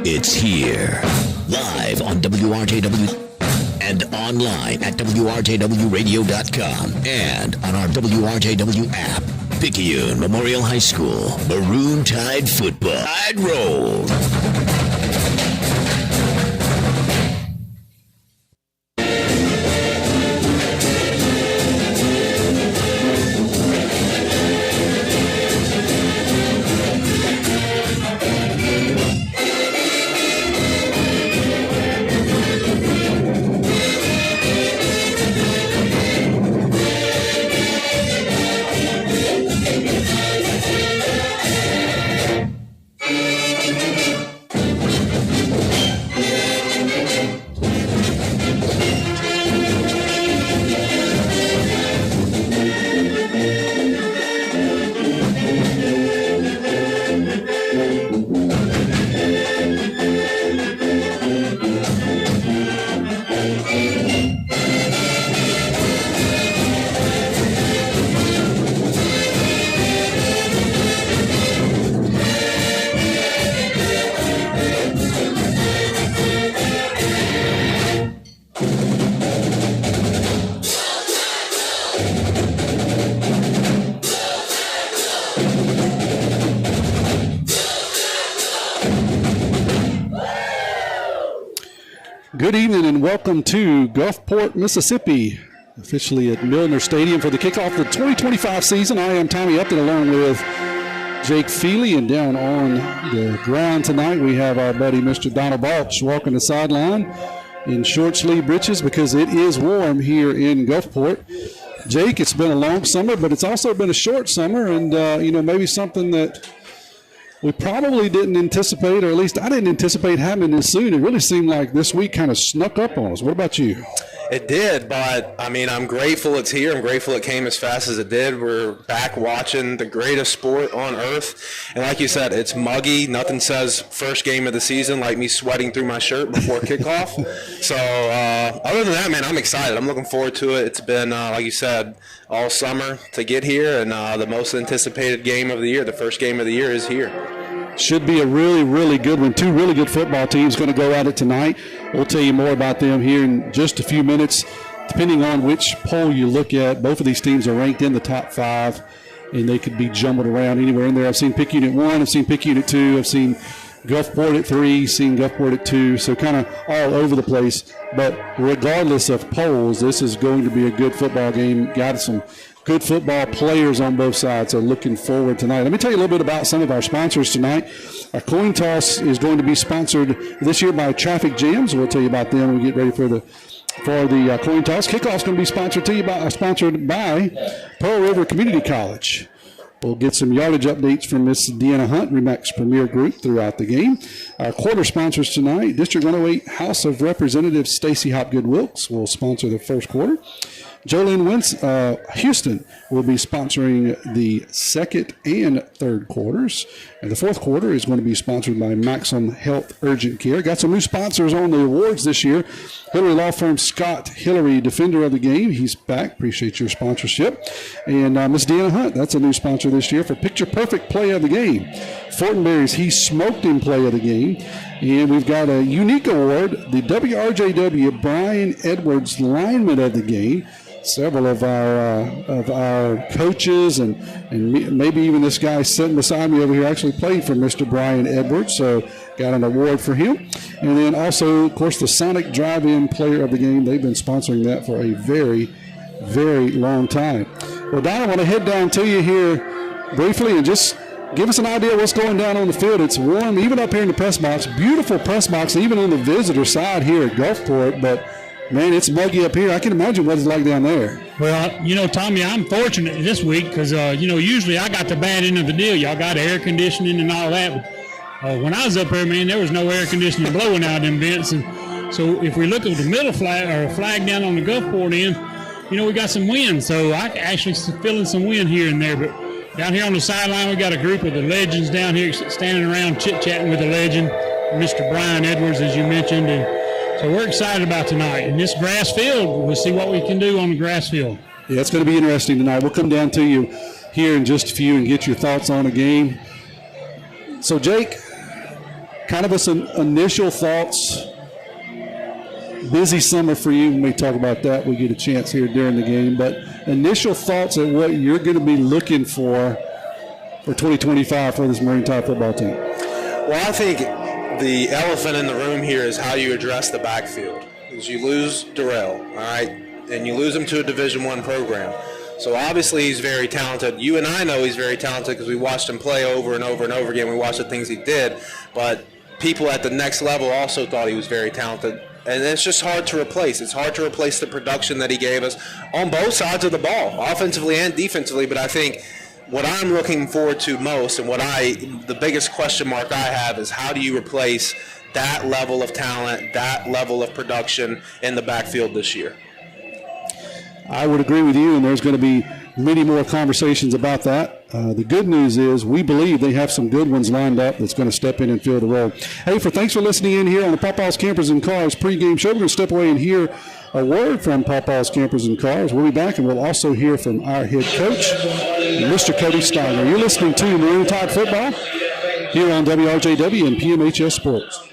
It's here. Live on WRJW and online at WRJWradio.com and on our WRJW app. Picayune Memorial High School. Maroon Tide football. Tide roll. Good evening and welcome to Gulfport, Mississippi, officially at Milner Stadium for the kickoff of the 2025 season. I am Tommy Upton along with Jake Feely, and down on the ground tonight we have our buddy Mr. Donald Balch walking the sideline in short sleeve breeches because it is warm here in Gulfport. Jake, it's been a long summer, but it's also been a short summer, and maybe something that we probably didn't anticipate, or at least I didn't anticipate happening this soon. It really seemed like this week kind of snuck up on us. What about you? It did, but, I'm grateful it's here. I'm grateful it came as fast as it did. We're back watching the greatest sport on earth. And like you said, it's muggy. Nothing says first game of the season like me sweating through my shirt before kickoff. So other than that, man, I'm excited. I'm looking forward to it. It's been, like you said, all summer to get here, and the most anticipated game of the year, the first game of the year, is here. Should be a really, really good one. Two really good football teams going to go at it tonight. We'll tell you more about them here in just a few minutes. Depending on which poll you look at, both of these teams are ranked in the top 5, and they could be jumbled around anywhere in there. I've seen Picayune at 1, I've seen Picayune at 2, I've seen Gulfport at 3, seen Gulfport at 2, so kind of all over the place. But regardless of polls, this is going to be a good football game. Got some good football players on both sides, so looking forward tonight. Let me tell you a little bit about some of our sponsors tonight. Our coin toss is going to be sponsored this year by Traffic Jams. We'll tell you about them when we get ready for the coin toss. Kickoff is going to be sponsored by Pearl River Community College. We'll get some yardage updates from Miss Deanna Hunt, RE/MAC's premier group, throughout the game. Our quarter sponsors tonight, District 108 House of Representatives Stacey Hopgood Wilkes will sponsor the first quarter. Jolene Houston will be sponsoring the second and third quarters. And the fourth quarter is going to be sponsored by Maxim Health Urgent Care. Got some new sponsors on the awards this year. Hillary Law Firm Scott Hillary, Defender of the Game. He's back. Appreciate your sponsorship. And Miss Deanna Hunt, that's a new sponsor this year for Picture Perfect Play of the Game. Fortenberry's He Smoked in Play of the Game. And we've got a unique award, the WRJW Brian Edwards Lineman of the Game. Several of our coaches and maybe even this guy sitting beside me over here actually played for Mr. Brian Edwards, so got an award for him. And then also, of course, the Sonic Drive-In Player of the Game. They've been sponsoring that for a very, very long time. Well, Don, I want to head down to you here briefly and just give us an idea of what's going down on the field. It's warm, even up here in the press box. Beautiful press box, even on the visitor side here at Gulfport, but man, it's muggy up here. I can imagine what it's like down there. Well, Tommy, I'm fortunate this week because, usually I got the bad end of the deal. Y'all got air conditioning and all that. But when I was up here, man, there was no air conditioning blowing out them vents. And so if we look at the middle flag down on the Gulfport end, we got some wind. So I actually feeling some wind here and there. But down here on the sideline, we got a group of the legends down here standing around chit-chatting with the legend, Mr. Brian Edwards, as you mentioned. And so we're excited about tonight. And this grass field, we'll see what we can do on the grass field. Yeah, it's going to be interesting tonight. We'll come down to you here in just a few and get your thoughts on the game. So, Jake, kind of some initial thoughts. Busy summer for you. When we talk about that, we get a chance here during the game. But initial thoughts at what you're going to be looking for 2025 for this Marine Tide football team. Well, I think the elephant in the room here is how you address the backfield. Because you lose Darrell, all right, and you lose him to a Division I program. So obviously he's very talented. You and I know he's very talented because we watched him play over and over and over again. We watched the things he did. But people at the next level also thought he was very talented. And it's just hard to replace. It's hard to replace the production that he gave us on both sides of the ball, offensively and defensively. But I think what I'm looking forward to most and the biggest question mark I have is how do you replace that level of talent, that level of production in the backfield this year? I would agree with you, and there's going to be many more conversations about that. The good news is we believe they have some good ones lined up that's going to step in and fill the role. Hey, thanks for listening in here on the Pawpaw's Campers and Cars pregame show. We're going to step away and hear a word from Pawpaw's Campers and Cars. We'll be back, and we'll also hear from our head coach, Mr. Cody Steiner. You're listening to Marine Tide Football here on WRJW and PMHS Sports.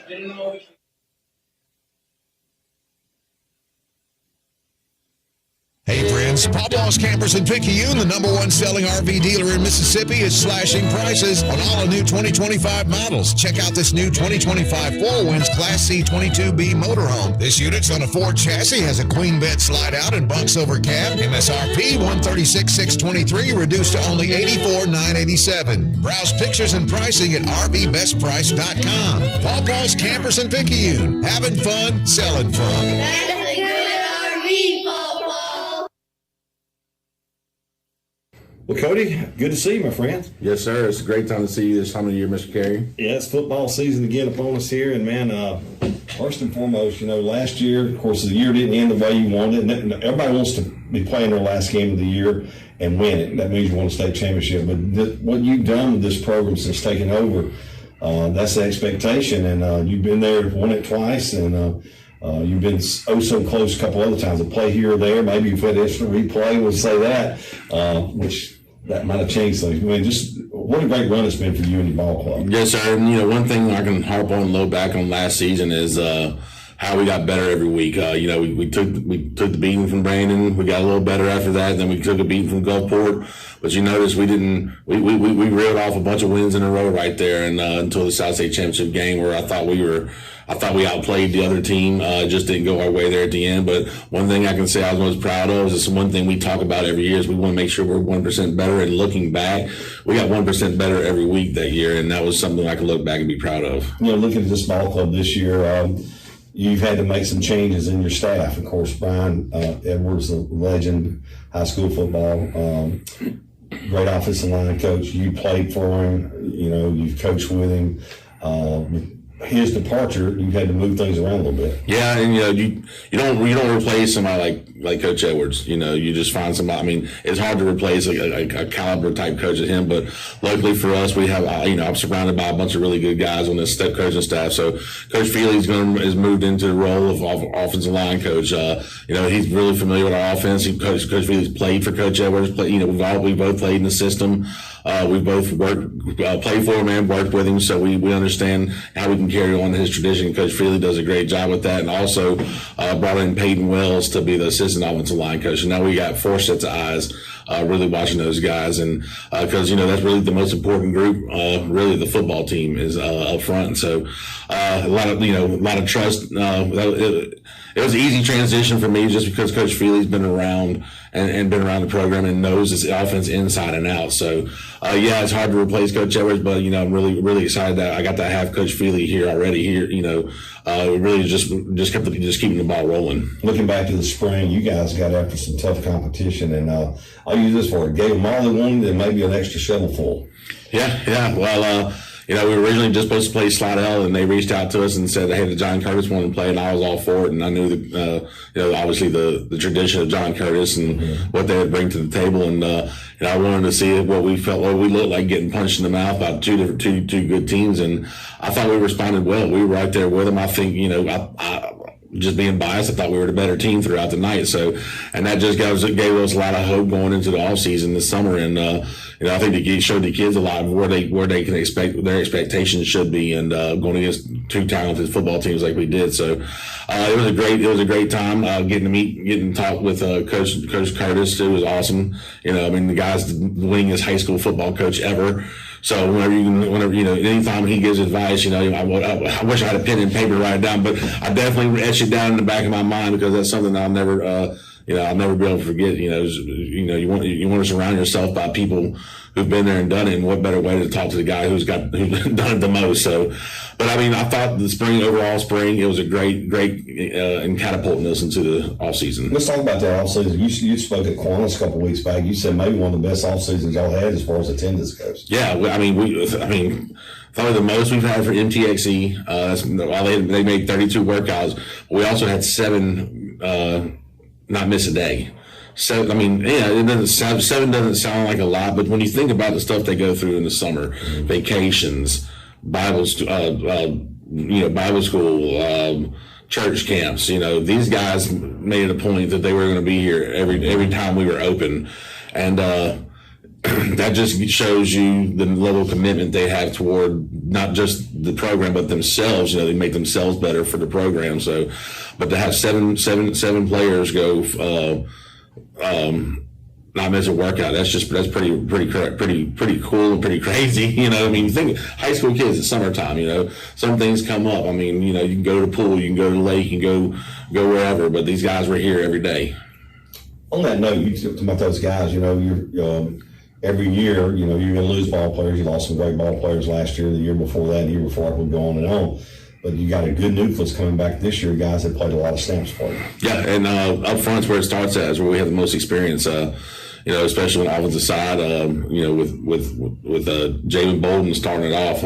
Hey friends, Pawpaw's Campers in Picayune, the #1 selling RV dealer in Mississippi, is slashing prices on all the new 2025 models. Check out this new 2025 Four Winds Class C 22B motorhome. This unit's on a Ford chassis, has a queen bed slide out and bunk silver cab. MSRP $136,623, reduced to only $84,987. Browse pictures and pricing at RVBestPrice.com. Pawpaw's Campers in Picayune, having fun, selling fun. Well, Cody, good to see you, my friend. Yes, sir. It's a great time to see you this time of year, Mr. Carey. Yeah, it's football season again upon us here. And, man, first and foremost, last year, of course, the year didn't end the way you wanted. And everybody wants to be playing their last game of the year and win it. That means you want a state championship. But what you've done with this program since taking over, that's the expectation. And you've been there, won it twice, and you've been so close a couple other times. A play here or there, maybe you've had instant replay, we'll say that, which that might have changed things. I mean, just what a great run it's been for you and your ball club. Yes, sir. And, one thing I can harp on and look back on last season is how we got better every week. We took the beating from Brandon. We got a little better after that. Then we took a beating from Gulfport. But you notice we reeled off a bunch of wins in a row right there, and until the South State Championship game where I thought we outplayed the other team. Just didn't go our way there at the end. But one thing I can say I was most proud of is one thing we talk about every year is we want to make sure we're 1% better. And looking back, we got 1% better every week that year, and that was something I can look back and be proud of. Looking at this ball club this year, you've had to make some changes in your staff. Of course, Brian Edwards, the legend, high school football, great offensive line coach. You played for him. You've coached with him. His departure, you had to move things around a little bit. Yeah, and you don't replace somebody like Coach Edwards. You just find somebody. I mean, it's hard to replace a caliber type coach of him, but luckily for us, we have. I'm surrounded by a bunch of really good guys on this coaching staff. So Coach Feely has moved into the role of offensive line coach. He's really familiar with our offense. Coach Feely's played for Coach Edwards. We both played in the system. We both played for him and worked with him, so we understand how we can carry on his tradition. Coach Feely does a great job with that, and also brought in Peyton Wells to be the assistant offensive line coach. And now we got 4 sets of eyes really watching those guys, and because that's really the most important group. Really, the football team is up front, and so a lot of trust. It was an easy transition for me just because Coach Feely's been around and been around the program and knows this offense inside and out. So, it's hard to replace Coach Edwards, but, I'm really, really excited that I got to have Coach Feely here already here, really just keeping the ball rolling. Looking back to the spring, you guys got after some tough competition, and I'll use this for it. Gave them all they wanted and maybe an extra shovel full. Yeah. Well, we were originally just supposed to play Slidell, and they reached out to us and said, hey, the John Curtis wanted to play, and I was all for it. And I knew obviously the tradition of John Curtis and what they would bring to the table. And, I wanted to see what we looked like getting punched in the mouth by two good teams. And I thought we responded well. We were right there with them. I think, just being biased, I thought we were the better team throughout the night. So, and that just gave us a lot of hope going into the off season this summer. And, I think it showed the kids a lot of where they can expect their expectations should be, and going against two talented football teams like we did. So it was a great time getting to talk with Coach Curtis. It was awesome. The guy's the winningest high school football coach ever. So anytime he gives advice, I wish I had a pen and paper to write it down, but I definitely etch it down in the back of my mind, because that's something I'll never be able to forget. You want to surround yourself by people who've been there and done it, and what better way to talk to the guy who's done it the most. So, but I thought the overall spring, it was a great in catapulting us into the off season. Let's talk about that off season. You spoke at Qantas a couple of weeks back. You said maybe one of the best off seasons y'all had as far as attendance goes. Yeah, probably the most we've had for MTXE. They made 32 workouts. We also had 7 not miss a day. So, seven doesn't sound like a lot, but when you think about the stuff they go through in the summer, vacations, Bible school, church camps, these guys made it a point that they were going to be here every time we were open. And, that just shows you the level of commitment they have toward not just the program, but themselves. They make themselves better for the program. So, but to have seven players go, not miss a workout, that's pretty cool and pretty crazy. Think high school kids, it's summertime, some things come up. You can go to the pool, you can go to the lake, you can go wherever, but these guys were here every day. On that note, you talk about those guys, you're, every year, you're going to lose ball players. You lost some great ball players last year, the year before that, the year before, I would go on and on. But you got a good nucleus coming back this year, guys that played a lot of snaps for you. Yeah, and up front's where it starts at, is where we have the most experience. Especially on the offensive side, with Javen Bolden starting it off.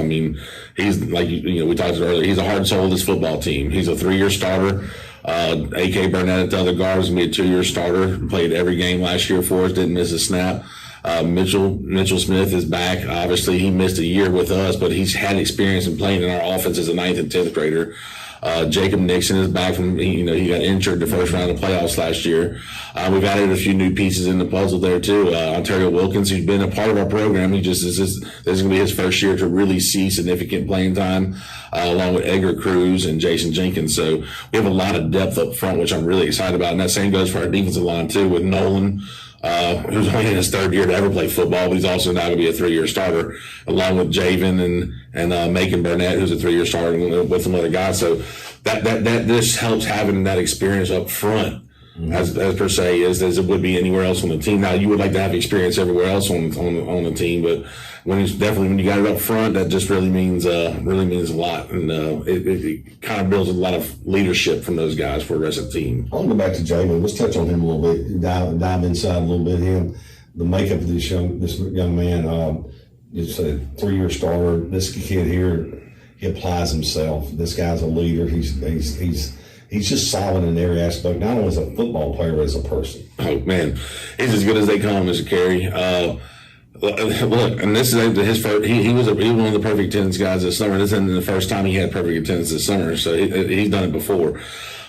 He's we talked about earlier, he's a heart and soul of this football team. He's a 3-year starter. A.K. Burnett at the other guard was going to be a 2-year starter. Played every game last year for us, didn't miss a snap. Mitchell Smith is back. Obviously, he missed a year with us, but he's had experience in playing in our offense as a 9th and 10th grader. Jacob Nixon is back from, he got injured the first round of playoffs last year. We've added a few new pieces in the puzzle there too. Ontario Wilkins, who's been a part of our program, this is going to be his first year to really see significant playing time, along with Edgar Cruz and Jason Jenkins. So we have a lot of depth up front, which I'm really excited about. And that same goes for our defensive line too, with Nolan, who's only in his 3rd year to ever play football, but he's also now going to be a 3-year starter, along with Javen and Macon Burnett, who's a 3-year starter with some other guys. So that this helps having that experience up front, as per se, as it would be anywhere else on the team. Now, you would like to have experience everywhere else on the team, but when you got it up front, that just really means a lot, and it kind of builds a lot of leadership from those guys for the rest of the team. I want to go back to Javen. Let's touch on him a little bit, dive inside a little bit. The makeup of this young man. It's a 3-year starter. This kid here, he applies himself. This guy's a leader. He's just solid in every aspect, not only as a football player, but as a person. Oh man, he's as good as they come, Mr. Carey. Look, and this is his first. He was one of the perfect attendance guys this summer. This isn't the first time he had perfect attendance this summer, so he's done it before.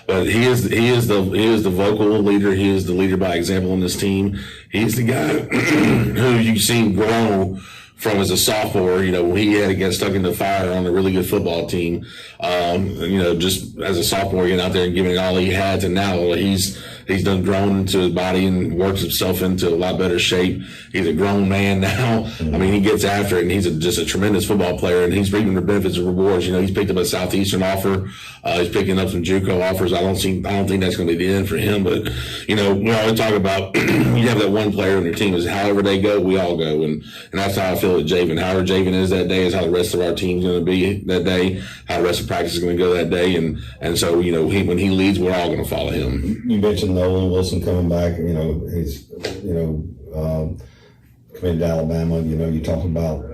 But he is the vocal leader. He is the leader by example in this team. He's the guy who you've seen grow from as a sophomore, when he had to get stuck in the fire on a really good football team, just as a sophomore, getting out there and giving it all he had, to now he's done grown into his body and works himself into a lot better shape. He's a grown man now. He gets after it, and he's just a tremendous football player, and he's reaping the benefits and rewards. He's picked up a Southeastern offer. He's picking up some JUCO offers. I don't think that's going to be the end for him, but we always talk about you have that one player on your team is however they go, we all go, and that's how I feel with Javen. However Javen is that day is how the rest of our team's going to be that day. How the rest of practice is going to go that day, and so when he leads, we're all going to follow him. You mentioned Nolan Wilson coming back. He's coming to Alabama. You talked about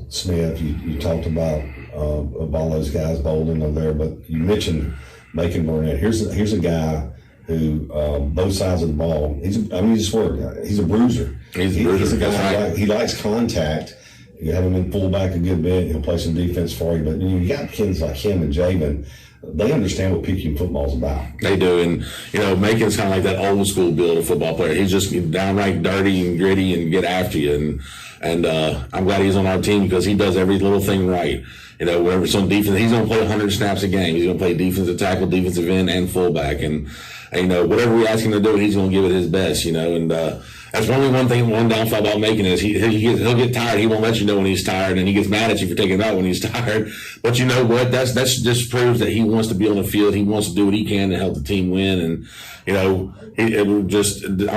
Smith. You talked about all those guys, Bolden over there, but you mentioned Macon Burnett. Here's a guy who both sides of the ball. He's a bruiser. He's a bruiser. He's a guy he likes contact, You have him in fullback a good bit. He'll play some defense for you. But you got kids like him and Javen. They understand what Picayune football is about. They do, and Macon's kind of like that old school build of football player. He's just downright dirty and gritty and get after you. And I'm glad he's on our team because he does every little thing right. Whenever it's on defense, he's going to play 100 snaps a game. He's going to play defensive tackle, defensive end, and fullback. And whatever we ask him to do, he's going to give it his best. And that's only one downfall about Macon is he'll get tired. He won't let you know when he's tired, and he gets mad at you for taking it out when he's tired. But you know what? That's just proves that he wants to be on the field. He wants to do what he can to help the team win. And I'm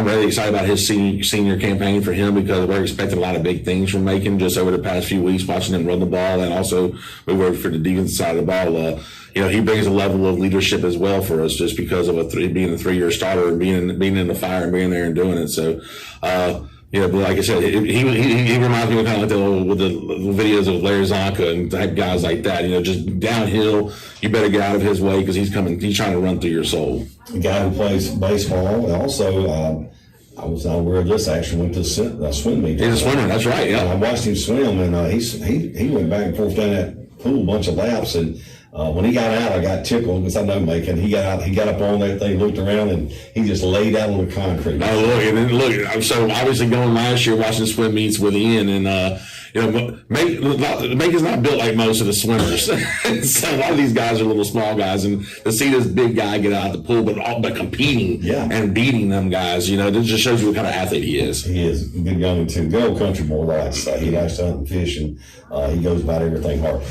really excited about his senior campaign for him because we're expecting a lot of big things from Macon just over the past few weeks, watching him run the ball, and also we work for the defensive side of the ball. He brings a level of leadership as well for us just because of being a 3-year starter and being in the fire and being there and doing it. So, but like I said, he reminds me of kind of like the videos of Larry Zonka and type guys like that. Just downhill, you better get out of his way because he's trying to run through your soul. The guy who plays baseball, and also I was not aware of this. I actually went to swim meet. He's a swimmer, that's right. Yeah, I watched him swim, and he went back and forth down that pool a bunch of laps, and when he got out, I got tickled because I know Macon. He got up on that thing, looked around, and he just laid out on the concrete. Oh, look, and then look. So obviously going last year, watching swim meets with Ian, and Macon's not built like most of the swimmers. So a lot of these guys are little small guys, and to see this big guy get out of the pool, but competing and beating them guys, this just shows you what kind of athlete he is. He is a good young too. Good old country boy, I like to say. He likes to hunt and fish, and he goes about everything hard.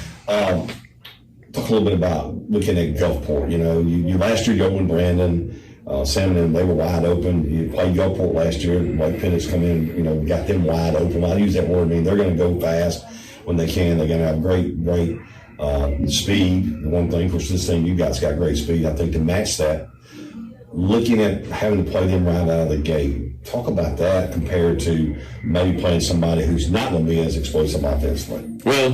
Talk a little bit about looking at Gulfport. You last year you opened Brandon, Salmon, and they were wide open. You played Gulfport last year. White Penix come in, got them wide open. I use that word. They're going to go fast when they can. They're going to have great speed. The one thing, of course, this thing you guys got great speed. I think to match that, looking at having to play them right out of the gate. Talk about that compared to maybe playing somebody who's not going to be as explosive offensively. Well,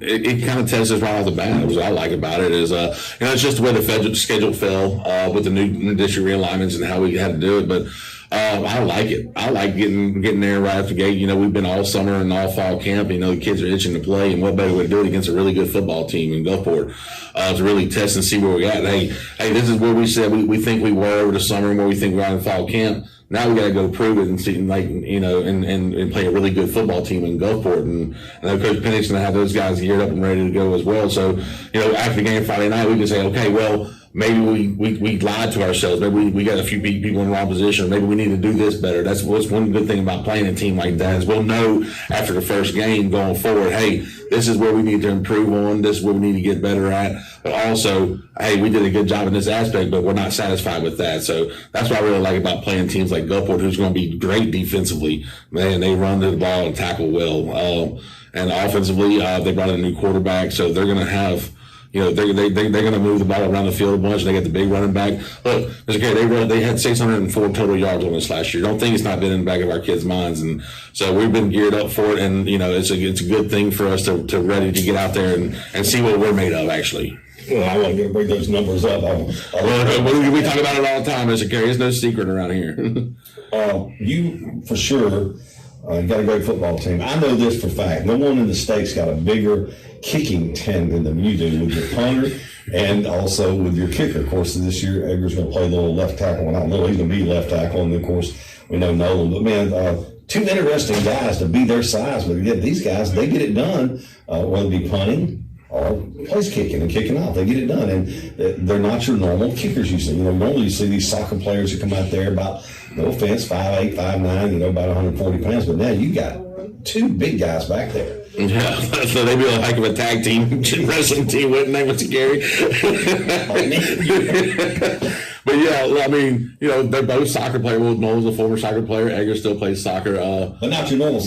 it kind of tests us right off the bat. What I like about it is, it's just the way the schedule fell with the new district realignments and how we had to do it. But I like it. I like getting there right off the gate. We've been all summer and all fall camp. The kids are itching to play, and what better way to do it against a really good football team in Gulfport to really test and see where we're at. Hey, this is where we said we think we were over the summer and where we think we are in fall camp. Now we got to go prove it and see, and play a really good football team in Gulfport. And I know Coach Penix going to have those guys geared up and ready to go as well. So, after the game Friday night, we can say, okay, well, maybe we lied to ourselves. Maybe we got a few people in the wrong position. Maybe we need to do this better. That's what's one good thing about playing a team like that is we'll know after the first game going forward, hey, this is where we need to improve on. This is where we need to get better at. But also, hey, we did a good job in this aspect, but we're not satisfied with that. So that's what I really like about playing teams like Gulfport, who's going to be great defensively. Man, they run the ball and tackle well. And offensively, they brought in a new quarterback, so they're going to have – they're going to move the ball around the field a bunch. They got the big running back. Look, it's okay. They had 604 total yards on us last year. Don't think it's not been in the back of our kids' minds, and so we've been geared up for it. And it's a good thing for us to ready to get out there and see what we're made of actually. Well, I want to bring those numbers up. We talk about it all the time. There's no secret around here. You for sure. You got a great football team. I know this for a fact. No one in the state's got a bigger kicking tendon than you do with your punter and also with your kicker. Of course, this year, Edgar's going to play a little left tackle. Well, not little, he's going to be left tackle. And, of course, we know Nolan. But, man, two interesting guys to be their size. But, yeah, these guys, they get it done, whether it be punting or place kicking and kicking off. They get it done. And they're not your normal kickers you see. Normally you see these soccer players who come out there about, no offense, 5'8", 5'9", about 140 pounds. But now you got two big guys back there. Yeah, so they'd be a heck of a tag team, wrestling team, wouldn't they, with Gary? But yeah, they're both soccer players. Well, Noel's a former soccer player. Edgar still plays soccer. But not your normal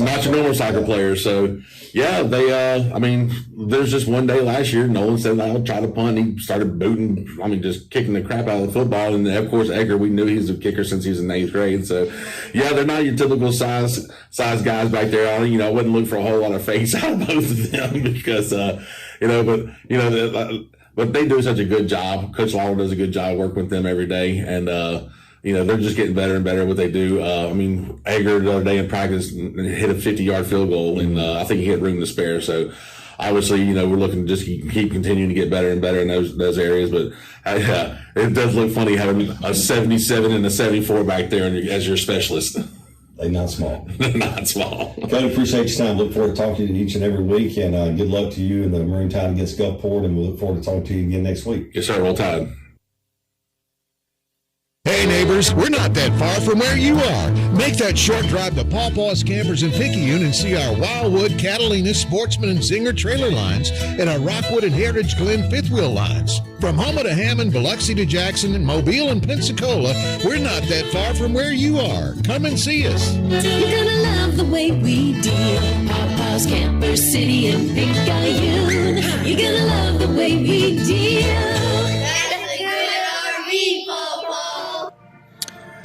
soccer players. So, yeah, there's just one day last year, Nolan said, I'll try to punt. He started booting, just kicking the crap out of the football. And, of course, Edgar, we knew he was a kicker since he was in 8th grade. So, yeah, they're not your typical size guys back there. I wouldn't look for a whole lot of face out of both of them because, but they do such a good job. Coach Lawler does a good job working with them every day. And, they're just getting better and better at what they do. I mean, Egger the other day in practice hit a 50-yard field goal, and I think he had room to spare. So obviously, we're looking to just keep continuing to get better and better in those areas. But it does look funny having a 77 and a 74 back there as your specialist. They're not small. Not small. Coach, appreciate your time. Look forward to talking to you each and every week, and good luck to you in the Marine Tide against Gulfport, and we look forward to talking to you again next week. Yes, sir. Roll Tide. Hey neighbors, we're not that far from where you are. Make that short drive to Paw Paw's Campers in Picayune and see our Wildwood, Catalina, Sportsman, and Zinger trailer lines and our Rockwood and Heritage Glen fifth wheel lines. From Houma to Hammond, Biloxi to Jackson, Mobile and Pensacola, we're not that far from where you are. Come and see us. You're gonna love the way we deal. Paw Paw's Camper City in Picayune. You're gonna love the way we deal.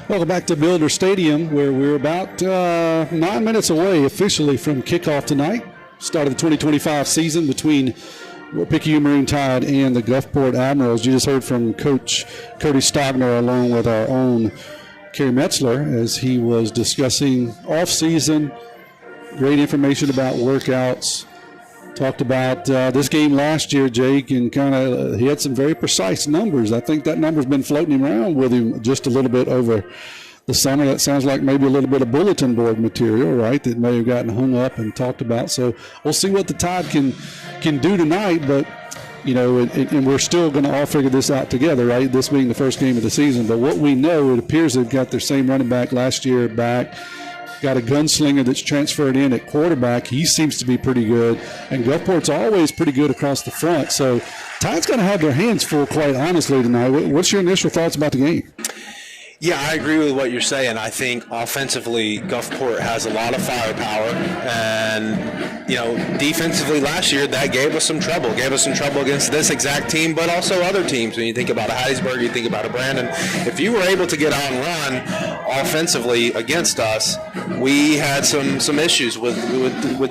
Welcome back to Milner Stadium, where we're about 9 minutes away officially from kickoff tonight. Start of the 2025 season between Picayune Marine Tide and the Gulfport Admirals. You just heard from Coach Cody Stogner along with our own Kerry Metzler as he was discussing off-season, great information about workouts. Talked about this game last year, Jake, and he had some very precise numbers. I think that number's been floating around with him just a little bit over the summer. That sounds like maybe a little bit of bulletin board material, right, that may have gotten hung up and talked about. So we'll see what the Tide can do tonight, but, and we're still going to all figure this out together, right, this being the first game of the season. But what we know, it appears they've got their same running back last year back. Got a gunslinger that's transferred in at quarterback. He seems to be pretty good. And Gulfport's always pretty good across the front. So Tide's going to have their hands full, quite honestly, tonight. What's your initial thoughts about the game? Yeah, I agree with what you're saying. I think offensively, Gulfport has a lot of firepower, and defensively last year that gave us some trouble. Against this exact team, but also other teams. When you think about a Hattiesburg, you think about a Brandon. If you were able to get on run offensively against us, we had some issues with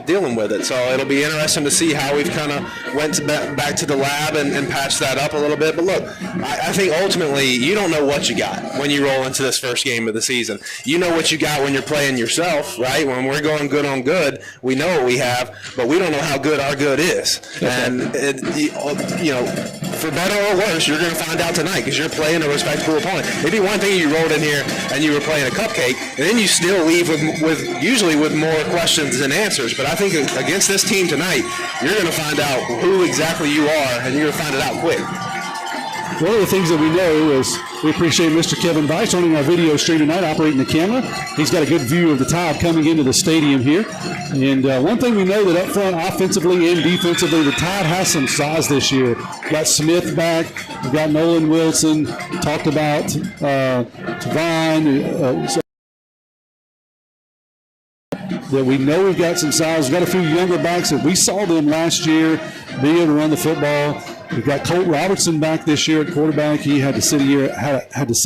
dealing with it. So it'll be interesting to see how we've kind of went back to the lab and patched that up a little bit. But look, I think ultimately you don't know what you got when you roll into this first game of the season. You know what you got when you're playing yourself, right? When we're going good on good, we know what we have, but we don't know how good our good is. And for better or worse, you're going to find out tonight because you're playing a respectable opponent. It'd be one thing you rolled in here and you were playing a cupcake, and then you still leave usually with more questions than answers. But I think against this team tonight, you're going to find out who exactly you are, and you're going to find it out quick. One of the things that we know is we appreciate Mr. Kevin Weiss owning our video stream tonight, operating the camera. He's got a good view of the Tide coming into the stadium here. And one thing we know that up front, offensively and defensively, the Tide has some size this year. We've got Smith back. We've got Nolan Wilson. Talked about Tavon. That we know we've got some size. We've got a few younger backs that we saw them last year being able to run the football. We've got Colt Robertson back this year at quarterback. He had to sit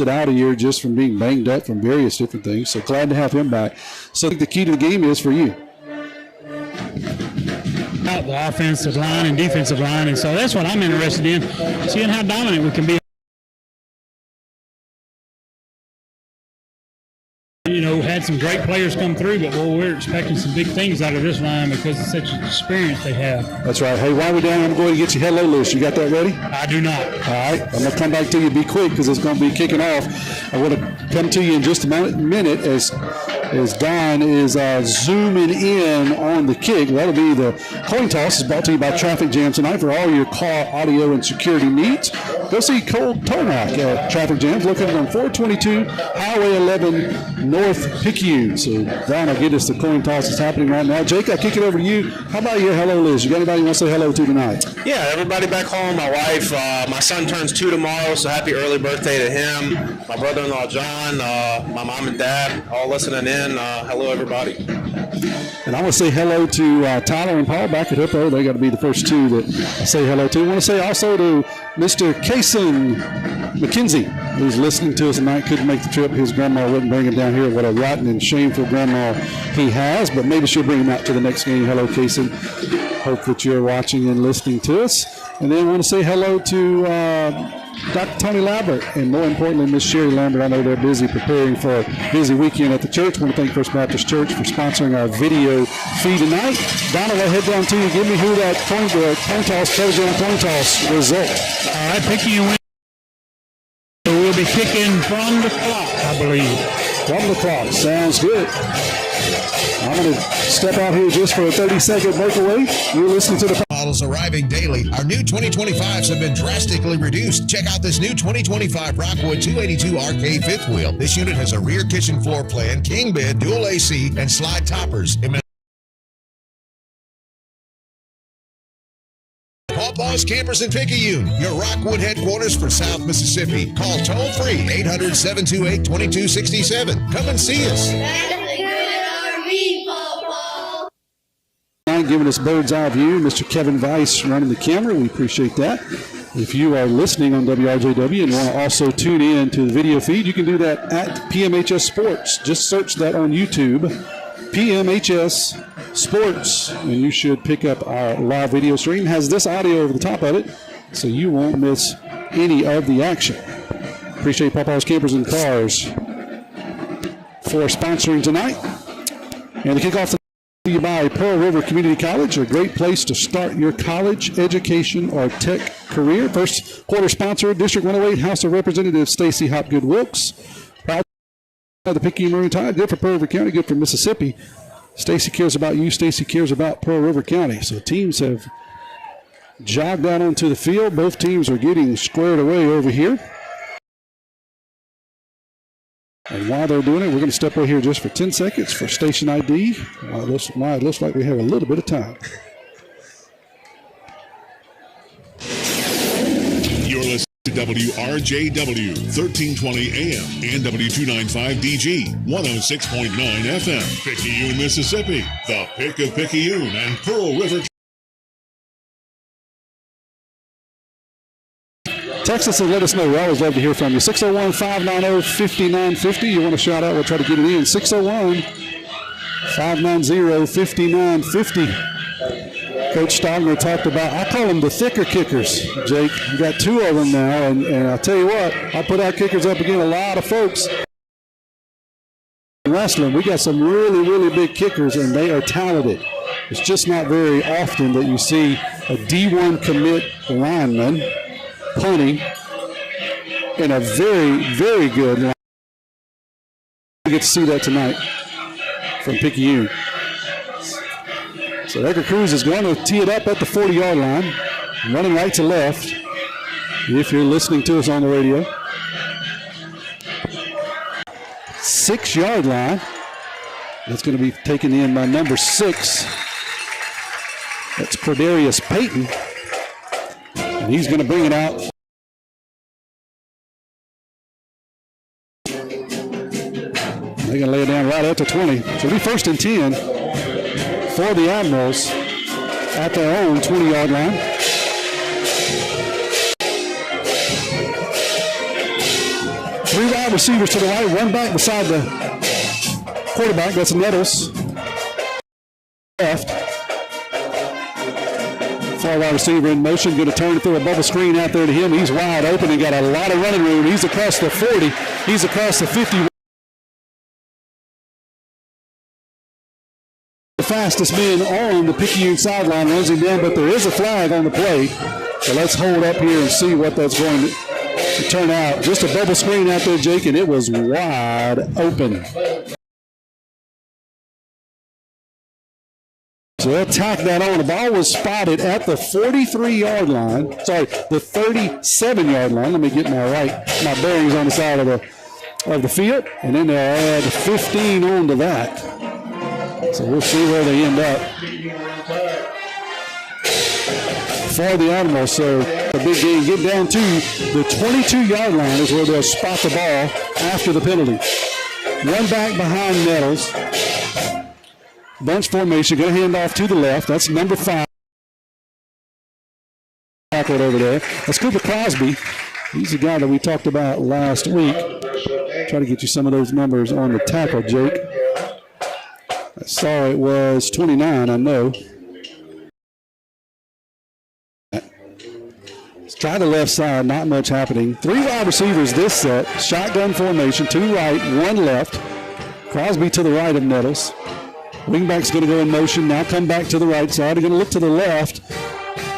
out a year just from being banged up from various different things. So glad to have him back. So I think the key to the game is for you. The offensive line and defensive line, and so that's what I'm interested in, seeing how dominant we can be. Had some great players come through, but we're expecting some big things out of this line because of such an experience they have. That's right. Hey, while we're down, I'm going to get you hello list. You got that ready? I do not. All right. I'm going to come back to you. Be quick because it's going to be kicking off. I want to come to you in just a minute as Don is zooming in on the kick. That'll be the coin toss. Is brought to you by Traffic Jam tonight for all your car, audio, and security needs. Go see Cole Tomac at Traffic Jams located on 422 Highway 11 North Picayune. So Don will get us the coin toss that's happening right now. Jake, I'll kick it over to you. How about your hello list? You got anybody you want to say hello to tonight? Yeah, everybody back home. My wife, my son turns 2 tomorrow, so happy early birthday to him. My brother-in-law John, my mom and dad, all listening in. Hello, everybody. And I want to say hello to Tyler and Paul back at Hippo. They got to be the first two that I say hello to. I want to say also to Mr. Kason McKenzie, who's listening to us tonight. Couldn't make the trip. His grandma wouldn't bring him down here. What a rotten and shameful grandma he has, but maybe she'll bring him out to the next game. Hello, Kason. Hope that you're watching and listening to us. And then I want to say hello to Dr. Tony Lambert, and more importantly, Miss Sherry Lambert. I know they're busy preparing for a busy weekend at the church. I want to thank First Baptist Church for sponsoring our video feed tonight. Donald, I'll head down to you. Give me who that coin toss, coin toss result. All right, Picayune win. We'll be kicking from the clock, I believe. From the clock. Sounds good. I'm going to step out here just for a 30-second breakaway. You're listening to the models arriving daily. Our new 2025s have been drastically reduced. Check out this new 2025 Rockwood 282 RK fifth wheel. This unit has a rear kitchen floor plan, king bed, dual AC, and slide toppers. Pawpaw's Campers in Picayune, your Rockwood headquarters for South Mississippi. Call toll-free 800-728-2267. Come and see us. Giving us bird's eye view, Mr. Kevin Weiss running the camera. We appreciate that. If you are listening on WRJW and want to also tune in to the video feed, you can do that at PMHS Sports. Just search that on YouTube, PMHS Sports, and you should pick up our live video stream. It has this audio over the top of it, so you won't miss any of the action. Appreciate Pawpaw's Campers and Cars for sponsoring tonight. And the kickoff you by Pearl River Community College, a great place to start your college education or tech career. First quarter sponsor, District 108 House of Representatives Stacey Hopgood Wilkes. Proud of the Picayune Maroon Tide, good for Pearl River County, good for Mississippi. Stacey cares about you, Stacey cares about Pearl River County. So teams have jogged out onto the field. Both teams are getting squared away over here. And while they're doing it, we're going to step over here just for 10 seconds for station ID. It looks like we have a little bit of time. You're listening to WRJW, 1320 AM and W295DG, 106.9 FM, Picayune, Mississippi, the pick of Picayune and Pearl River. Text us and let us know. We always love to hear from you. 601-590-5950. You want to shout out, we'll try to get it in. 601-590-5950. Coach Stogner talked about, I call them the thicker kickers, Jake. We got two of them now, and I'll tell you what, I put our kickers up against a lot of folks in wrestling. We got some really, really big kickers, and they are talented. It's just not very often that you see a D1 commit lineman punting in a very, very good line. We get to see that tonight from Picayune. So Edgar Cruz is going to tee it up at the 40-yard line, running right to left, if you're listening to us on the radio. 6-yard line. That's going to be taken in by number 6. That's Cordarius Payton. And he's going to bring it out. They're going to lay it down right at the 20. So it'll be 1st and 10 for the Admirals at their own 20-yard line. Three wide receivers to the right, one back beside the quarterback. That's Nettles. Left. Far wide receiver in motion, going to turn through a bubble screen out there to him. He's wide open and got a lot of running room. He's across the 40. He's across the 50. The fastest man on the Picayune sideline runs him down, but there is a flag on the play. So let's hold up here and see what that's going to turn out. Just a bubble screen out there, Jake, and it was wide open. So they'll tack that on. The ball was spotted at the 43-yard line. Sorry, the 37-yard line. Let me get my bearings on the side of the field. And then they'll add 15 on to that. So we'll see where they end up. For the Animals, so a big game. Get down to the 22-yard line is where they'll spot the ball after the penalty. One back behind Nettles. Bunch formation, going to hand off to the left. That's number 5. Tackled over there. That's Cooper Crosby. He's the guy that we talked about last week. Try to get you some of those numbers on the tackle, Jake. I saw it was 29, I know. Try the left side, not much happening. 3 wide receivers this set. Shotgun formation, 2 right, 1 left. Crosby to the right of Nettles. Wingback's going to go in motion, now come back to the right side. They're going to look to the left,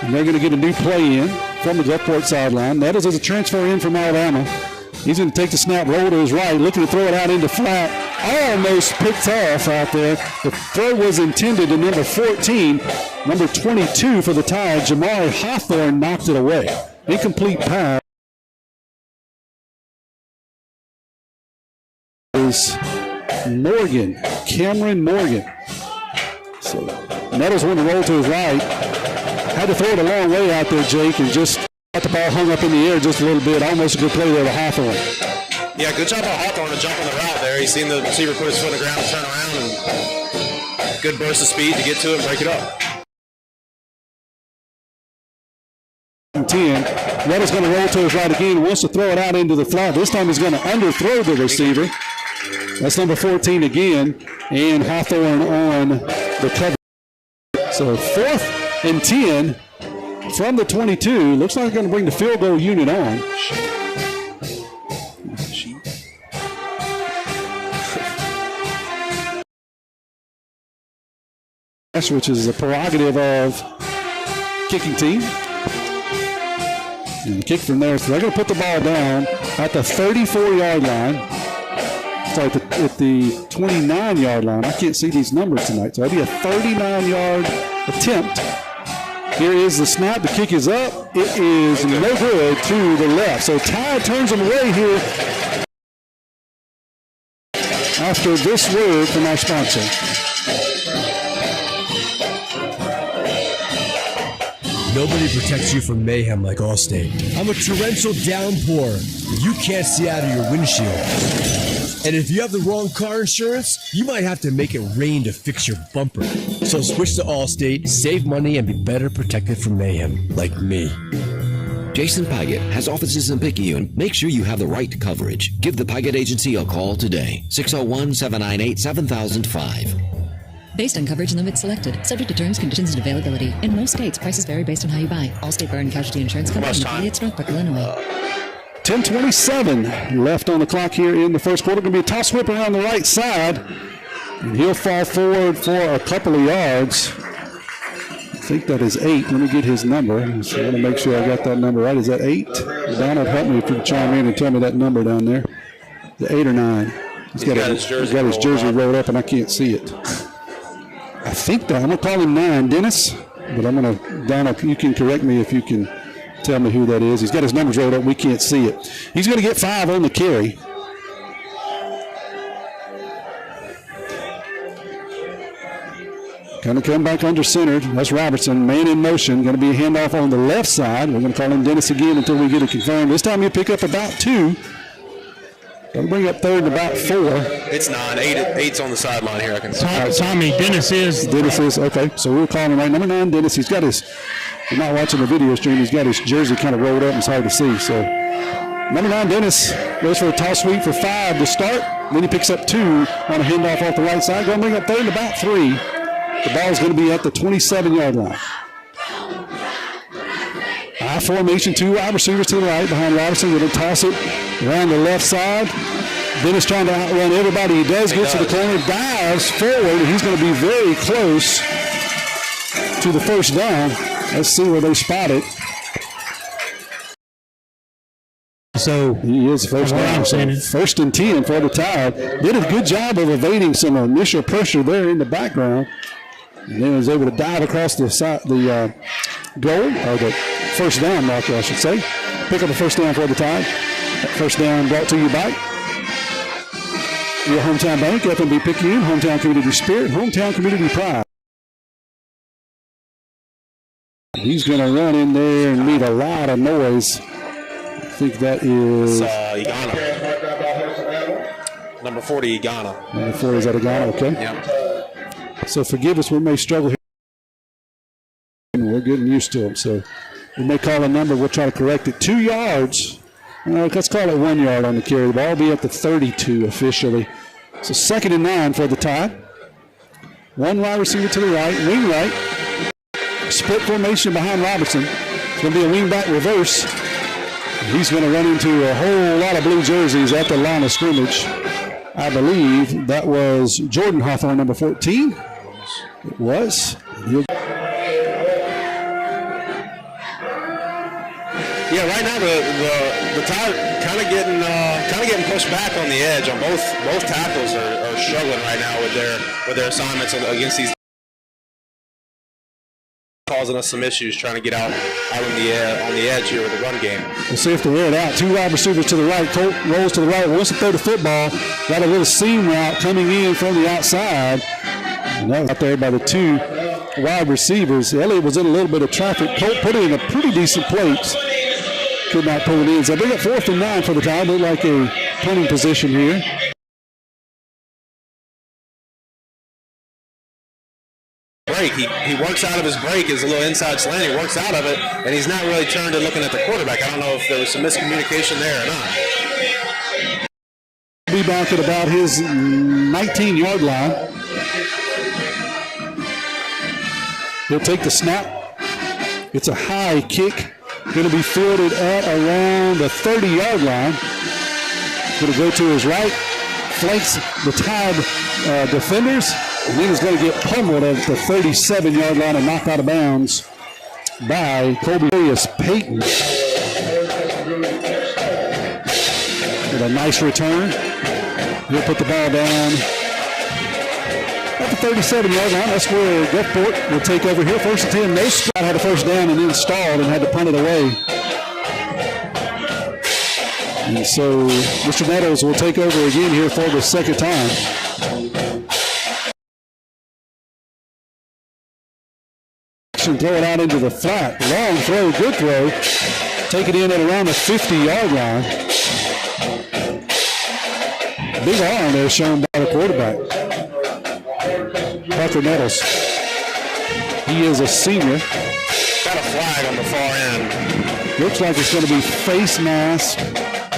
and they're going to get a new play in from the Gulfport sideline. Nettles is a transfer in from Alabama. He's going to take the snap, roll to his right, looking to throw it out into flat. Almost picked off out there. The throw was intended to number 14. Number 22 for the Tide, Jamari Hawthorne, knocked it away. Incomplete pass. Is Morgan, Cameron Morgan. So Nettles wanted to roll to his right. Had to throw it a long way out there, Jake, and just got the ball hung up in the air just a little bit. Almost a good play there to Hawthorne. Yeah, good job by Hawthorne to jump on the route there. He's seen the receiver put his foot on the ground and turn around, and good burst of speed to get to it and break it up. 10. Nettles going to roll to his right again. Wants to throw it out into the flat. This time he's going to underthrow the receiver. That's number 14 again, and Hawthorne on the cover. So 4th and 10 from the 22. Looks like they're going to bring the field goal unit on. Which is a prerogative of kicking team. And kick from there. So they're going to put the ball down at the 34-yard line. Sorry, at the 29-yard line. I can't see these numbers tonight. So that'd be a 39-yard attempt. Here is the snap. The kick is up. It is no good to the left. So Tide turns them away here after this word from our sponsor. Nobody protects you from mayhem like Allstate. I'm a torrential downpour you can't see out of your windshield. And if you have the wrong car insurance, you might have to make it rain to fix your bumper. So switch to Allstate, save money, and be better protected from mayhem like me. Jason Paget has offices in Picayune. Make sure you have the right coverage. Give the Paget Agency a call today. 601-798-7005. Based on coverage limits selected, subject to terms, conditions, and availability. In most states, prices vary based on how you buy. Allstate Fire and Casualty Insurance Company, affiliates, Northbrook, Illinois. 10:27 left on the clock here in the first quarter. Going to be a toss whip around the right side, and he'll fall forward for a couple of yards. I think that is 8. Let me get his number. So I want to make sure I got that number right. Is that 8? Donald, help me if you can chime in and tell me that number down there. The 8 or 9? He's got his jersey rolled up, and I can't see it. I think that I'm going to call him 9, Dennis, but I'm going to, Donald, you can correct me if you can tell me who that is. He's got his numbers rolled up. We can't see it. He's going to get 5 on the carry. Going to come back under centered. That's Robertson. Man in motion. Going to be a handoff on the left side. We're going to call him Dennis again until we get it confirmed. This time he'll pick up about 2. Going to bring up 3rd and about 4. It's 9. 8's on the sideline here. I can see. Tommy, Dennis is. Okay. So we'll call him right. Number 9, Dennis. He's got his, if you're not watching the video stream, he's got his jersey kind of rolled up. It's hard to see. So number 9, Dennis, goes for a toss sweep for 5 to start. Then he picks up 2 on a handoff off the right side. Going to bring up 3rd and about 3. The ball is going to be at the 27-yard line. I formation, 2 wide receivers to the right behind Robertson. Going to toss it around the left side. Dennis trying to outrun everybody. He does get to the corner, dives forward, and he's going to be very close to the first down. Let's see where they spot it. So he is first down. So 1st and 10 for the Tide. Did a good job of evading some initial pressure there in the background, and then was able to dive across the side, the goal, or the first down marker, I should say. Pick up a first down for the Tide. That first down brought to you by your hometown bank, FNB Picayune, hometown community spirit, hometown community pride. He's going to run in there and meet a lot of noise. I think that is Igana. Number 40, Igana. Number 40, is that Igana? Okay. Yeah. So forgive us, we may struggle here. We're getting used to them, so we may call a number. We'll try to correct it. 2 yards. Let's call it 1 yard on the carry. The ball will be at the 32 officially. So 2nd and 9 for the Tide. 1 wide receiver to the right, wing right. Split formation behind Robertson. It's going to be a wingback reverse. He's going to run into a whole lot of blue jerseys at the line of scrimmage. I believe that was Jordan Hawthorne, number 14. It was. Yeah, right now the Tide kind of getting pushed back on the edge. On both tackles are struggling right now with their assignments against these, causing us some issues trying to get out on the edge here with the run game. We'll see if they wear it out. Two wide receivers to the right. Colt rolls to the right, wants to throw the football. Got a little seam route coming in from the outside. And that was out there by the two wide receivers. Elliott was in a little bit of traffic. Colt put it in a pretty decent place. Could not pull it in. So they got 4th and 9 for the Tide. Look like a punting position here. Break. He works out of his break, is a little inside slant. He works out of it, and he's not really turned and looking at the quarterback. I don't know if there was some miscommunication there or not. Be back at about his 19-yard line. He'll take the snap. It's a high kick. Going to be fielded at around the 30-yard line. Going to go to his right, flanks the Tide defenders, and then he's going to get pummeled at the 37-yard line and knocked out of bounds by Colby Payton. With a nice return. He'll put the ball down at the 37-yard line. That's where Gulfport will take over here. 1st and 10. No squad had a first down and then stalled and had to punt it away. And so Mr. Nettles will take over again here for the second time. Throw it out into the flat. Long throw, good throw. Take it in at around the 50-yard line. Big arm there shown by the quarterback. Parker Nettles. He is a senior. Got a flag on the far end. Looks like it's going to be face mask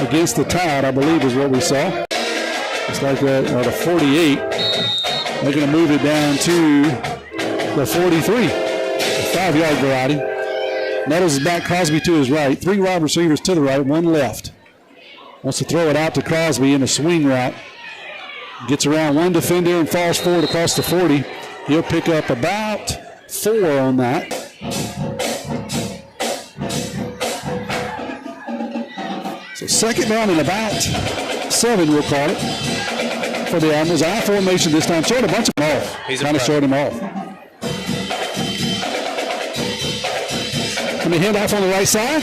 against the Tide, I believe is what we saw. It's like at a 48. They're going to move it down to the 43. The 5-yard variety. Nettles is back, Crosby to his right. 3 wide receivers to the right, 1 left. Wants to throw it out to Crosby in a swing route. Gets around 1 defender and falls forward across the 40. He'll pick up about 4 on that. So 2nd down and about 7, we'll call it, for the Admirals. I formation this time. Showed a bunch of them off. Kind of showed him off. Let me hand off on the right side.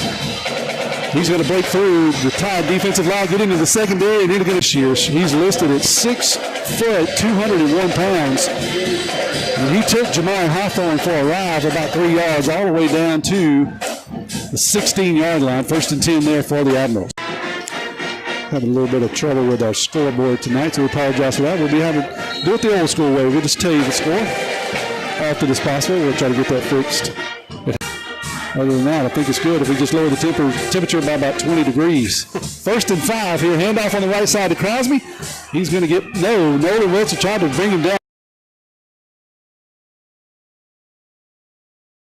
He's going to break through the Tide defensive line, get into the secondary, and then get this year. He's listed at 6 foot, 201 pounds. And he took Jemiah Hawthorne for a ride of about 3 yards all the way down to the 16-yard line. 1st and 10 there for the Admirals. Having a little bit of trouble with our scoreboard tonight, so we apologize for that. We'll be having to do it the old school way. We'll just tell you the score after this possible. We'll try to get that fixed. Other than that, I think it's good if we just lower the temperature by about 20 degrees. 1st and 5 here. Handoff on the right side to Crosby. He's going to get, Nolan Wilson tried to bring him down.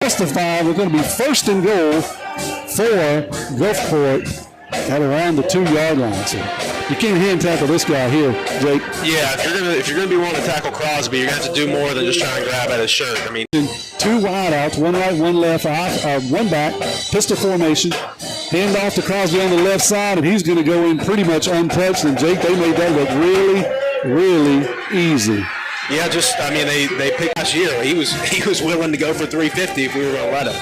1st and 5. We're going to be 1st and goal for Gulfport at around the 2-yard line. So you can't hand tackle this guy here, Jake. Yeah, if you're gonna be wanting to tackle Crosby, you're gonna have to do more than just try and grab at his shirt. I mean, 2 wideouts, 1 right, 1 left, 1 back, pistol formation. Hand off to Crosby on the left side, and he's going to go in pretty much untouched. And Jake, they made that look really, really easy. Yeah, they picked last year. He was willing to go for 350 if we were going to let him.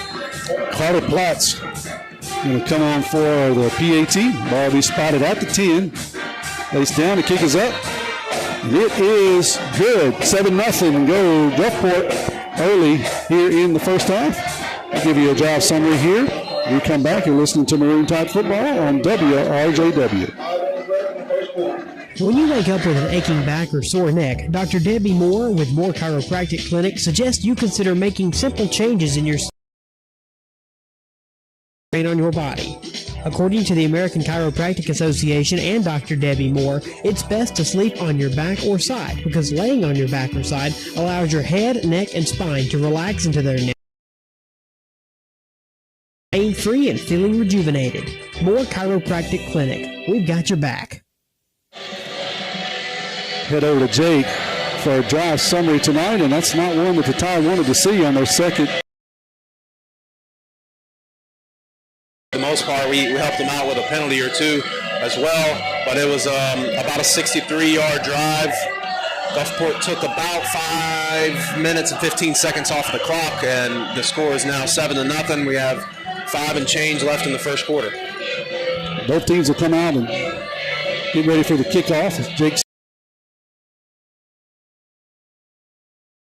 Carter Platts going to come on for the PAT. Ball will be spotted at the 10. Lays down, the kick is up. And it is good. 7-0 go Gulfport early here in the first half. I'll give you a job summary here. We come back, you're listening to Maroon Tide Football on WRJW. When you wake up with an aching back or sore neck, Dr. Debbie Moore with Moore Chiropractic Clinic suggests you consider making simple changes in your strain on your body. According to the American Chiropractic Association and Dr. Debbie Moore, it's best to sleep on your back or side because laying on your back or side allows your head, neck, and spine to relax into their pain-free and feeling rejuvenated. More Chiropractic Clinic. We've got your back. Head over to Jake for a drive summary tonight, and that's not one that the Tide wanted to see on their second. For the most part, we helped them out with a penalty or two as well, but it was about a 63-yard drive. Gulfport took about 5 minutes and 15 seconds off the clock, and the score is now 7-0. We have 5 and change left in the first quarter. Both teams will come out and get ready for the kickoff. As Jake's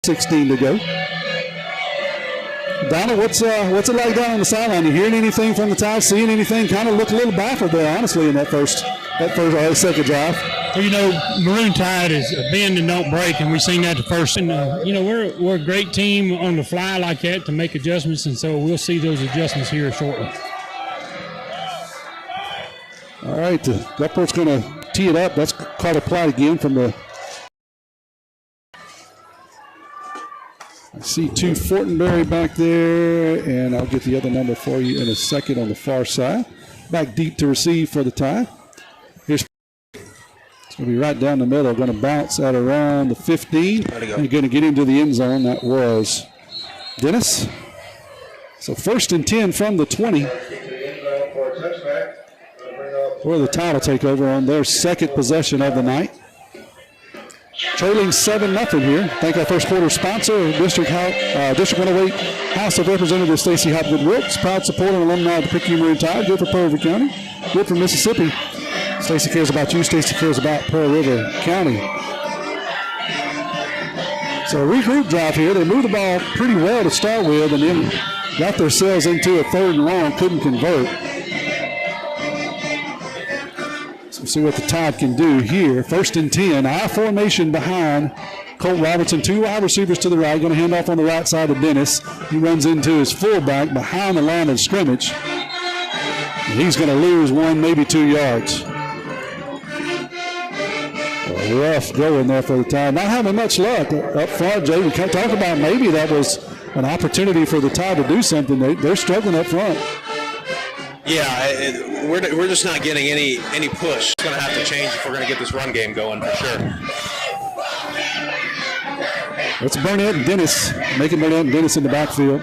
16 to go. Donna, what's it like down on the sideline? You hearing anything from the Tide? Seeing anything? Kind of looked a little baffled there, honestly, in that second drive. Well, you know, Maroon Tide is a bend and don't break, and we've seen that the first. And you know, we're a great team on the fly like that to make adjustments, and so we'll see those adjustments here shortly. All right, Gulfport's going to tee it up. That's called a play again from the. I see two Fortenberry back there, and I'll get the other number for you in a second on the far side. Back deep to receive for the Tide. Here's it's going to be right down the middle. Going to bounce at around the 15. And going to get into the end zone. That was Dennis. So 1st and 10 from the 20. Where the Tide will take over on their second possession of the night. Trailing 7-0 here. Thank our first quarter sponsor, District 108 House of Representatives Stacey Hopgood Wilkes, proud supporter and alumni of the Picayune Maroon Tide. Good for Pearl River County, good for Mississippi. Stacey cares about you. Stacey cares about Pearl River County. So a regroup drive here. They moved the ball pretty well to start with, and then got themselves into a 3rd and long. Couldn't convert. So we'll see what the Tide can do here. 1st and 10. I formation behind Colt Robertson. 2 wide receivers to the right. Going to hand off on the right side of Dennis. He runs into his fullback behind the line of scrimmage. And he's going to lose 1, maybe 2 yards. Rough going there for the Tide. Not having much luck up front, Jay. We talked about maybe that was an opportunity for the Tide to do something. They're struggling up front. Yeah, we're just not getting any push. It's going to have to change if we're going to get this run game going for sure. It's Burnett and Dennis, making Burnett and Dennis in the backfield.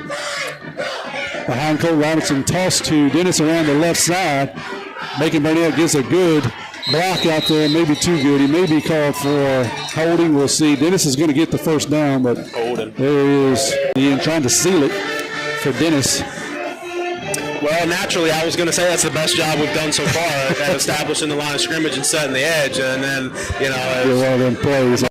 Behind Cole Robinson, toss to Dennis around the left side. Making Burnett gets a good block out there, maybe too good. He may be called for holding. We'll see. Dennis is going to get the first down, but holding. There he is. Ian trying to seal it for Dennis. Well, naturally, I was going to say that's the best job we've done so far at establishing the line of scrimmage and setting the edge. And then, you know, one of them plays.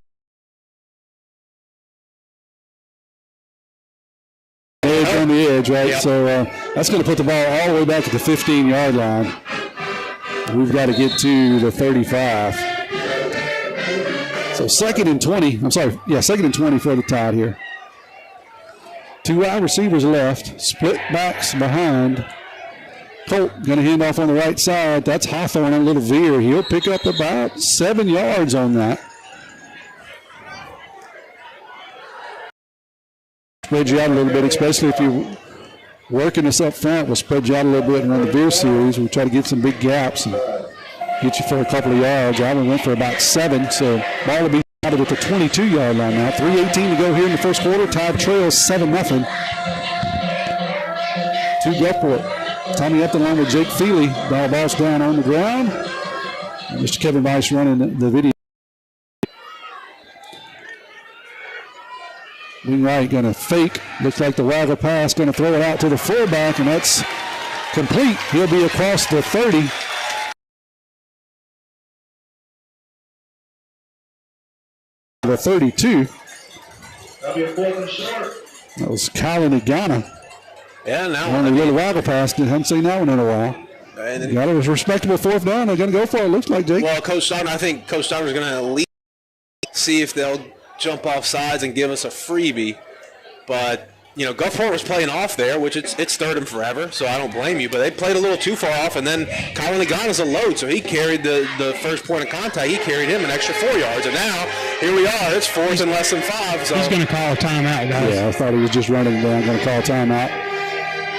Edge on the edge, right? Yep. So that's going to put the ball all the way back at the 15-yard line. We've got to get to the 35. So 2nd and 20. I'm sorry. Yeah, 2nd and 20 for the Tide here. 2 wide receivers left. Split backs behind. Colt going to hand off on the right side. That's Hawthorne on a little veer. He'll pick up about 7 yards on that. Spread you out a little bit, especially if you're working us up front. We'll spread you out a little bit and run the veer series. We'll try to get some big gaps and get you for a couple of yards. Alvin went for about 7, so ball will be out at the 22-yard line now. 3:18 to go here in the first quarter. Tide trails 7-0 to Gulfport. Tommy up the line with Jake Feely. Ball's down on the ground. And Mr. Kevin Weiss running the video. Wing right going to fake. Looks like the waggle pass. Going to throw it out to the fullback, and that's complete. He'll be across the 30. The 32. That'll be a 4th and short. That was Kylan Igana. Yeah, now on the little waggle pass. Haven't seen that one in a while. Got a respectable 4th down. They're going to go for it. Looks like, Jake. Well, Coach Stoner, I think Coach Stoner is going to at least see if they'll jump off sides and give us a freebie. But, you know, Gulfport was playing off there, which it's 3rd and forever, so I don't blame you. But they played a little too far off, and then Kylan Igana's a load, so he carried the first point of contact. He carried him an extra 4 yards, and now here we are. It's 4th and less than 5. So he's going to call a timeout, guys. Yeah, I thought he was just running down, going to call a timeout.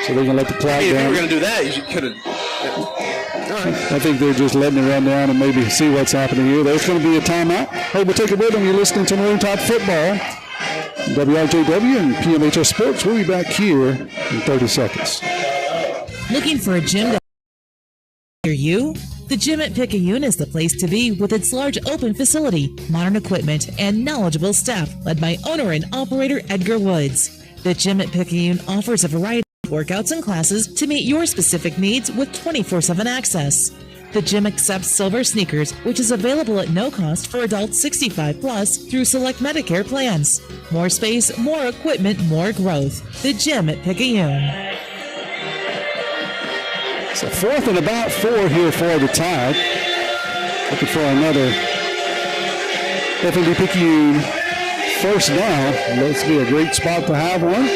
So they're going to let the clock If you down. were going to do that, you could have. I think they're just letting it run down and maybe see what's happening here. There's going to be a timeout. Hey, we'll take a break. You're listening to Marine Top Football. WRJW and PMHS Sports. We'll be back here in 30 seconds. Looking for a gym to near you? The gym at Picayune is the place to be with its large open facility, modern equipment, and knowledgeable staff led by owner and operator Edgar Woods. The gym at Picayune offers a variety of workouts and classes to meet your specific needs with 24/7 access. The gym accepts silver sneakers, which is available at no cost for adults 65 plus through select Medicare plans. More space, more equipment, more growth. The gym at Picayune. So 4th and about 4 here for the Tide. Looking for another FMB Picayune first down. Let's be a great spot to have one.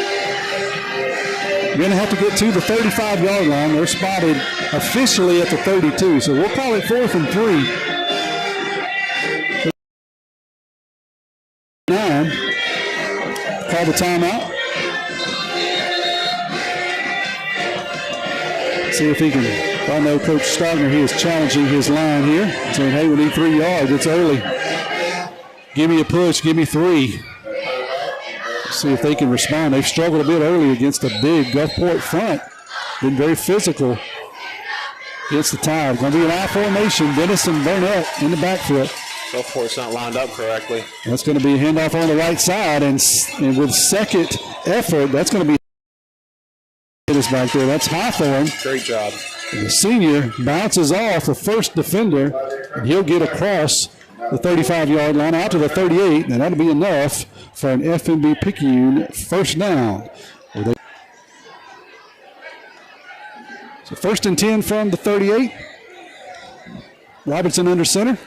You're going to have to get to the 35-yard line. They're spotted officially at the 32, so we'll call it 4th and 3. 9. Call the timeout. See if he can. I know Coach Stogner, he is challenging his line here, saying, hey, we need 3 yards. It's early. Give me a push. Give me 3. See if they can respond. They've struggled a bit early against a big Gulfport front. Been very physical against the Tide. Going to be an I formation. Dennis and Burnett in the backfield. Gulfport's not lined up correctly. That's going to be a handoff on the right side. And with second effort, that's going to be back there. That's Hawthorne. Great job. And the senior bounces off the first defender, and he'll get across the 35-yard line out to the 38, and that'll be enough for an FMB Picayune first down. So 1st and 10 from the 38. Robertson under center.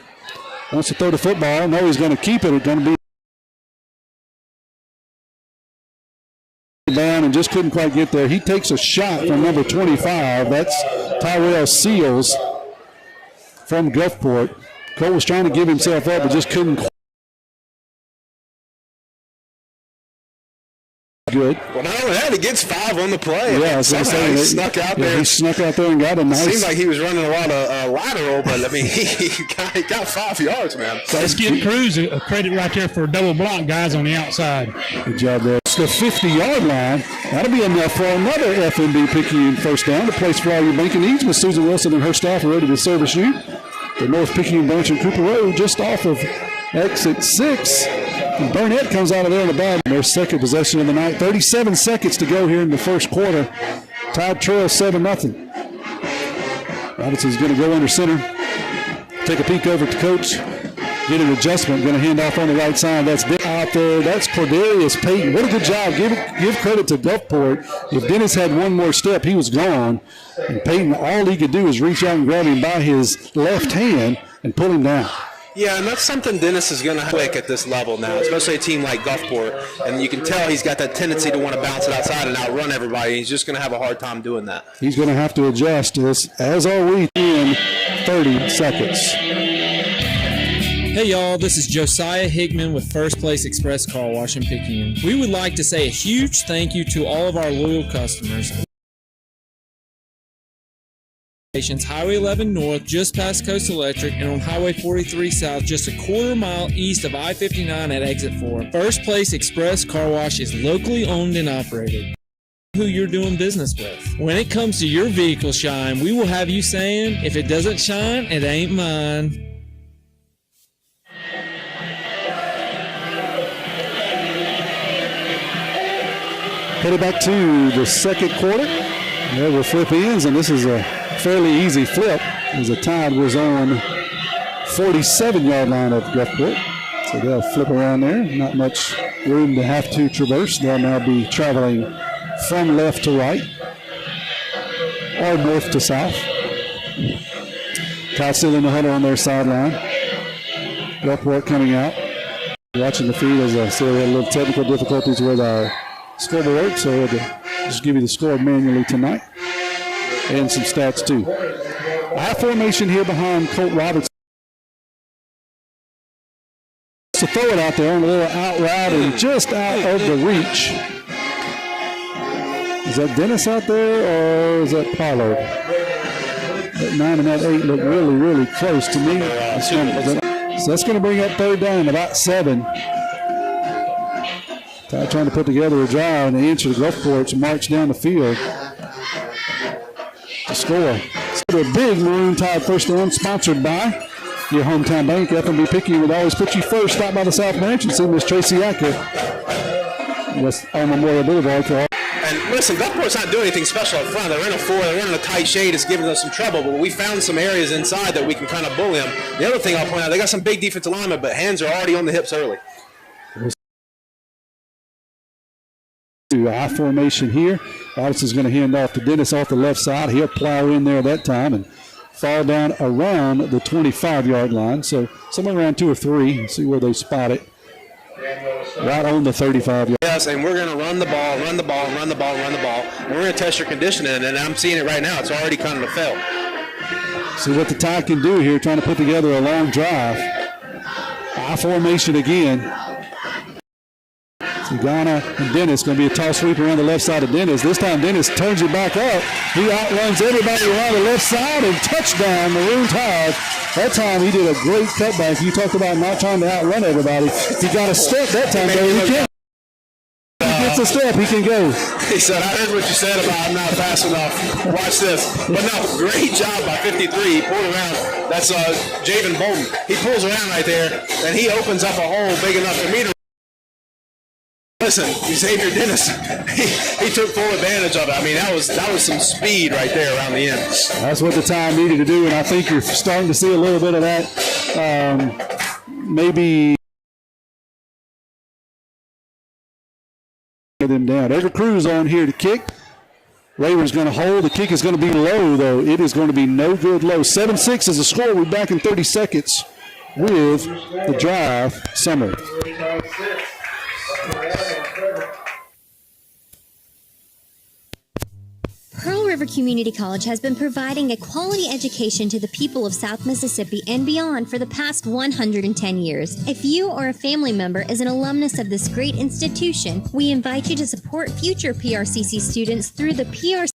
Wants to throw the football. No, he's going to keep it. It's going to be down and just couldn't quite get there. He takes a shot from number 25. That's Tyrell Seals from Gulfport. Cole was trying to give himself up, but just couldn't. Good. Well, not only that, he gets 5 on the play. Yeah, I was going to say, he snuck out there. He snuck out there and got a nice. Seemed like he was running a lot of lateral, but I mean, he got 5 yards, man. So let's give Cruz a credit right there for a double block, guys, on the outside. Good job there. It's the 50-yard line. That'll be enough for another FMB Picayune first down. The place for all your banking needs. Miss Susan Wilson and her staff are ready to service you. The North Picayune Branch and Cooper Road, just off of exit 6. And Burnett comes out of there in the bag. Their second possession of the night. 37 seconds to go here in the first quarter. Tide trail 7-0. Robinson's going to go under center. Take a peek over to Coach. Get an adjustment. Going to hand off on the right side. That's out there. That's Cordarius Payton. What a good job. Give credit to Gulfport. If Dennis had one more step, he was gone. And Payton, all he could do is reach out and grab him by his left hand and pull him down. Yeah, and that's something Dennis is going to quick at this level now, especially a team like Gulfport. And you can tell he's got that tendency to want to bounce it outside and outrun everybody. He's just going to have a hard time doing that. He's going to have to adjust this, as are we, in 30 seconds. Hey y'all, this is Josiah Hickman with First Place Express Car Wash in Picayune. We would like to say a huge thank you to all of our loyal customers. Highway 11 North, just past Coast Electric, and on Highway 43 South, just a quarter mile east of I-59 at Exit 4. First Place Express Car Wash is locally owned and operated. Who you're doing business with. When it comes to your vehicle shine, we will have you saying, if it doesn't shine, it ain't mine. Headed back to the second quarter. There we'll flip ends, and this is a fairly easy flip as the Tide was on 47-yard line of Gulfport. So they'll flip around there. Not much room to have to traverse. They'll now be traveling from left to right or north to south. Tide still in the huddle on their sideline. Gulfport coming out. Watching the feed, as I said, we had a little technical difficulties with our scoreboard, so we had to just give you the score manually tonight. And some stats too. I formation here behind Colt Robertson. To throw it out there on a little out route and just out of the reach. Is that Dennis out there, or is that Pollard? That 9 and that 8 look really, really close to me. So that's going to bring up third down, about 7. Try trying to put together a drive and the answer to Gulfport to march down the field to score. So a big Maroon Tide first down, sponsored by your hometown bank. FMB Picayune would always put you first. Stop by the South Branch and see Miss Tracy Acker. That's on Memorial Boulevard. And listen, Gulfport's not doing anything special up front. They're in a 4, they're running a tight shade. It's giving us some trouble, but we found some areas inside that we can kind of bully them. The other thing I'll point out, they got some big defensive linemen, but hands are already on the hips early. I formation here. Robinson's going to hand off to Dennis off the left side. He'll plow in there that time and fall down around the 25-yard line. So somewhere around 2 or 3. See where they spot it. Right on the 35-yard. Yes, and we're going to run the ball. And we're going to test your conditioning, and I'm seeing it right now. It's already kind of a fail. See what the Tide can do here, trying to put together a long drive. I formation again. Ghana and Dennis going to be a toss sweep around the left side of Dennis. This time Dennis turns it back up. He outruns everybody around the left side and touchdown, Maroon Tide. That time he did a great cutback. You talked about not trying to outrun everybody. He got a step that time, though. He can't. He gets a step, he can go. He said, I heard what you said about I'm not fast enough. Watch this. But no, great job by 53. He pulled around. That's Javen Bolton. He pulls around right there, and he opens up a hole big enough for me to. Listen, Xavier Dennis, he took full advantage of it. I mean, that was some speed right there around the end. That's what the Time needed to do, and I think you're starting to see a little bit of that. Maybe them down. Edgar Cruz on here to kick. Raver's going to hold. The kick is going to be low, though. It is going to be no good low. 7-6 is the score. We're back in 30 seconds with the drive summary. Pearl River Community College has been providing a quality education to the people of South Mississippi and beyond for the past 110 years. If you or a family member is an alumnus of this great institution, we invite you to support future PRCC students through the PRCC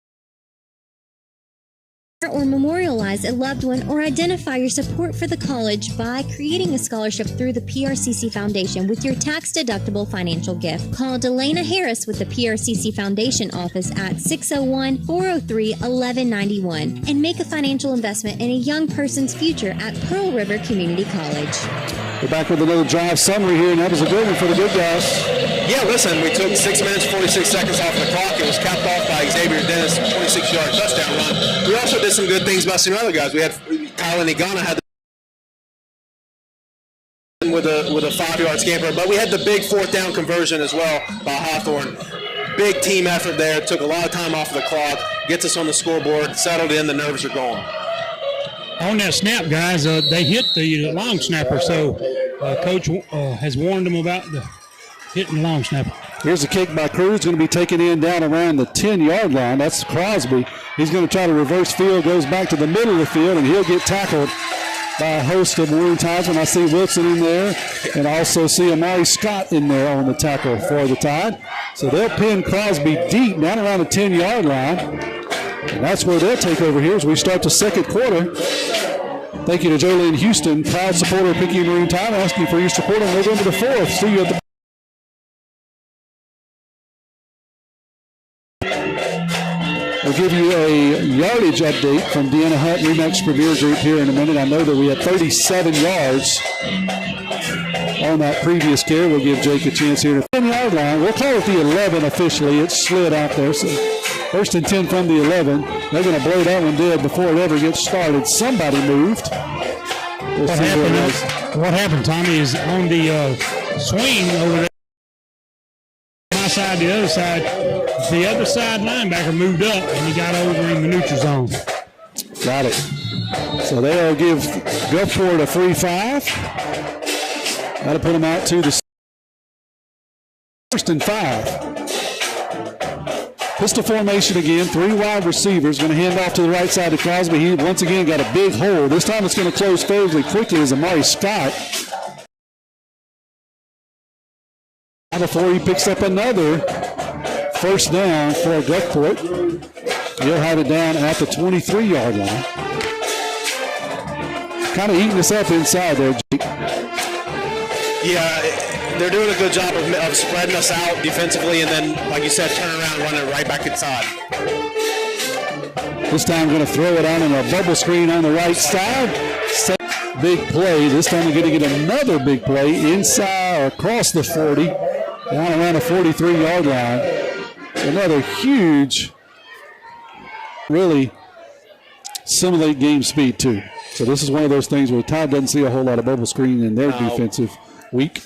or memorialize a loved one or identify your support for the college by creating a scholarship through the PRCC Foundation with your tax-deductible financial gift. Call Delana Harris with the PRCC Foundation office at 601-403-1191 and make a financial investment in a young person's future at Pearl River Community College. We're back with another drive summary here, and that was a good one for the good guys. Yeah, listen, we took 6 minutes, 46 seconds off the clock. It was capped off by Xavier Dennis, 26-yard touchdown run. We also did some good things by some other guys. We had Kyle Nigana had with a 5-yard scamper, but we had the big 4th down conversion as well by Hawthorne. Big team effort there. Took a lot of time off of the clock. Gets us on the scoreboard. Settled in. The nerves are gone. On that snap, guys, they hit the long snapper, so Coach has warned them about hitting the long snapper. Here's a kick by Cruz, going to be taken in down around the 10-yard line. That's Crosby. He's going to try to reverse field, goes back to the middle of the field, and he'll get tackled by a host of Maroon Tides. And I see Wilson in there, and I also see Amari Scott in there on the tackle for the Tide. So they'll pin Crosby deep down around the 10-yard line. And that's where they'll take over here as we start the second quarter. Thank you to Jolene Houston, proud supporter of Picayune Maroon Tide, asking for your support on November the 4th. See you at the We'll give you a yardage update from Deanna Hunt, Remax Premier Group here in a minute. I know that we had 37 yards on that previous carry. We'll give Jake a chance here to the 10-yard line. We'll call it the 11 officially. It slid out there. So first and 10 from the 11. They're going to blow that one dead before it ever gets started. Somebody moved. What happened, Tommy, is on the swing over there, my side, the other side linebacker moved up and he got over in the neutral zone. Got it. So they'll give Gulfport a free 5. That'll put them out to the first and 5. Pistol formation again, 3 wide receivers. Going to hand off to the right side to Crosby. He once again got a big hole. This time it's going to close fairly quickly as Amari Scott. Before he picks up another first down for Gulfport. He'll have it down at the 23-yard line. Kind of eating us up inside there, Jake. Yeah, they're doing a good job of spreading us out defensively, and then, like you said, turning around and running right back inside. This time going to throw it on a bubble screen on the right side. Big play. This time we're going to get another big play inside or across the 40, down around the 43-yard line. Another huge, really simulate game speed too. So this is one of those things where Todd doesn't see a whole lot of bubble screen in their defensive week.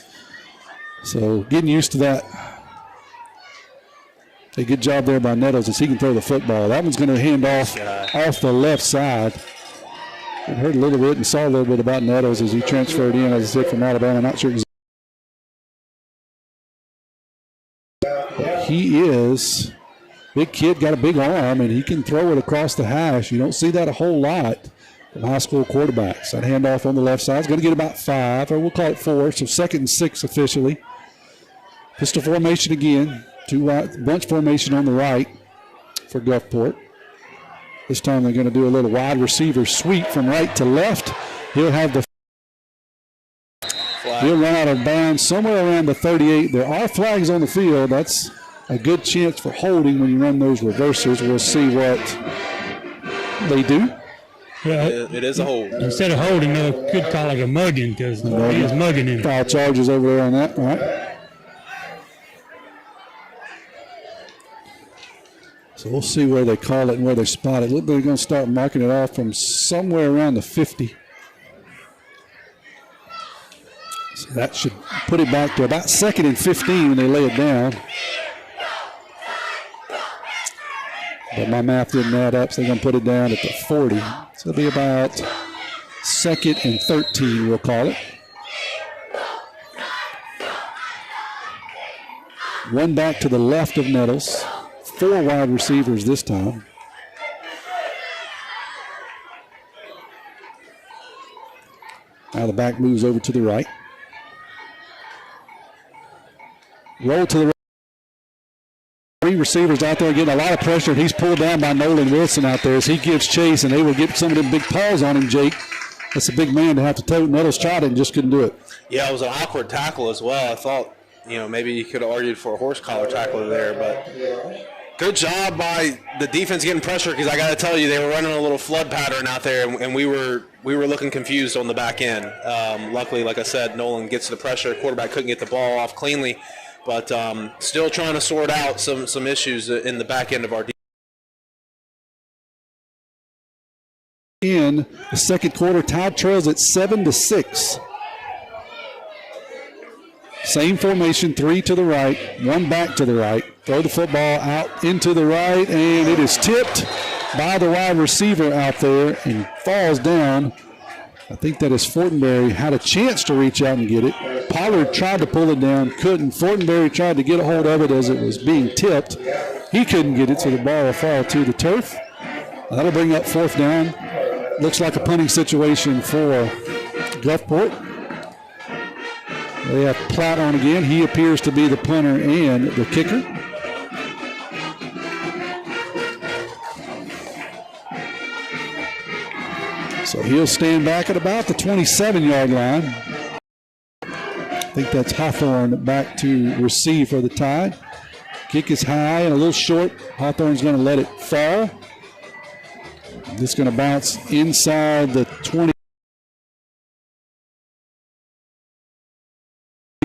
So getting used to that. A good job there by Nettles as he can throw the football. That one's going to hand off the left side. I heard a little bit and saw a little bit about Nettles as he transferred in, as I said, from Alabama. Not sure exactly. He is big kid, got a big arm, and he can throw it across the hash. You don't see that a whole lot from high school quarterbacks. That handoff on the left side is going to get about 5, or we'll call it 4, so 2nd and 6 officially. Pistol formation again. 2 right, bunch formation on the right for Gulfport. This time they're going to do a little wide receiver sweep from right to left. He'll have the flag. He'll run out of bounds somewhere around the 38. There are flags on the field. That's a good chance for holding when you run those reversers. We'll see what they do. Yeah, it is a hold. Instead of holding, they could call it a mugging because he is mugging him. Foul charges over there on that, all right? So we'll see where they call it and where they spot it. Look, they're going to start marking it off from somewhere around the 50. So that should put it back to about 2nd and 15 when they lay it down. But my math didn't add up, so they're going to put it down at the 40. So it'll be about 2nd and 13, we'll call it. One back to the left of Nettles. 4 wide receivers this time. Now the back moves over to the right. Roll to the right. 3 receivers out there getting a lot of pressure. He's pulled down by Nolan Wilson out there as he gives chase, and they will get some of them big paws on him, Jake. That's a big man to have to tote. Nettles tried it and just couldn't do it. Yeah, it was an awkward tackle as well. I thought, maybe you could have argued for a horse collar tackle there, but good job by the defense getting pressure, because I got to tell you, they were running a little flood pattern out there, and we were looking confused on the back end. Luckily, like I said, Nolan gets the pressure. Quarterback couldn't get the ball off cleanly, but still trying to sort out some issues in the back end of our defense. In the second quarter, Tide trails at 7-6. Same formation, 3 to the right, 1 back to the right. Throw the football out into the right, and it is tipped by the wide receiver out there and falls down. I think that is Fortenberry. Had a chance to reach out and get it. Pollard tried to pull it down, couldn't. Fortenberry tried to get a hold of it as it was being tipped. He couldn't get it, so the ball will fall to the turf. That'll bring up 4th down. Looks like a punting situation for Gulfport. They have Platt on again. He appears to be the punter and the kicker. So he'll stand back at about the 27-yard line. I think that's Hawthorne back to receive for the Tide. Kick is high and a little short. Hawthorne's going to let it fall. This is going to bounce inside the 20.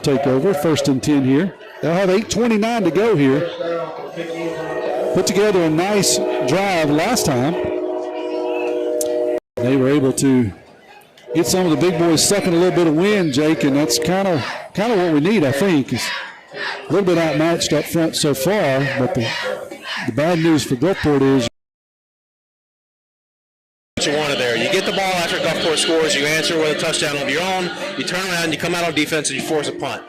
Take over, 1st and 10 here. They'll have 8:29 to go here. Put together a nice drive last time. They were able to get some of the big boys sucking a little bit of wind, Jake, and that's kind of what we need, I think. Is a little bit outmatched up front so far, but the bad news for Gulfport is what you wanted there. You get the ball after Gulfport scores, you answer with a touchdown of your own, you turn around, you come out on defense, and you force a punt.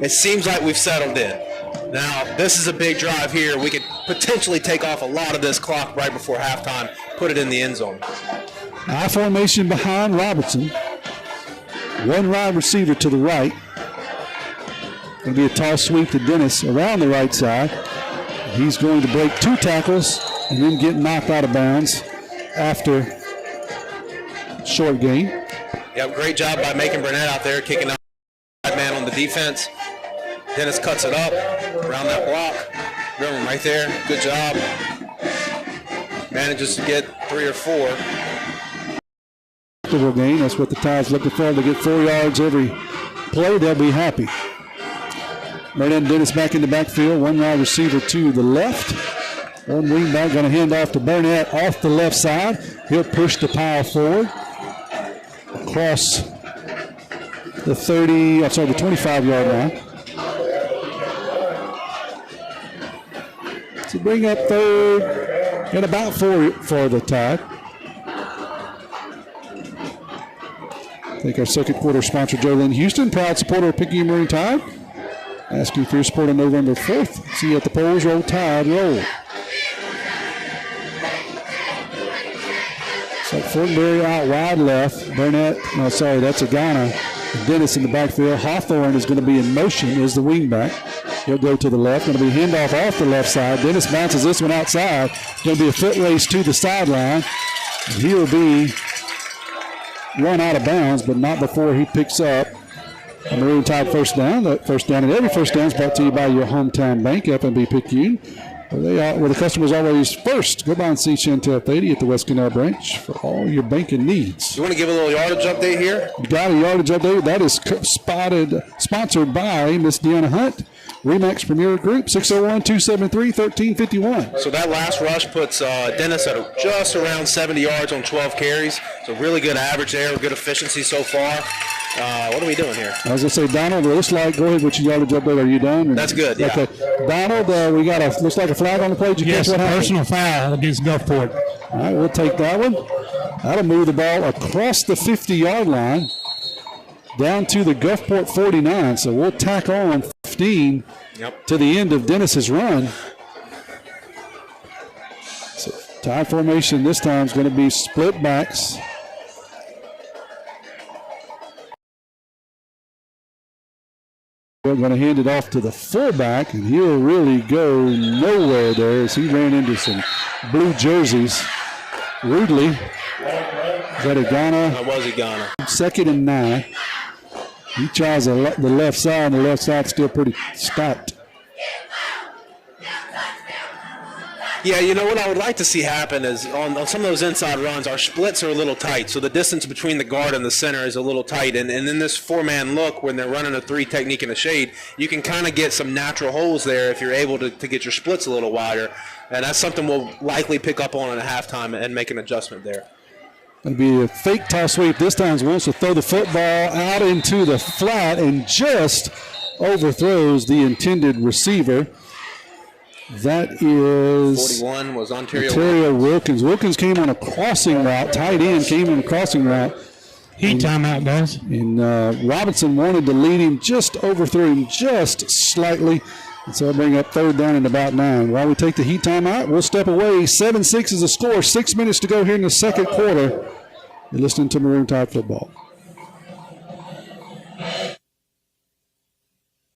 It seems like we've settled in. Now, this is a big drive here. We could potentially take off a lot of this clock right before halftime, put it in the end zone. I formation behind Robertson. 1 wide receiver to the right. Going to be a toss sweep to Dennis around the right side. He's going to break 2 tackles and then get knocked out of bounds after short gain. Yep, great job by making Burnett out there, kicking out man on the defense. Dennis cuts it up around that block. Boom, right there. Good job. Manages to get 3 or 4. Gain. That's what the Tide's looking for. To get 4 yards every play, they'll be happy. Burnett and Dennis back in the backfield. 1 wide receiver to the left. One wing back going to hand off to Burnett off the left side. He'll push the pile forward across the 25-yard line. To bring up third and about 4 for the Tide. Thank our second quarter sponsor, Joe Lynn Houston, proud supporter of Picayune Marine Tide. Asking for your support on November 4th. See you at the polls. Roll Tide, roll. So Fortenberry out wide left. Burnett, that's Agana. Dennis in the backfield. Hawthorne is going to be in motion as the wingback. He'll go to the left. Going to be handoff off the left side. Dennis bounces this one outside. Going to be a foot race to the sideline. And he'll be run out of bounds, but not before he picks up a Maroon Tide first down. That first down and every first down is brought to you by your hometown bank, FNB Picayune, where the customer's always first. Go by and see Chantel Thady at the West Canal branch for all your banking needs. You want to give a little yardage update here? You got a yardage update. That is sponsored by Miss Deanna Hunt, Remax Premier Group, 601-273-1351. So that last rush puts Dennis at just around 70 yards on 12 carries. So really good average there, good efficiency so far. What are we doing here? I was going to say, Donald, it looks like, go ahead with your yardage update. Are you done? That's good, yeah. Okay. Donald, we got looks like a flag on the play. Did you catch what happened? Personal foul against Gulfport. All right, we'll take that one. That'll move the ball across the 50-yard line down to the Gulfport 49. So we'll tack on 15 to the end of Dennis's run. So Tide formation this time is going to be split backs. We're going to hand it off to the fullback, and he'll really go nowhere there as he ran into some blue jerseys rudely. Is that Agana? That was Agana. 2nd and 9. He tries the left side, and the left side's still pretty stacked. Yeah, you know what I would like to see happen is on some of those inside runs, our splits are a little tight. So the distance between the guard and the center is a little tight. And in this 4-man look, when they're running a 3 technique in a shade, you can kind of get some natural holes there if you're able to get your splits a little wider. And that's something we'll likely pick up on at halftime and make an adjustment there. Going to be a fake toss sweep. This time wants to throw the football out into the flat and just overthrows the intended receiver. That is 41 was Ontario Wilkins. Wilkins came on a crossing route. Tight end came on a crossing route. Heat timeout, guys. And Robinson wanted to lead him, just overthrew him just slightly. And so I'll bring up 3rd down and about 9. While we take the heat timeout, we'll step away. 7-6 is the score. 6 minutes to go here in the second quarter. You're listening to Maroon Tide Football.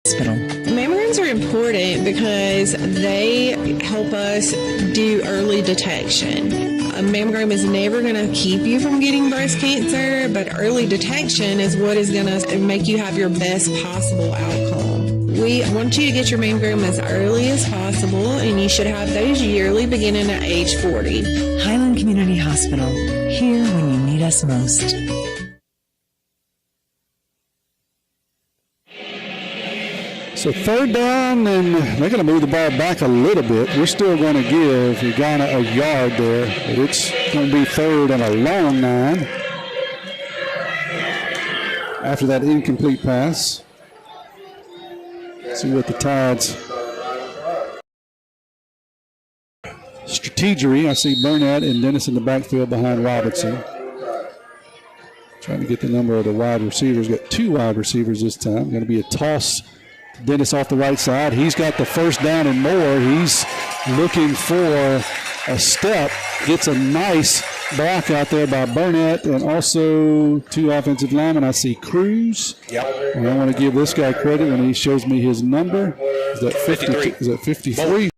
Mammograms are important because they help us do early detection. A mammogram is never going to keep you from getting breast cancer, but early detection is what is going to make you have your best possible outcome. We want you to get your mammogram as early as possible, and you should have those yearly beginning at age 40. Highland Community Hospital, here when you need us most. So 3rd down, and they're going to move the ball back a little bit. We're still going to give Uganda a yard there, but it's going to be 3rd and a long 9 after that incomplete pass. Let's see what the Tide's strategery. I see Burnett and Dennis in the backfield behind Robinson. Trying to get the number of the wide receivers. Got 2 wide receivers this time. Going to be a toss. Dennis off the right side. He's got the first down and more. He's looking for a step. Gets a nice block out there by Burnett and also 2 offensive linemen. I see Cruz. Yep. And I want to give this guy credit when he shows me his number. Is that 53? Is that 53?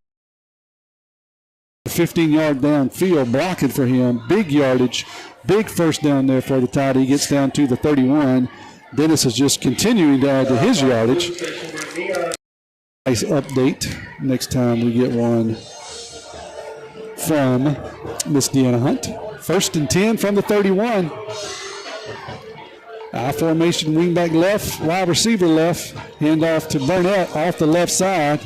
15-yard downfield blocking for him. Big yardage, big first down there for the Tide. He gets down to the 31. Dennis is just continuing to add to his yardage. Nice update next time we get one from Miss Deanna Hunt. 1st and 10 from the 31. I formation, wingback left, wide receiver left. Handoff to Burnett off the left side.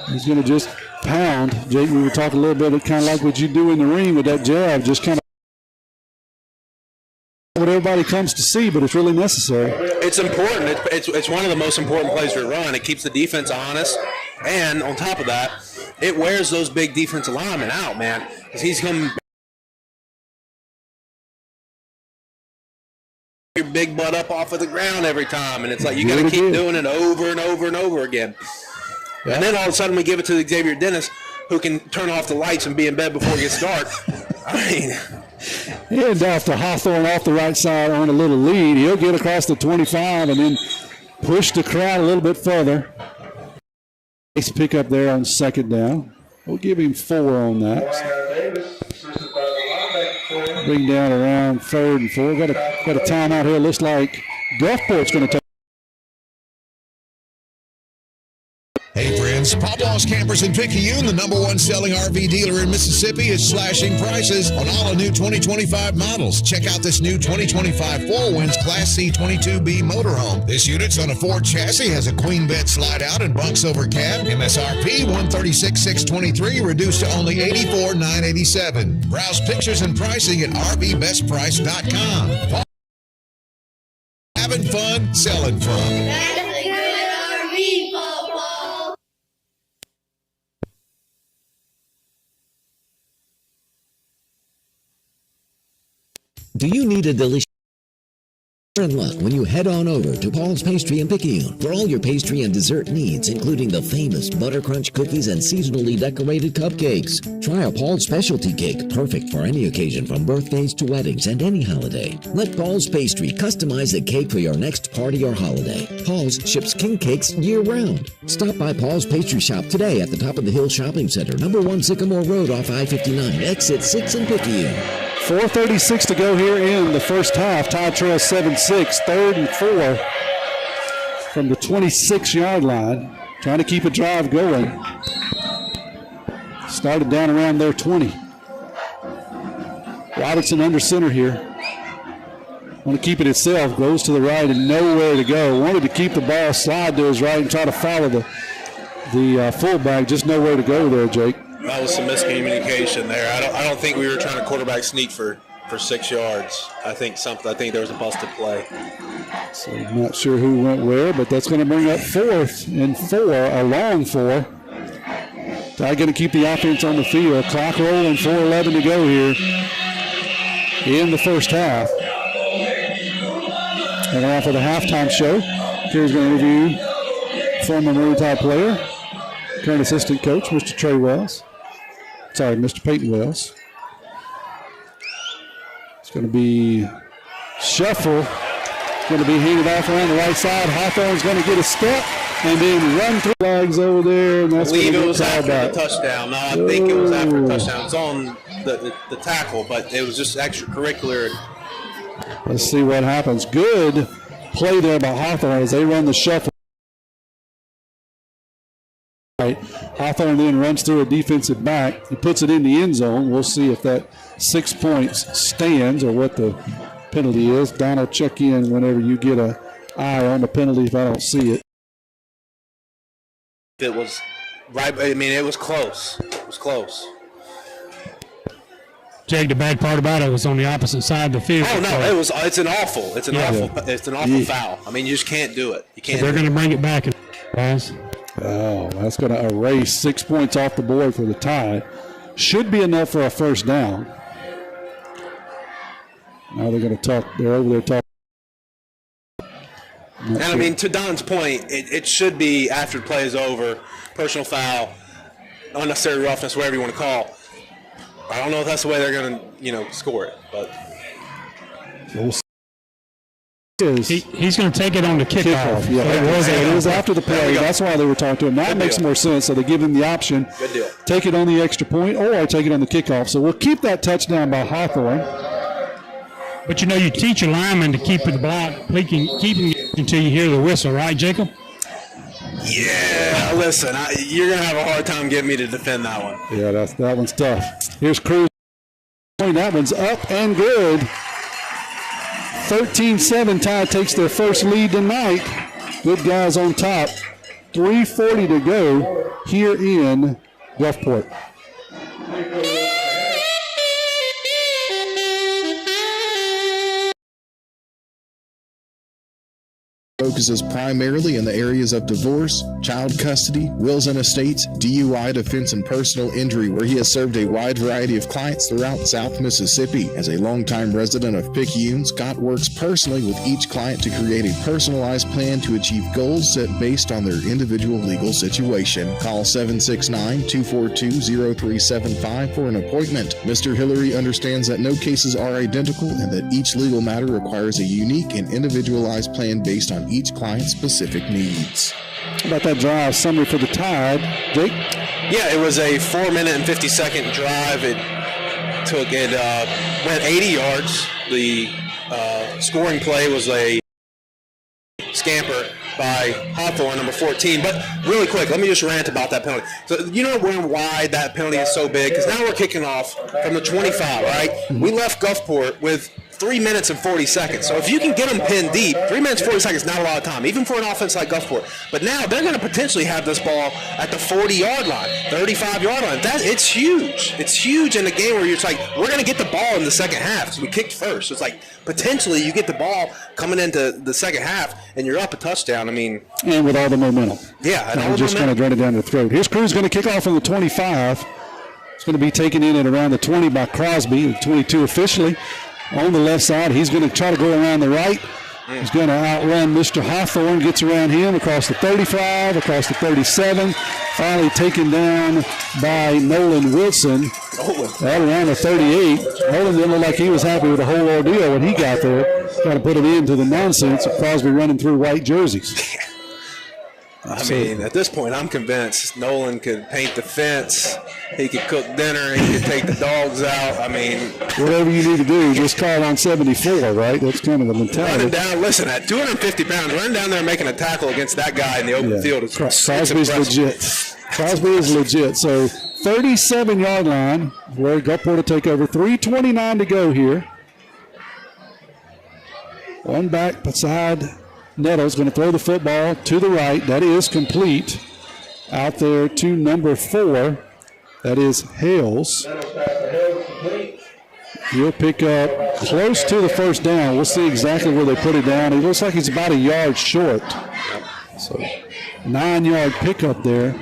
He's going to just pound. Jake, we were talking a little bit of kind of like what you do in the ring with that jab, just kind of what everybody comes to see, but it's really necessary. It's important. It's one of the most important plays to run. It keeps the defense honest, and on top of that, it wears those big defensive linemen out, man, because he's coming your big butt up off of the ground every time, and it's like you got to keep doing it over and over and over again. Yeah. And then all of a sudden we give it to Xavier Dennis, who can turn off the lights and be in bed before it gets dark. I mean, hand off to Hawthorne off the right side on a little lead. He'll get across the 25 and then push the crowd a little bit further. Nice pick up there on 2nd down. We'll give him 4 on that. Bring down around 3rd and 4. Got a timeout here. Looks like Gulfport's going to take. Hey friends, Pawpaw's Campers in Picayune, the #1 selling RV dealer in Mississippi, is slashing prices on all the new 2025 models. Check out this new 2025 Four Winds Class C 22B motorhome. This unit's on a Ford chassis, has a queen bed slide out and bunks over cab. MSRP $136,623, reduced to only $84,987. Browse pictures and pricing at RVBestPrice.com. Having fun, selling fun. Do you need a delicious and luck when you head on over to Paul's Pastry in Picayune for all your pastry and dessert needs, including the famous Butter Crunch cookies and seasonally decorated cupcakes? Try a Paul's specialty cake, perfect for any occasion from birthdays to weddings and any holiday. Let Paul's Pastry customize a cake for your next party or holiday. Paul's ships king cakes year-round. Stop by Paul's Pastry Shop today at the Top of the Hill Shopping Center, #1 Sycamore Road off I-59, exit 6 in Picayune. 4:36 to go here in the first half. Tide trails 7-6, 3rd and 4 from the 26-yard line. Trying to keep a drive going. Started down around their 20. Robertson under center here. Want to keep it itself. Goes to the right and nowhere to go. Wanted to keep the ball, slide to his right and try to follow the fullback. Just nowhere to go there, Jake. That was some miscommunication there. I don't think we were trying to quarterback sneak for 6 yards. I think there was a busted play. So I'm not sure who went where, but that's going to bring up 4th and 4, a long 4. Tide going to keep the offense on the field. Clock rolling, 4:11 to go here in the first half. And after the halftime show, Kerry's going to review former Marine Tide player, current assistant coach, Mr. Trey Wells. Sorry, Mr. Peyton Wells. It's going to be shuffle. Going to be handed off around the right side. Hawthorne's going to get a step and then run through flags over there. And that's I believe it was after the touchdown. No, I think it was after the touchdown. It was on the tackle, but it was just extracurricular. Let's see what happens. Good play there by Hawthorne as they run the shuffle. Right. Hawthorne then runs through a defensive back. He puts it in the end zone. We'll see if that 6 points stands or what the penalty is. Donald, check in whenever you get an eye on the penalty if I don't see it. It was right. I mean, it was close. It was close. Jake, the bad part about it was on the opposite side of the field. Oh no, it's an awful foul. I mean, you just can't do it. You can't. So they're going to bring it back, guys. Oh, that's going to erase 6 points off the board for the Tide. Should be enough for a first down. Now they're going to talk. They're over there talking. And I mean, to Don's point, it should be after the play is over, personal foul, unnecessary roughness, whatever you want to call. I don't know if that's the way they're going to, score it, but. We'll see. He's going to take it on the kickoff. Yeah, it was after the play. That's why they were talking to him. Now it makes more sense. So they give him the option. Good deal. Take it on the extra point or take it on the kickoff. So we'll keep that touchdown by Hawthorne. But, you teach your lineman to keep the block, keeping it until you hear the whistle, right, Jacob? Yeah, listen, you're going to have a hard time getting me to defend that one. Yeah, that one's tough. Here's Cruz. That one's up and good. 13-7, Tide takes their first lead tonight. Good guys on top. 3:40 to go here in Gulfport. Focuses primarily in the areas of divorce, child custody, wills and estates, DUI, defense, and personal injury, where he has served a wide variety of clients throughout South Mississippi. As a longtime resident of Picayune, Scott works personally with each client to create a personalized plan to achieve goals set based on their individual legal situation. Call 769-242-0375 for an appointment. Mr. Hillary understands that no cases are identical and that each legal matter requires a unique and individualized plan based on each client's specific needs. How about that drive summary for the Tide, Jake? Yeah, it was a 4-minute and 50-second drive. It went 80 yards. The scoring play was a scamper by Hawthorne, number 14. But really quick, let me just rant about that penalty. So you know why that penalty is so big? Because now we're kicking off from the 25, right? We left Gulfport with 3 minutes and 40 seconds. So if you can get them pinned deep, 3 minutes, 40 seconds is not a lot of time, even for an offense like Gulfport. But now they're going to potentially have this ball at the 40-yard line, 35-yard line. It's huge. It's huge in the game where you're like, we're going to get the ball in the second half because we kicked first. So it's like potentially you get the ball coming into the second half and you're up a touchdown. I mean, and with all the momentum. Yeah. And we're just kind of run it down the throat. Here's Cruz going to kick off on the 25. It's going to be taken in at around the 20 by Crosby, the 22 officially. On the left side, he's going to try to go around the right. He's going to outrun Mr. Hawthorne, gets around him across the 35, across the 37, finally taken down by Nolan Wilson out around the 38. Nolan didn't look like he was happy with the whole ordeal when he got there. Got to put an end to the nonsense of Crosby running through white jerseys. I mean, at this point, I'm convinced Nolan could paint the fence. He could cook dinner. He could take the dogs out. I mean, whatever you need to do, just call on 74, right? That's kind of the mentality. Running down, listen, at 250 pounds, running down there and making a tackle against that guy in the open field is Crosby's legit. Crosby is legit. So 37-yard line where Gulfport will take over. 3:29 to go here. One back beside Nettles, going to throw the football to the right. That is complete. Out there to number 4. That is Hales. He'll pick up close to the first down. We'll see exactly where they put it down. It looks like he's about a yard short. So 9-yard pickup there.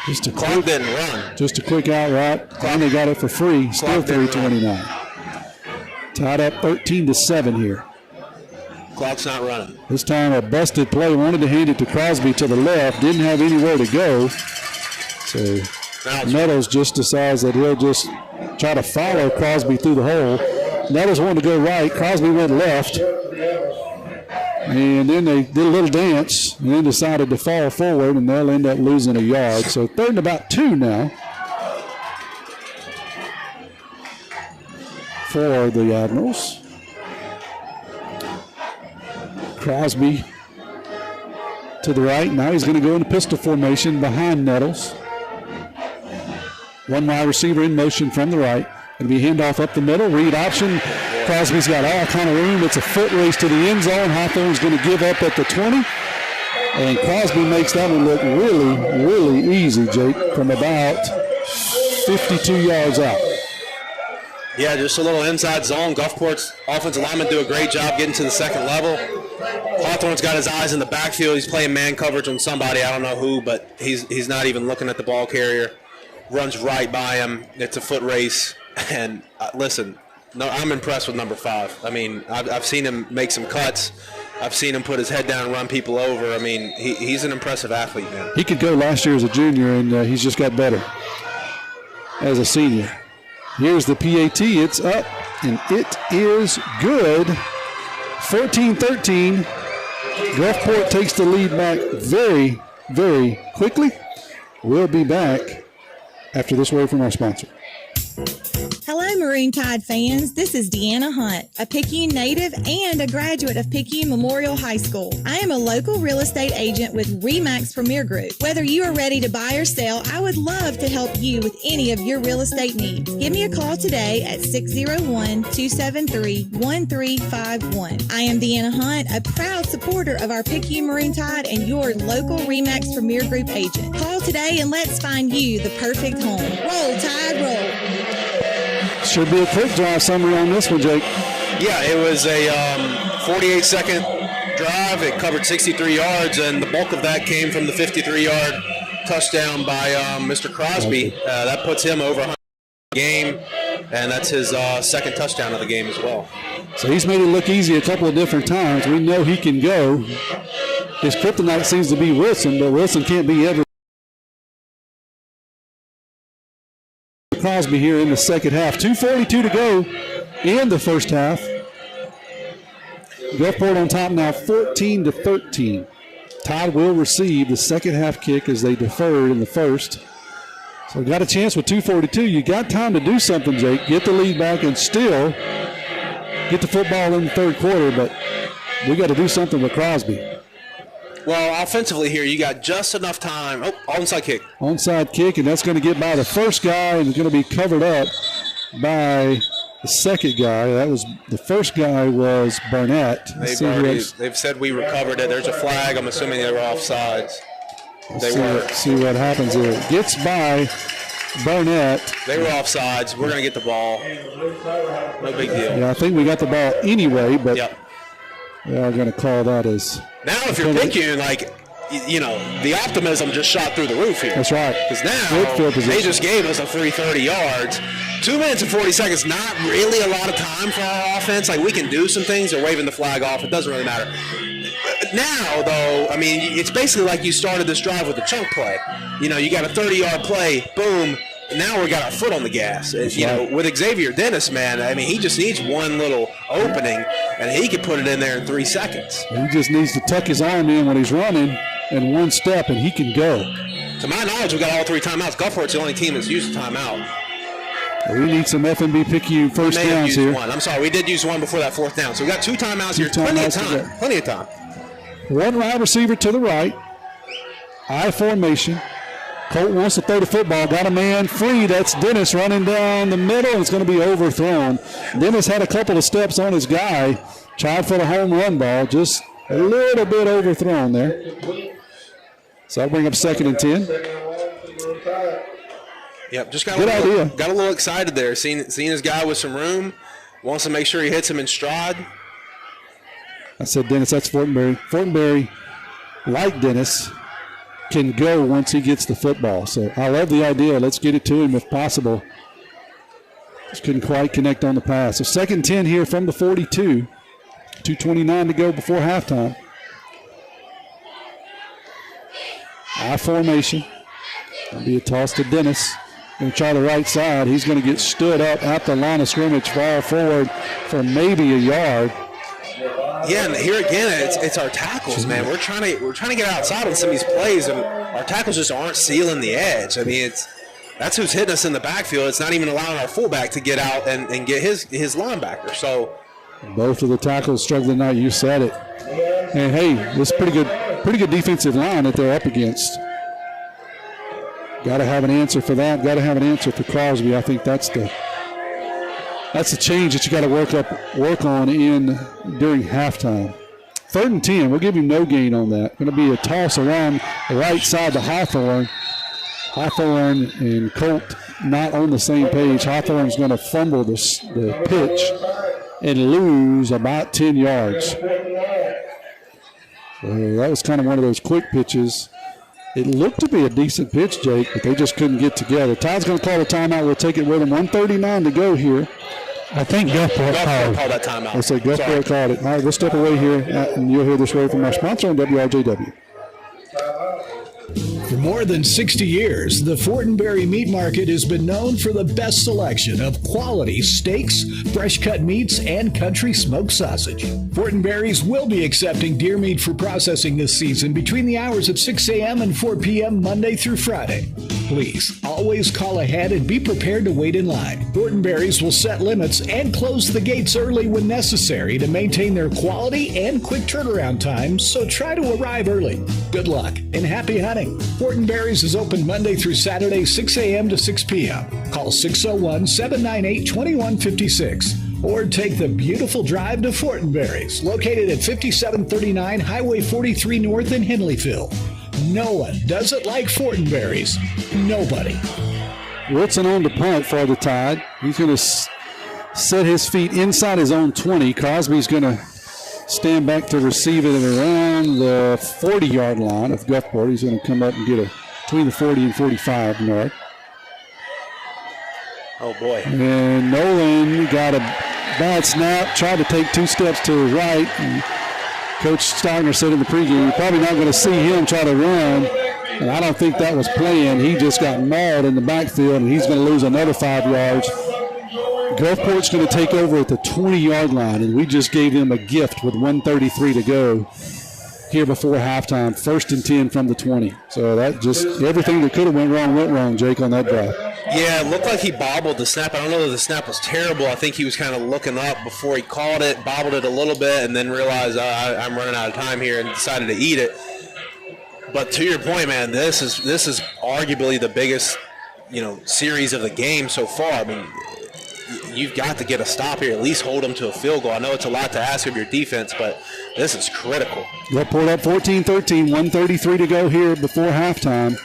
Just a quick, didn't run. Just a quick out route. Finally got it for free. Still 3:29. Tied up 13-7 here. Clock's not running. This time a busted play. Wanted to hand it to Crosby to the left. Didn't have anywhere to go. So Nettles just decides that he'll just try to follow Crosby through the hole. Nettles wanted to go right. Crosby went left. And then they did a little dance and then decided to fall forward, and they'll end up losing a yard. So 3rd and about 2 now for the Admirals. Crosby to the right. Now he's going to go into pistol formation behind Nettles. One wide receiver in motion from the right. Going to be handoff up the middle. Read option. Crosby's got all kind of room. It's a foot race to the end zone. Hawthorne's going to give up at the 20. And Crosby makes that one look really, really easy, Jake, from about 52 yards out. Yeah, just a little inside zone. Gulfport's offensive linemen do a great job getting to the second level. Hawthorne's got his eyes in the backfield. He's playing man coverage on somebody. I don't know who, but he's not even looking at the ball carrier. Runs right by him. It's a foot race. And listen, no, I'm impressed with number 5. I mean, I've seen him make some cuts. I've seen him put his head down and run people over. I mean, he's an impressive athlete, man. He could go last year as a junior, and he's just got better as a senior. Here's the PAT. It's up, and it is good. 14-13. Gulfport takes the lead back very, very quickly. We'll be back after this word from our sponsor. Hello, Maroon Tide fans. This is Deanna Hunt, a Picayune native and a graduate of Picayune Memorial High School. I am a local real estate agent with RE/MAX Premier Group. Whether you are ready to buy or sell, I would love to help you with any of your real estate needs. Give me a call today at 601-273-1351. I am Deanna Hunt, a proud supporter of our Picayune Maroon Tide and your local RE/MAX Premier Group agent. Call today and let's find you the perfect home. Roll, Tide, roll. Should be a quick drive summary on this one, Jake. Yeah, it was a 48-second drive. It covered 63 yards, and the bulk of that came from the 53-yard touchdown by Mr. Crosby. That puts him over 100 game, and that's his second touchdown of the game as well. So he's made it look easy a couple of different times. We know he can go. His kryptonite seems to be Wilson, but Wilson can't be every. Crosby here in the second half. 2:42 to go in the first half. Gulfport on top now 14-13. Tide will receive the second half kick as they deferred in the first. So got a chance with 2:42. You got time to do something, Jake. Get the lead back and still get the football in the third quarter, but we got to do something with Crosby. Well, offensively here, you got just enough time. Oh, onside kick. Onside kick, and that's going to get by the first guy, and it's going to be covered up by the second guy. That was the first guy was Burnett. They've said we recovered it. There's a flag. I'm assuming they were offsides. They were. See what happens here. It gets by Burnett. They were offsides. We're going to get the ball. No big deal. Yeah, I think we got the ball anyway, but they are going to call that as. Now, if you're Picayune, the optimism just shot through the roof here. That's right. Because now they just gave us a free 30 yards. 2 minutes and 40 seconds, not really a lot of time for our offense. We can do some things. They're waving the flag off. It doesn't really matter. Now, though, it's basically like you started this drive with a chunk play. You got a 30-yard play, boom. Now we got our foot on the gas. With Xavier Dennis, man, he just needs one little opening, and he could put it in there in 3 seconds. He just needs to tuck his arm in when he's running in one step, and he can go. To my knowledge, we got all 3 timeouts. Gulfport's the only team that's used a timeout. We need some FMB Picayune first downs here. One. I'm sorry, we did use one before that 4th down. So we got 2 timeouts here. Plenty of time. Plenty of time. One wide receiver to the right. I formation. Colt wants to throw the football. Got a man free. That's Dennis running down the middle, and it's going to be overthrown. Dennis had a couple of steps on his guy. Tried for the home run ball. Just a little bit overthrown there. So I'll bring up 2nd and 10. Yep, just got Good idea. Got a little excited there. Seeing his guy with some room. Wants to make sure he hits him in stride. I said Dennis, that's Fortenberry. Fortenberry, like Dennis, can go once he gets the football. So I love the idea. Let's get it to him if possible. Just couldn't quite connect on the pass. So 2nd and 10 here from the 42. 2:29 to go before halftime. I formation. That'll be a toss to Dennis. Going to try the right side. He's going to get stood up at the line of scrimmage far forward for maybe a yard. Yeah, and here again, it's our tackles, man. We're trying to get outside on some of these plays, and our tackles just aren't sealing the edge. That's who's hitting us in the backfield. It's not even allowing our fullback to get out and get his linebacker. So both of the tackles struggling tonight. You said it. And hey, this is pretty good defensive line that they're up against. Got to have an answer for that. Got to have an answer for Crosby. I think that's the change that you got to work on during halftime. 3rd and 10. We'll give him no gain on that. Going to be a toss around the right side to Hawthorne. Hawthorne and Colt not on the same page. Hawthorne's going to fumble the pitch and lose about 10 yards. So that was kind of one of those quick pitches. It looked to be a decent pitch, Jake, but they just couldn't get together. Todd's going to call a timeout. We'll take it with him. 1:39 to go here. I think Gulfport called that timeout. I say Gulfport called it. All right, we'll step away here, and you'll hear this word from our sponsor on WRJW. For For more than 60 years, the Fortenberry Meat Market has been known for the best selection of quality steaks, fresh-cut meats, and country smoked sausage. Fortenberry's will be accepting deer meat for processing this season between the hours of 6 a.m. and 4 p.m. Monday through Friday. Please always call ahead and be prepared to wait in line. Fortenberry's will set limits and close the gates early when necessary to maintain their quality and quick turnaround times, so try to arrive early. Good luck and happy hunting. Fortenberry's is open Monday through Saturday, 6 a.m. to 6 p.m. Call 601-798-2156 or take the beautiful drive to Fortenberry's, located at 5739 Highway 43 North in Henleyville. No one does it like Fortenberry's. Nobody. Wilson on the punt for the Tide. He's going to set his feet inside his own 20. Crosby's going to stand back to receive it at around the 40-yard line of Gulfport. He's going to come up and get between the 40 and 45 yard. Oh, boy. And Nolan got a bad snap, tried to take 2 steps to the right. And Coach Steiner said in the pregame, you're probably not going to see him try to run. And I don't think that was planned. He just got mauled in the backfield, and he's going to lose another 5 yards. Gulfport's going to take over at the 20-yard line, and we just gave them a gift with 1:33 to go here before halftime. 1st and 10 from the 20. So that just everything that could have went wrong, Jake, on that drive. Yeah, it looked like he bobbled the snap. I don't know that the snap was terrible. I think he was kind of looking up before he caught it, bobbled it a little bit, and then realized I'm running out of time here and decided to eat it. But to your point, man, this is arguably the biggest, series of the game so far. I mean, you've got to get a stop here, at least hold them to a field goal. I know it's a lot to ask of your defense, but this is critical. Gulfport up 14-13, 1:33 to go here before halftime.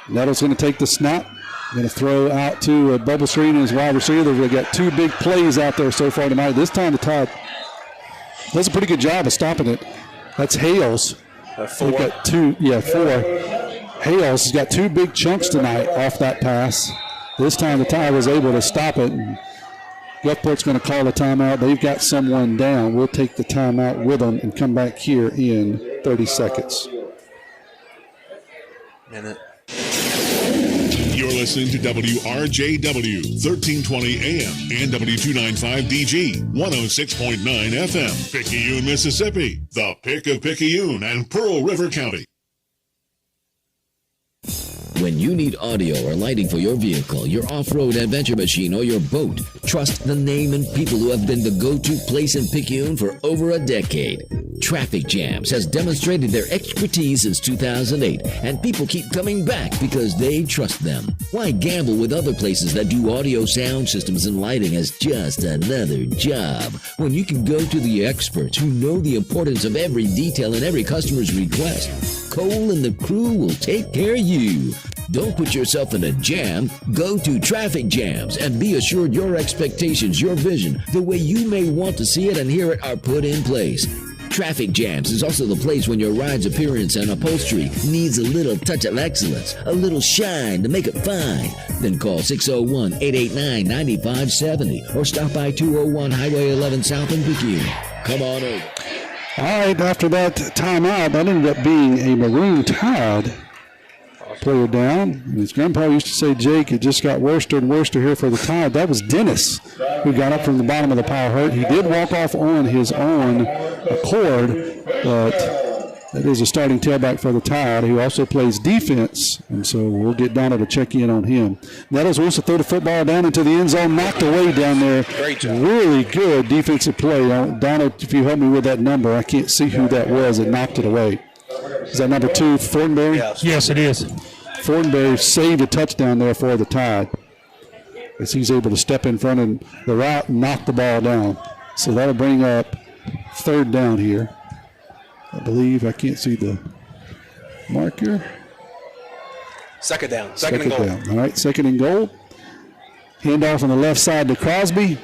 Nettles going to take the snap. Going to throw out to Bubba Screen and his wide receiver. They've got 2 big plays out there so far tonight. This time the Tide does a pretty good job of stopping it. That's Hales. 4. Got 4. Hales has got 2 big chunks tonight off that pass. This time the Tide was able to stop it. And Gulfport's going to call a timeout. They've got someone down. We'll take the timeout with them and come back here in 30 seconds. Minute. You're listening to WRJW, 1320 AM and W295DG, 106.9 FM, Picayune, Mississippi, the pick of Picayune and Pearl River County. When you need audio or lighting for your vehicle, your off-road adventure machine, or your boat, trust the name and people who have been the go-to place in Picayune for over a decade. Traffic Jams has demonstrated their expertise since 2008, and people keep coming back because they trust them. Why gamble with other places that do audio, sound systems, and lighting as just another job, when you can go to the experts who know the importance of every detail in every customer's request? Cole and the crew will take care of you. Don't put yourself in a jam. Go to Traffic Jams and be assured your expectations, your vision, the way you may want to see it and hear it, are put in place. Traffic Jams is also the place when your ride's appearance and upholstery needs a little touch of excellence, a little shine to make it fine. Then call 601-889-9570 or stop by 201 Highway 11 South in Picayune. Come on over. All right, after that timeout, that ended up being a Maroon Tide player down. And his grandpa used to say, Jake, it just got worse and worse here for the Tide. That was Dennis, who got up from the bottom of the pile hurt. He did walk off on his own accord, but that is a starting tailback for the Tide, who also plays defense. And so we'll get Donna to check in on him. Nettles wants to throw the football down into the end zone, knocked away down there. Great job. Really good defensive play. Donna, if you help me with that number, I can't see who that was that knocked it away. Is that number 2, Thornberry? Yes, it is. Thornberry saved a touchdown there for the Tide, as he's able to step in front of the route and knock the ball down. So that'll bring up 3rd down here. I believe I can't see the marker. 2nd down. Second and goal. Down. All right, 2nd and goal. Handoff on the left side to Crosby.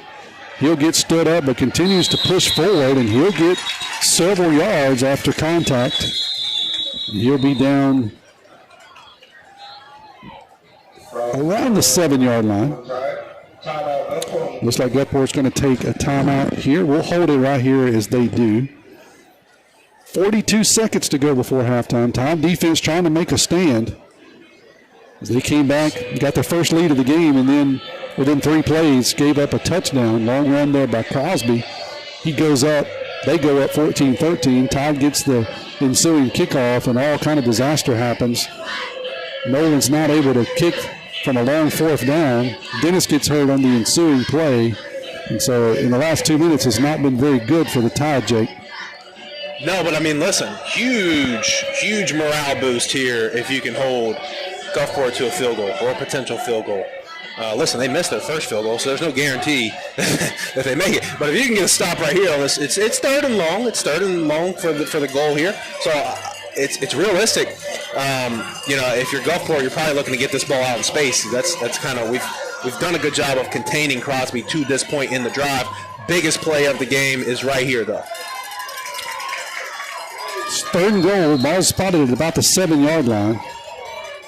He'll get stood up but continues to push forward, and he'll get several yards after contact. And he'll be down around the 7-yard line. Looks like Gulfport's going to take a timeout here. We'll hold it right here as they do. 42 seconds to go before halftime. Time defense trying to make a stand. As they came back, got their first lead of the game, and then within 3 plays, gave up a touchdown. Long run there by Crosby. He goes up. They go up 14-13. Tide gets the ensuing kickoff, and all kind of disaster happens. Nolan's not able to kick from a long 4th down. Dennis gets hurt on the ensuing play. And so in the last 2 minutes, it's not been very good for the Tide, Jake. No, but I mean, listen, huge morale boost here if you can hold Gulfport to a field goal or a potential field goal. Listen, they missed their first field goal, so there's no guarantee that they make it. But if you can get a stop right here on this, it's 3rd and long. It's 3rd and long for the goal here. So it's realistic. If you're Gulfport, you're probably looking to get this ball out in space. That's kind of we've done a good job of containing Crosby to this point in the drive. Biggest play of the game is right here, though. It's 3rd and goal. Ball spotted at about the 7-yard line.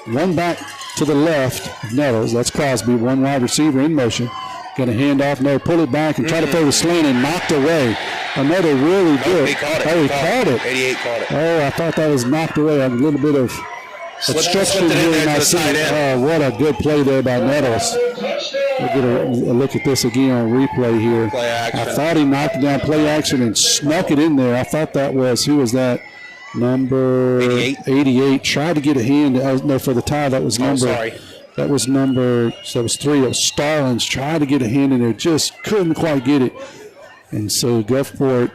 One back to the left of Nettles. That's Crosby. One wide receiver in motion. Going to hand off. No, pull it back and try to throw the slant and knocked away. Another really good. He caught it. Oh, he caught it. 88 caught it. Oh, I thought that was knocked away. A little bit of obstruction here in my seat. Oh, what a good play there by Nettles. We'll get a look at this again on replay here. Play action. I thought he knocked it down, play action, and snuck it in there. I thought that was, who was that? Number 88. Tried to get a hand. No, for the tie, that was number. That was number, so it was 3. It was Starlins. Tried to get a hand in there, just couldn't quite get it. And so Gulfport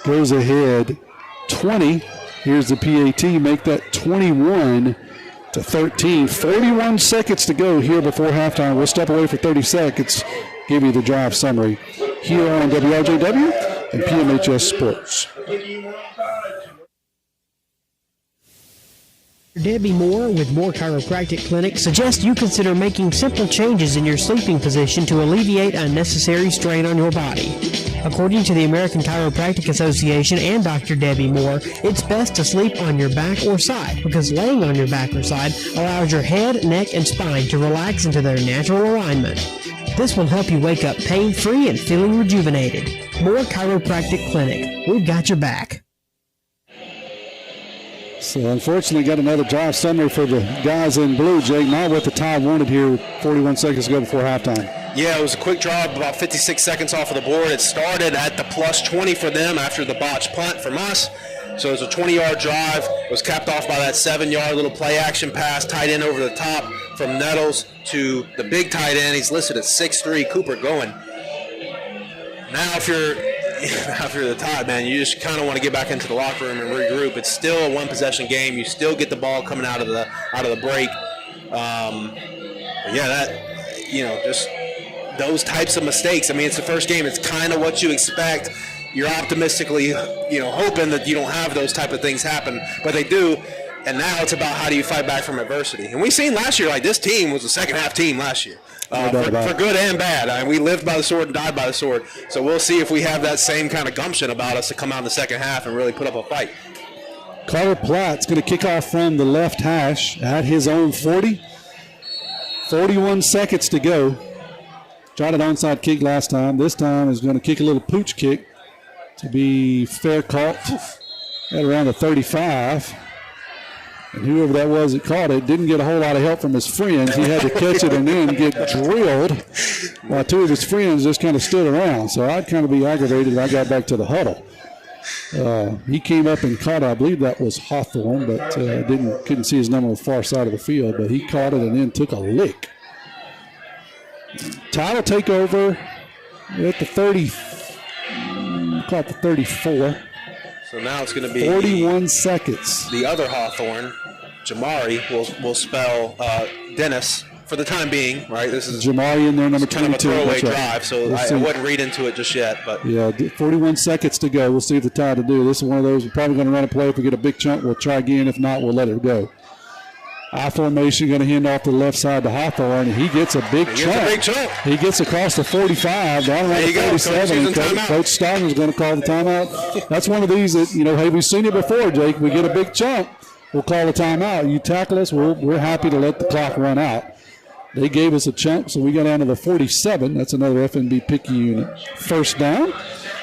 goes ahead 20. Here's the PAT, make that 21-13. 41 seconds to go here before halftime. We'll step away for 30 seconds, give you the drive summary here on WRJW and PMHS Sports. Debbie Moore with Moore Chiropractic Clinic suggests you consider making simple changes in your sleeping position to alleviate unnecessary strain on your body. According to the American Chiropractic Association and Dr. Debbie Moore, it's best to sleep on your back or side because laying on your back or side allows your head, neck, and spine to relax into their natural alignment. This will help you wake up pain-free and feeling rejuvenated. Moore Chiropractic Clinic. We've got your back. So unfortunately got another drive summary for the guys in blue, Jake. Not what the Tide wanted here 41 seconds ago before halftime. Yeah, it was a quick drive, about 56 seconds off of the board. It started at the plus 20 for them after the botched punt from us. So it was a 20-yard drive. It was capped off by that 7-yard little play action pass, tight end over the top from Nettles to the big tight end. He's listed at 6'3", Cooper going. Now if you're the Tide, man, you just kind of want to get back into the locker room and regroup. It's still a one-possession game. You still get the ball coming out of the break. Just those types of mistakes. I mean, it's the first game. It's kind of what you expect. You're optimistically, hoping that you don't have those type of things happen, but they do. And now it's about how do you fight back from adversity. And we've seen last year, this team was a second-half team last year. For good and bad. I mean, we lived by the sword and died by the sword. So we'll see if we have that same kind of gumption about us to come out in the second half and really put up a fight. Carter Platt's going to kick off from the left hash at his own 40. 41 seconds to go. Tried an onside kick last time. This time is going to kick a little pooch kick to be fair caught at around the 35. And whoever that was that caught it didn't get a whole lot of help from his friends. He had to catch it and then get drilled while 2 of his friends just kind of stood around. So I'd kind of be aggravated if I got back to the huddle. He came up and caught it. I believe that was Hawthorne, but couldn't see his number on the far side of the field. But he caught it and then took a lick. Tide will take over at the 30. Caught the 34. So now it's going to be 41 seconds. The other Hawthorne, Jamari, will spell Dennis for the time being, right? This is Jamari in there, number 22. Kind of a throwaway right. drive, so I wouldn't read into it just yet. But yeah, 41 seconds to go. We'll see if the Tide to do. This is one of those we're probably going to run a play. If we get a big chunk, we'll try again. If not, we'll let it go. I formation going to hand off to the left side to Hawthorne, and he gets a big chunk. He gets across the 45, down around the 47. And Coach Stockton's going to call the timeout. That's one of these that, hey, we've seen it before, Jake. We get a big chunk, we'll call the timeout. You tackle us, we're happy to let the clock run out. They gave us a chunk, so we got down to the 47. That's another FNB Picayune first down.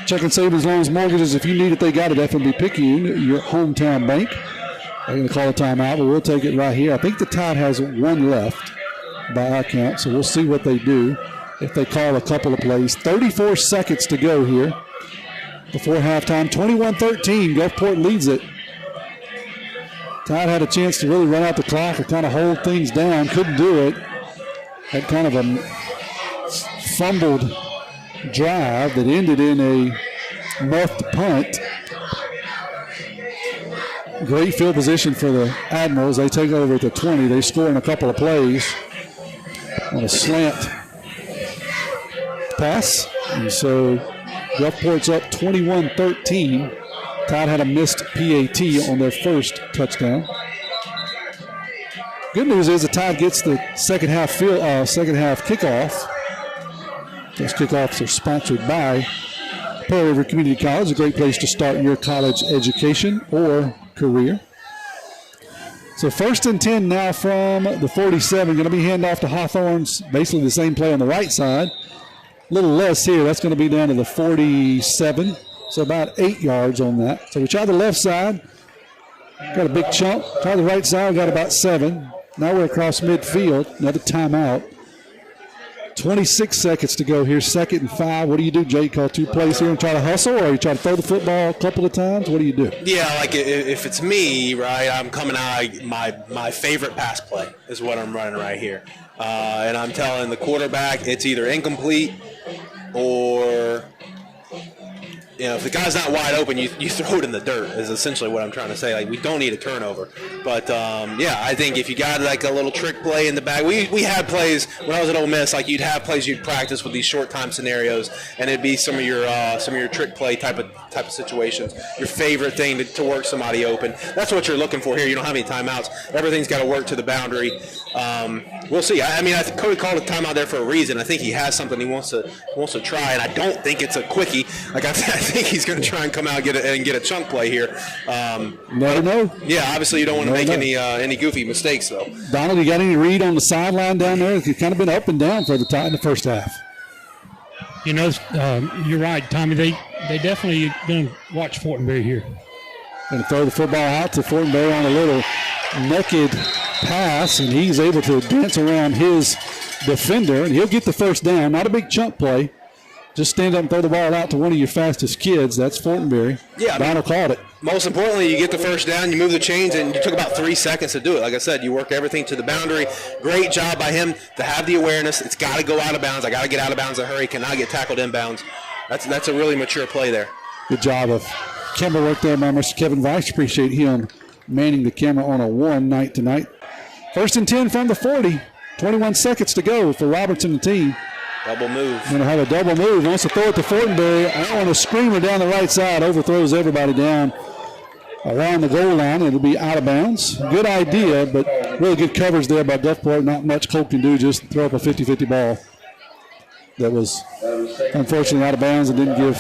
Checking savings, loans, mortgages. If you need it, they got it. FNB Picayune, your hometown bank. They're going to call a timeout, but we'll take it right here. I think the Tide has one left by our count, so we'll see what they do if they call a couple of plays. 34 seconds to go here before halftime. 21-13, Gulfport leads it. Tide had a chance to really run out the clock and kind of hold things down. Couldn't do it. Had kind of a fumbled drive that ended in a muffed punt. Great field position for the Admirals. They take over at the 20. They score in a couple of plays on a slant pass. And so Gulfport's up 21-13. Tide had a missed PAT on their first touchdown. Good news is the Tide gets the second half kickoff. Those kickoffs are sponsored by Pearl River Community College, a great place to start your college education or career. So 1st and 10 now from the 47. Going to be handoff to Hawthorne's. Basically the same play on the right side. A little less here. That's going to be down to the 47. So about 8 yards on that. So we try the left side. Got a big chunk. Try the right side. Got about 7. Now we're across midfield. Another timeout. 26 seconds to go here. 2nd and 5. What do you do, Jake? Call 2 plays here and try to hustle, or you try to throw the football a couple of times? What do you do? Yeah, like if it's me, right, I'm coming out. My favorite pass play is what I'm running right here. And I'm telling the quarterback it's either incomplete or, if the guy's not wide open, you throw it in the dirt is essentially what I'm trying to say. Like, we don't need a turnover. But, I think if you got like a little trick play in the bag, we had plays when I was at Ole Miss, like you'd have plays you'd practice with these short time scenarios, and it'd be some of your trick play type of situations, your favorite thing to work somebody open. That's what you're looking for here. You don't have any timeouts. Everything's got to work to the boundary. We'll see. I think Cody called a timeout there for a reason. I think he has something he wants to try, and I don't think it's a quickie. Like I think he's going to try and come out and get a chunk play here. Never know. Yeah, obviously you don't want to make any goofy mistakes though. Donald, you got any read on the sideline down there? It's kind of been up and down for the Tide in the first half. You're right, Tommy. They definitely going to watch Fortenberry here. Going to throw the football out to Fortenberry on a little naked pass, and he's able to dance around his defender, and he'll get the first down. Not a big chunk play. Just stand up and throw the ball out to one of your fastest kids. That's Fortenberry. Yeah, Donald called it. Most importantly, you get the first down, you move the chains, and you took about 3 seconds to do it. Like I said, you work everything to the boundary. Great job by him to have the awareness. It's got to go out of bounds. I got to get out of bounds in a hurry. Cannot get tackled inbounds. That's a really mature play there. Good job of camera work there by Mr. Kevin Weiss. Appreciate him manning the camera on a one night tonight. 1st and 10 from the 40. 21 seconds to go for Robertson and the team. Double move. Going to have a double move. Wants to throw it to Fortenberry. I want a screamer down the right side. Overthrows everybody down around the goal line. It'll be out of bounds. Good idea, but really good coverage there by Gulfport. Not much Colt can do, just throw up a 50-50 ball. That was unfortunately out of bounds and didn't give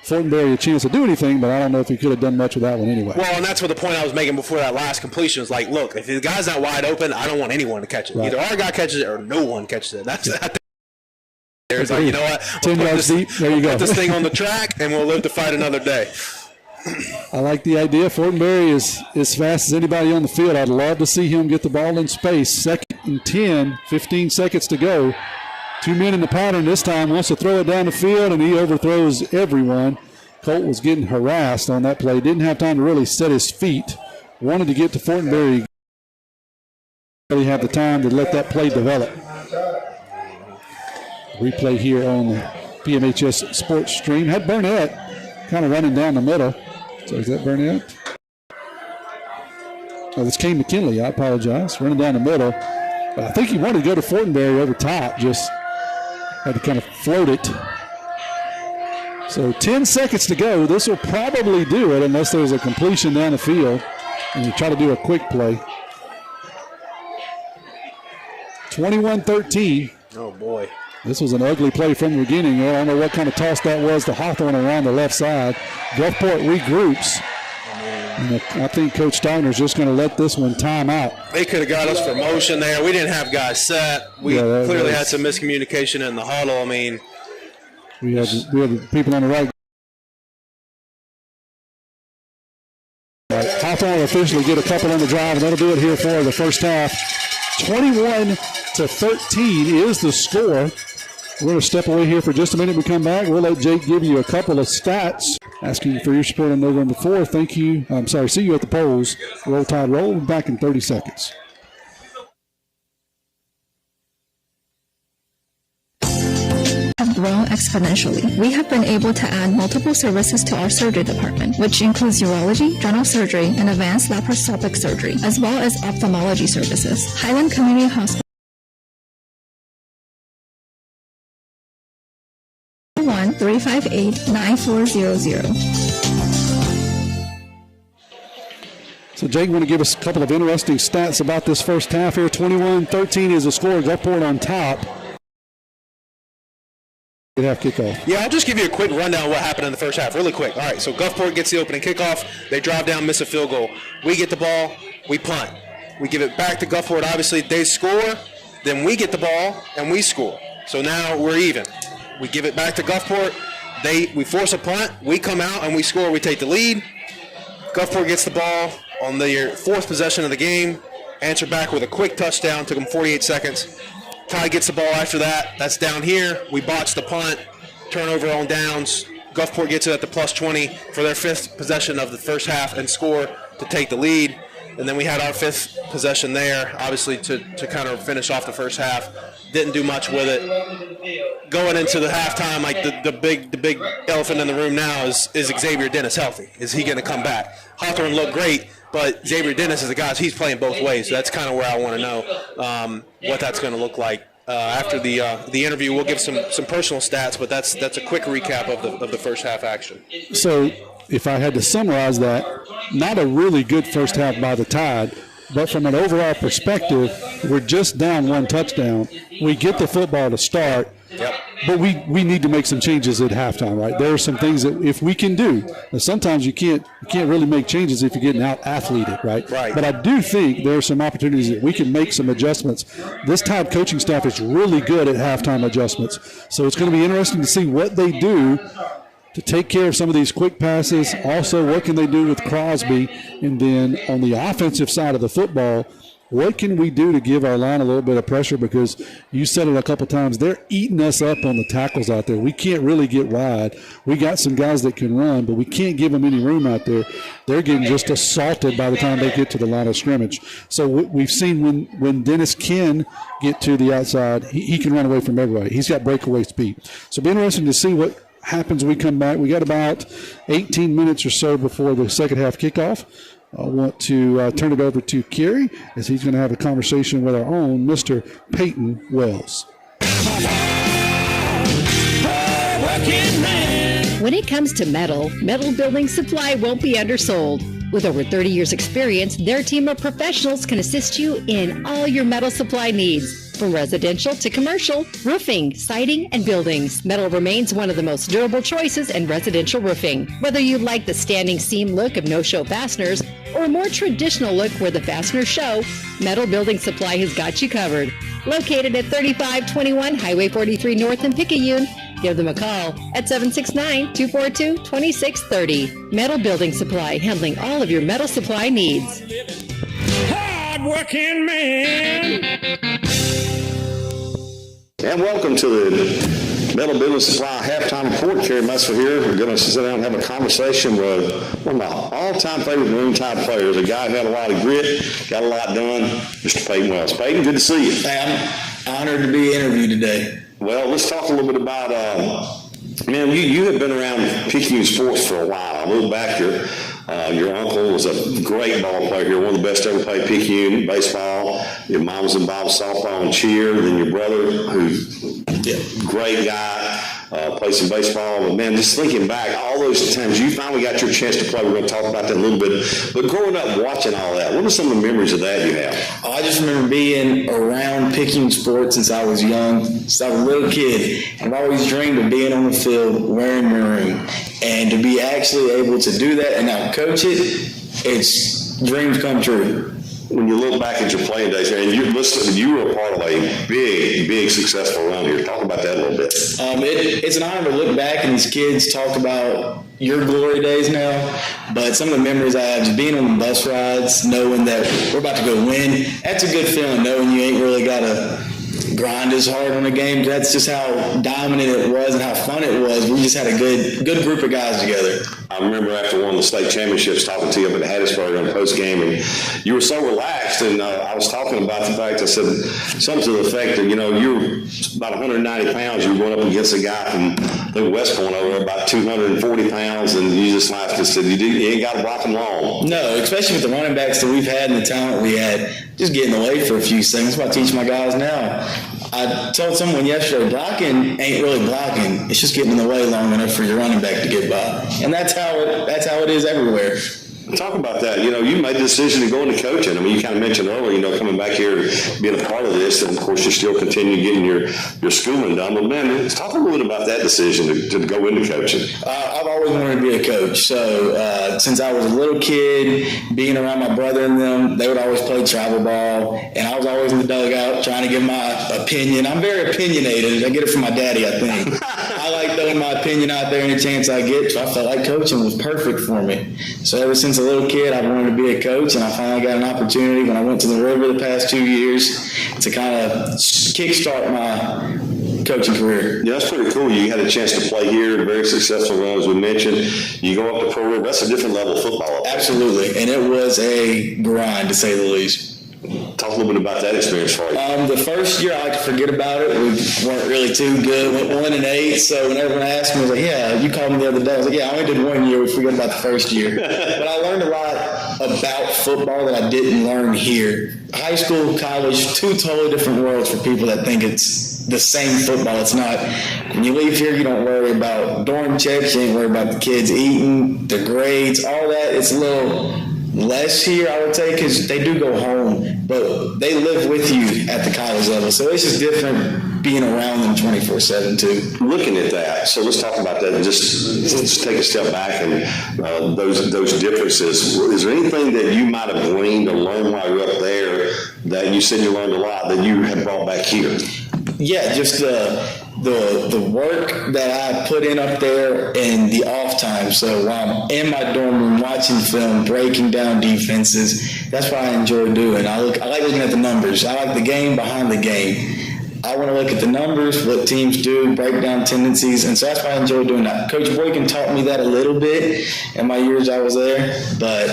Fortenberry a chance to do anything, but I don't know if he could have done much with that one anyway. Well, and that's what the point I was making before that last completion is like, look, if the guy's not wide open, I don't want anyone to catch it. Right. Either our guy catches it or no one catches it. That's There's like, you know what? 10 yards deep. There you go. Put this thing on the track, and we'll live to fight another day. I like the idea. Fortenberry is as fast as anybody on the field. I'd love to see him get the ball in space. 2nd and 10, 15 seconds to go. 2 men in the pattern this time. Wants to throw it down the field, and he overthrows everyone. Colt was getting harassed on that play. Didn't have time to really set his feet. Wanted to get to Fortenberry. Really have the time to let that play develop. Replay here on the PMHS Sports Stream. Had Burnett kind of running down the middle. So is that Burnett? Oh, this Kane McKinley. I apologize. Running down the middle. But I think he wanted to go to Fortenberry over top. Just had to kind of float it. So 10 seconds to go. This will probably do it unless there's a completion down the field and you try to do a quick play. 21-13. Oh, boy. This was an ugly play from the beginning. I don't know what kind of toss that was to Hawthorne around the left side. Gulfport regroups. And I think Coach Steiner's just going to let this one time out. They could have got us for motion there. We didn't have guys set. We clearly had some miscommunication in the huddle. I mean, we had the people on the right Right. Hawthorne will officially get a couple on the drive, and that'll do it here for the first half. 21-13 is the score. We're going to step away here for just a minute. We come back. We'll let Jake give you a couple of stats. Asking for your support on November 4th. Thank you. See you at the polls. Roll Tide Roll. We'll be back in 30 seconds. Have grown exponentially. We have been able to add multiple services to our surgery department, which includes urology, general surgery, and advanced laparoscopic surgery, as well as ophthalmology services. Highland Community Hospital 1-358-9400. So Jake, want to give us a couple of interesting stats about this first half here. 21-13 is the score. Gulfport on top. Half kickoff. Yeah, I'll just give you a quick rundown of what happened in the first half, really quick. All right, so Gulfport gets the opening kickoff. They drive down, miss a field goal. We get the ball, we punt. We give it back to Gulfport. Obviously, they score, then we get the ball, and we score. So now we're even. We give it back to Gulfport. We force a punt. We come out, and we score. We take the lead. Gulfport gets the ball on the fourth possession of the game. Answer back with a quick touchdown. Took them 48 seconds. Ty gets the ball after that. That's down here. We botch the punt. Turnover on downs. Gulfport gets it at the +20 for their fifth possession of the first half and score to take the lead. And then we had our fifth possession there, obviously, to kind of finish off the first half. Didn't do much with it. Going into the halftime, like the big elephant in the room now is Xavier Dennis healthy? Is he going to come back? Hawthorne looked great, but Xavier Dennis is a guy, he's playing both ways. So that's kind of where I want to know what that's going to look like. After the interview, we'll give some personal stats, but that's a quick recap of the first half action. So if I had to summarize that, not a really good first half by the Tide, but from an overall perspective, we're just down one touchdown. We get the football to start, but we need to make some changes at halftime, right? There are some things that if we can do, and sometimes you can't really make changes if you're getting out-athleted, right? But I do think there are some opportunities that we can make some adjustments. This Tide coaching staff is really good at halftime adjustments, so it's going to be interesting to see what they do to take care of some of these quick passes. Also, what can they do with Crosby? And then on the offensive side of the football, what can we do to give our line a little bit of pressure? Because you said it a couple times, they're eating us up on the tackles out there. We can't really get wide. We got some guys that can run, but we can't give them any room out there. They're getting just assaulted by the time they get to the line of scrimmage. So we've seen when Dennis can get to the outside, he can run away from everybody. He's got breakaway speed. So it'll be interesting to see what happens when we come back. We got about 18 minutes or so before the second half kickoff. I want to turn it over to Kerry as he's going to have a conversation with our own Mr. Peyton Wells. When it comes to metal building supply won't be undersold. With over 30 years experience, their team of professionals can assist you in all your metal supply needs. From residential to commercial, roofing, siding, and buildings, metal remains one of the most durable choices in residential roofing. Whether you like the standing seam look of no-show fasteners or a more traditional look where the fasteners show, Metal Building Supply has got you covered. Located at 3521 Highway 43 North in Picayune, give them a call at 769-242-2630. Metal Building Supply, handling all of your metal supply needs. Hard-working man. And welcome to the Metal Building Supply halftime report. Kerry Musser here. We're going to sit down and have a conversation with one of my all-time favorite Marine Tide players, a guy who had a lot of grit, got a lot done, Mr. Peyton Wells. Peyton, good to see you. Hey, I'm honored to be interviewed today. Well, let's talk a little bit about, man, you have been around Picayune sports for a while. I look back here. Your uncle was a great ball player here, one of the best ever played Picayune baseball. Your mom was involved with softball and cheer. Then your brother, who's a great guy, played some baseball. But man, just thinking back, all those times you finally got your chance to play. We're going to talk about that in a little bit. But growing up, watching all that, what are some of the memories of that you have? Oh, I just remember being around Picayune sports since I was young, since I was a little kid. I've always dreamed of being on the field wearing maroon. And to be actually able to do that and now coach it, it's dreams come true. When you look back at your playing days, and you were a part of a big successful run here. Talk about that a little bit. It's an honor to look back and these kids talk about your glory days now, but some of the memories I have just being on the bus rides, knowing that we're about to go win, that's a good feeling, knowing you ain't really got to grind as hard on a game. That's just how dominant it was and how fun it was. We just had a good group of guys together. I remember after one of the state championships talking to you up at Hattiesburg on the post-game, and you were so relaxed, and I was talking about the fact, I said something to the effect that, you're about 190 pounds, you were going up against a guy from West Point over there, about 240 pounds, and you just laughed and said, you ain't got to block them long. No, especially with the running backs that we've had and the talent we had, just getting away for a few seconds. That's what I teach my guys now. I told someone yesterday, blocking ain't really blocking. It's just getting in the way long enough for your running back to get by. And that's how it is everywhere. Talk about that. You made the decision to go into coaching. I mean, you kind of mentioned earlier, coming back here, being a part of this, and of course you still continue getting your schooling done. But man, talk a little bit about that decision to go into coaching. I've always wanted to be a coach. So since I was a little kid, being around my brother and them, they would always play travel ball, and I was always in the dugout trying to give my opinion. I'm very opinionated. I get it from my daddy, I think. I like throwing my opinion out there any chance I get, so I felt like coaching was perfect for me. So ever since a little kid, I wanted to be a coach, and I finally got an opportunity when I went to the River the past 2 years to kind of kickstart my coaching career. Yeah, that's pretty cool. You had a chance to play here, very successful run, as we mentioned. You go up to Pro River, that's a different level of football. Absolutely, and it was a grind, to say the least. Talk a little bit about that experience for you. The first year, I like to forget about it. We weren't really too good. Went 1-8. So when everyone asked me, I was like, yeah, you called me the other day. I was like, yeah, I only did 1 year. We forgot about the first year. But I learned a lot about football that I didn't learn here. High school, college, two totally different worlds for people that think it's the same football. It's not. When you leave here, you don't worry about dorm checks. You ain't worry about the kids eating, the grades, all that. It's a little less here, I would say, because they do go home, but they live with you at the college level. So it's just different being around them 24/7 too. Looking at that, so let's talk about that. Let's take a step back and those differences. Is there anything that you might have gleaned or learned while you're up there that you said you learned a lot that you have brought back here? Yeah, just the work that I put in up there and the off time. So while I'm in my dorm room watching film, breaking down defenses, that's what I enjoy doing. I like looking at the numbers. I like the game behind the game. I want to look at the numbers, what teams do, break down tendencies, and so that's why I enjoy doing that. Coach Boykin taught me that a little bit in my years I was there, but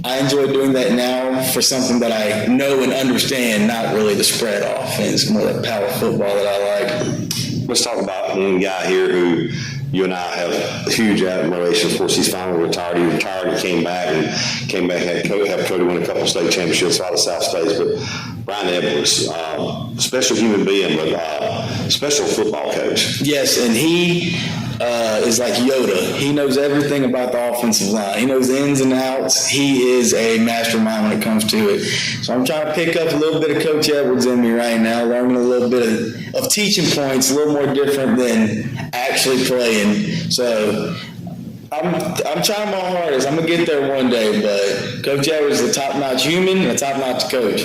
I enjoy doing that now for something that I know and understand, not really the spread offense, more like power football that I like. Let's talk about one guy here who you and I have huge admiration. Of course, he's finally retired. He retired and came back, had Cody win a couple of state championships out of South States. But Brian Edwards, special human being, but special football coach. Yes, and he is like Yoda. He knows everything about the offensive line. He knows the ins and outs. He is a mastermind when it comes to it. So I'm trying to pick up a little bit of Coach Edwards in me right now, learning a little bit of teaching points, a little more different than actually playing. So I'm trying my hardest. I'm going to get there one day, but Coach Edwards is a top-notch human and a top-notch coach.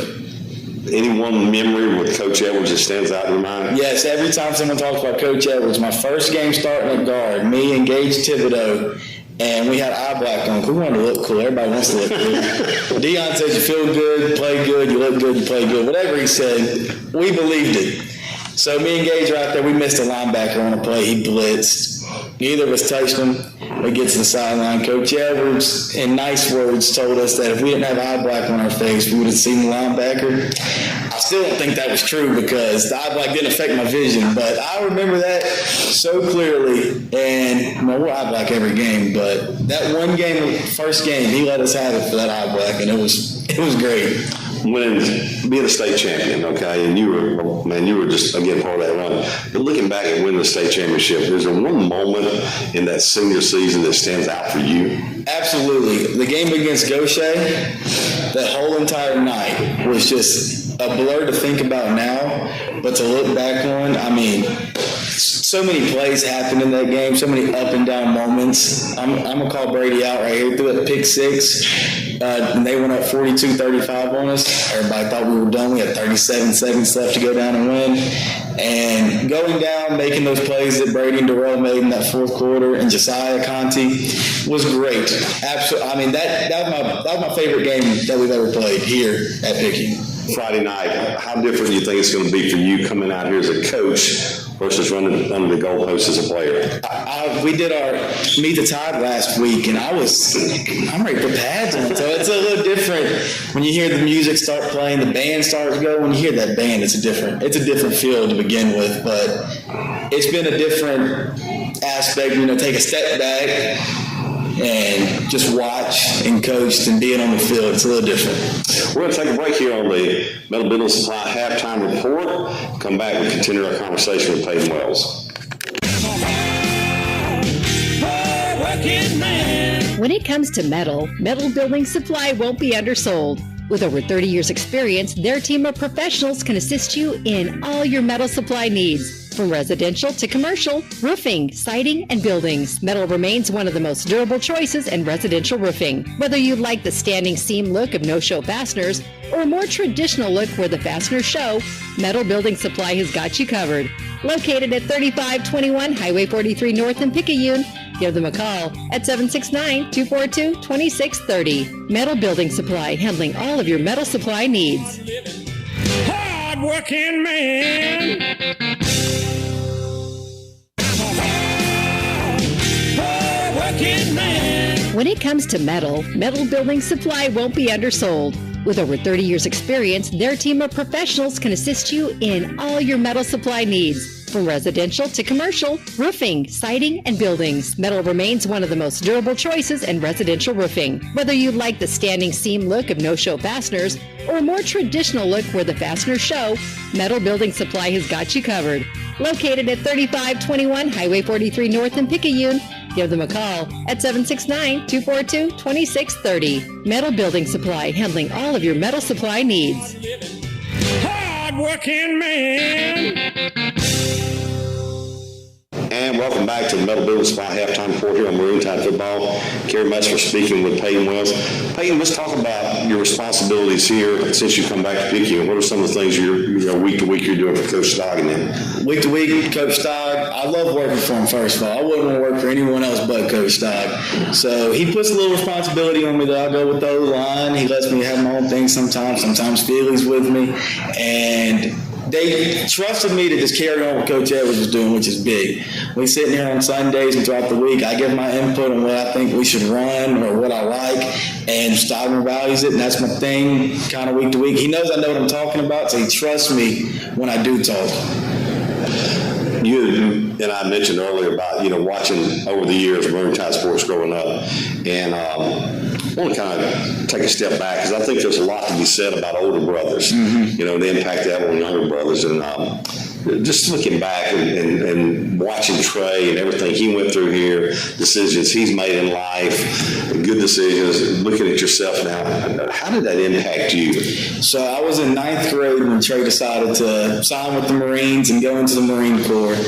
Any one memory with Coach Edwards that stands out in your mind? Yes, every time someone talks about Coach Edwards, my first game starting at guard, me and Gage Thibodeau, and we had eye black on. We wanted to look cool. Everybody wants to look cool. Deion said, you feel good, play good, you look good, you play good. Whatever he said, we believed it. So me and Gage right there, we missed a linebacker on a play. He blitzed. Neither of us touched him. We get to the sideline. Coach Edwards, in nice words, told us that if we didn't have eye black on our face, we would have seen the linebacker. I still don't think that was true because the eye black didn't affect my vision, but I remember that so clearly. And we're eye black every game, but that one game, first game, he let us have it for that eye black, and it was great. Being a state champion, okay, and you were just, again, part of that run. But looking back and winning the state championship, is there one moment in that senior season that stands out for you? Absolutely. The game against Gaucher, that whole entire night was just a blur to think about now, but to look back on, I mean, so many plays happened in that game, so many up and down moments. I'm going to call Brady out right here. Threw a pick six, and they went up 42-35 on us. Everybody thought we were done. We had 37 seconds left to go down and win. And going down, making those plays that Brady and Darrell made in that fourth quarter, and Josiah Conti was great. Absolutely. I mean, that was my favorite game that we've ever played here at Picayune. Friday night, how different do you think it's going to be for you coming out here as a coach versus running under the goalpost as a player? We did our Meet the Tide last week, and I'm ready to put pads on. So it's a little different when you hear the music start playing, the band starts going. When you hear that band, it's a different feel to begin with. But it's been a different aspect. Take a step back and just watch and coach and being on the field. It's a little different. We're going to take a break here on the Metal Building Supply Halftime Report. Come back and continue our conversation with Peyton Wells. When it comes to metal building supply won't be undersold. With over 30 years experience, their team of professionals can assist you in all your metal supply needs. From residential to commercial, roofing, siding, and buildings, metal remains one of the most durable choices in residential roofing. Whether you like the standing seam look of no-show fasteners or a more traditional look where the fasteners show, Metal Building Supply has got you covered. Located at 3521 Highway 43 North in Picayune, give them a call at 769-242-2630. Metal Building Supply, handling all of your metal supply needs. Hard-working man. When it comes to metal building supply won't be undersold. With over 30 years experience, their team of professionals can assist you in all your metal supply needs. From residential to commercial, roofing, siding, and buildings, metal remains one of the most durable choices in residential roofing. Whether you like the standing seam look of no-show fasteners or a more traditional look where the fasteners show, Metal Building Supply has got you covered. Located at 3521 Highway 43 North in Picayune, give them a call at 769-242-2630. Metal Building Supply, handling all of your metal supply needs. Hard-working man. And welcome back to the Metal Building Supply Halftime Report here on Maroon Tide Football. Kerry Metzger speaking with Peyton Wells. Peyton, let's talk about your responsibilities here since you come back to Picayune. What are some of the things week to week you're doing for Coach Stogg and them? Week to week, Coach Stogg, I love working for him, first of all. I wouldn't want to work for anyone else but Coach Stogg. So he puts a little responsibility on me that I go with the O-line. He lets me have my own thing sometimes Philly's with me. And they trusted me to just carry on what Coach Edwards was doing, which is big. We sit here on Sundays and throughout the week, I give my input on what I think we should run or what I like, and Stogner values it, and that's my thing kind of week to week. He knows I know what I'm talking about, so he trusts me when I do talk. You and I mentioned earlier about, watching over the years Maroon Tide sports growing up, and I want to kind of take a step back because I think there's a lot to be said about older brothers, the impact they have on younger brothers, and just looking back and watching Trey and everything he went through here, decisions he's made in life, good decisions, looking at yourself now, how did that impact you? So I was in 9th grade when Trey decided to sign with the Marines and go into the Marine Corps.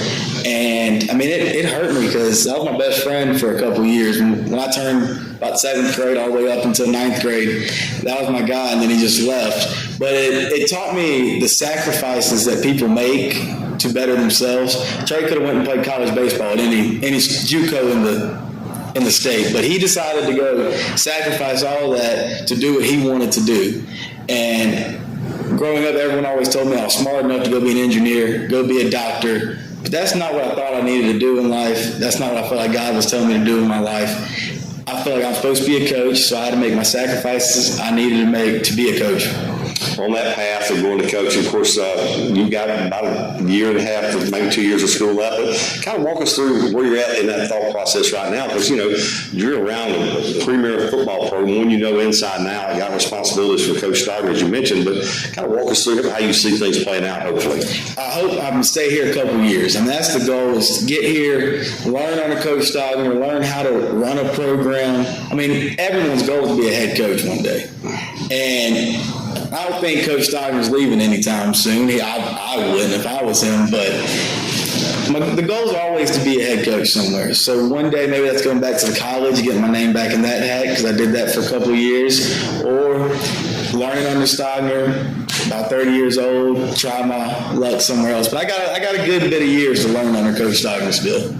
And, I mean, it hurt me because that was my best friend for a couple of years. When I turned about 7th grade all the way up until 9th grade, that was my guy, and then he just left. But it taught me the sacrifices that people make to better themselves. Trey could have went and played college baseball at any JUCO in the state, but he decided to go sacrifice all that to do what he wanted to do. And growing up, everyone always told me I was smart enough to go be an engineer, go be a doctor. But that's not what I thought I needed to do in life. That's not what I felt like God was telling me to do in my life. I felt like I'm supposed to be a coach, so I had to make my sacrifices I needed to make to be a coach. On that path of going to coaching, of course, you've got about a year and a half, maybe 2 years of school left, but kind of walk us through where you're at in that thought process right now, because, you're around a premier football program, when inside and out, you got responsibilities for Coach Stogner, as you mentioned, but kind of walk us through how you see things playing out, hopefully. I hope I can stay here a couple of years, and that's the goal, is to get here, learn under Coach Stogner, learn how to run a program. I mean, everyone's goal is to be a head coach one day. And I don't think Coach Stogner's leaving anytime soon. I wouldn't if I was him, but the goal is always to be a head coach somewhere. So one day maybe that's going back to the college, getting my name back in that hat because I did that for a couple of years, or learning under Stogner, about 30 years old, try my luck somewhere else. But I got a good bit of years to learn under Coach Stogner still.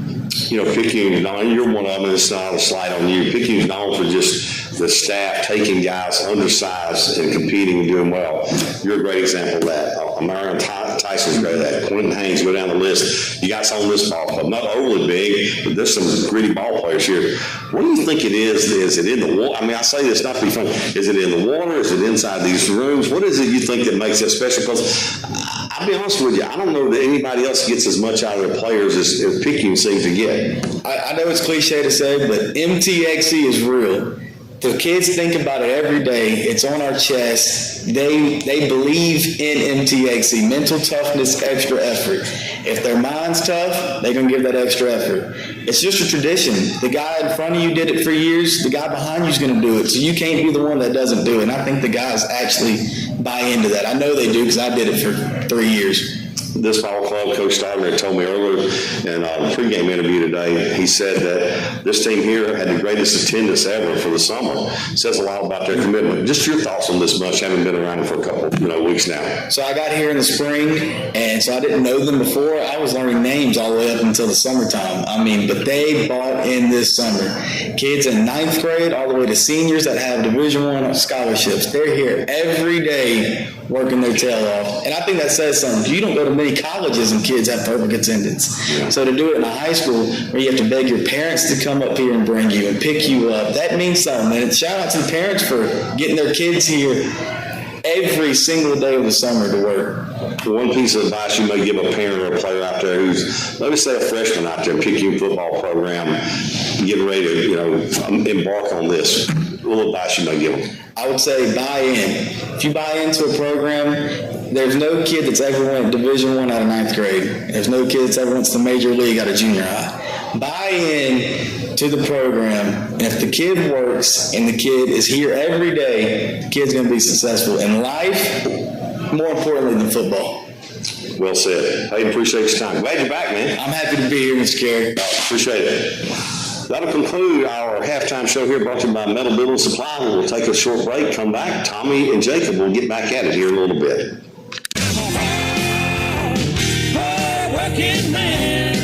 You know, Picayune, you're one of them, and it's not a slight on you. Picayune's known for just the staff taking guys undersized and competing and doing well. You're a great example of that. Marion Tyson's great at that. Quentin Haynes, go down the list. You guys on this ball club, not overly big, but there's some gritty ball players here. What do you think it is? Is it in the water? I mean, I say this not to be funny. Is it in the water? Is it inside these rooms? What is it you think that makes it special? Because I'll be honest with you, I don't know that anybody else gets as much out of their players as Picayune seems to get. I know it's cliche to say, but MTXE is real. The kids think about it every day. It's on our chest. They believe in MTXE, mental toughness, extra effort. If their mind's tough, they're going to give that extra effort. It's just a tradition. The guy in front of you did it for years. The guy behind you is going to do it. So you can't be the one that doesn't do it. And I think the guys actually buy into that. I know they do because I did it for 3 years. This ball club, Coach Stogner told me earlier in a pregame interview today, he said that this team here had the greatest attendance ever for the summer. Says a lot about their commitment. Just your thoughts on this much, having been around for a couple weeks now. So I got here in the spring, and so I didn't know them before. I was learning names all the way up until the summertime. But they bought in this summer. Kids in 9th grade all the way to seniors that have Division I scholarships. They're here every day working their tail off. And I think that says something. You don't go to many colleges and kids have perfect attendance. Yeah. So to do it in a high school where you have to beg your parents to come up here and bring you and pick you up, that means something. And shout out to the parents for getting their kids here every single day of the summer to work. One piece of advice you may give a parent or a player out there who's, let me say a freshman out there in Picayune football program, getting ready to embark on this, what little advice you may give them? I would say buy in. If you buy into a program, there's no kid that's ever went Division I out of 9th grade. There's no kid that's ever went to the major league out of junior high. Buy in to the program, and if the kid works and the kid is here every day, the kid's going to be successful in life, more importantly than football. Well said. Hey, appreciate your time. Glad you're back, man. I'm happy to be here, Mr. Carey. Appreciate it. That'll conclude our halftime show here, brought to you by Metal Building Supply. We'll take a short break, come back. Tommy and Jacob will get back at it here in a little bit.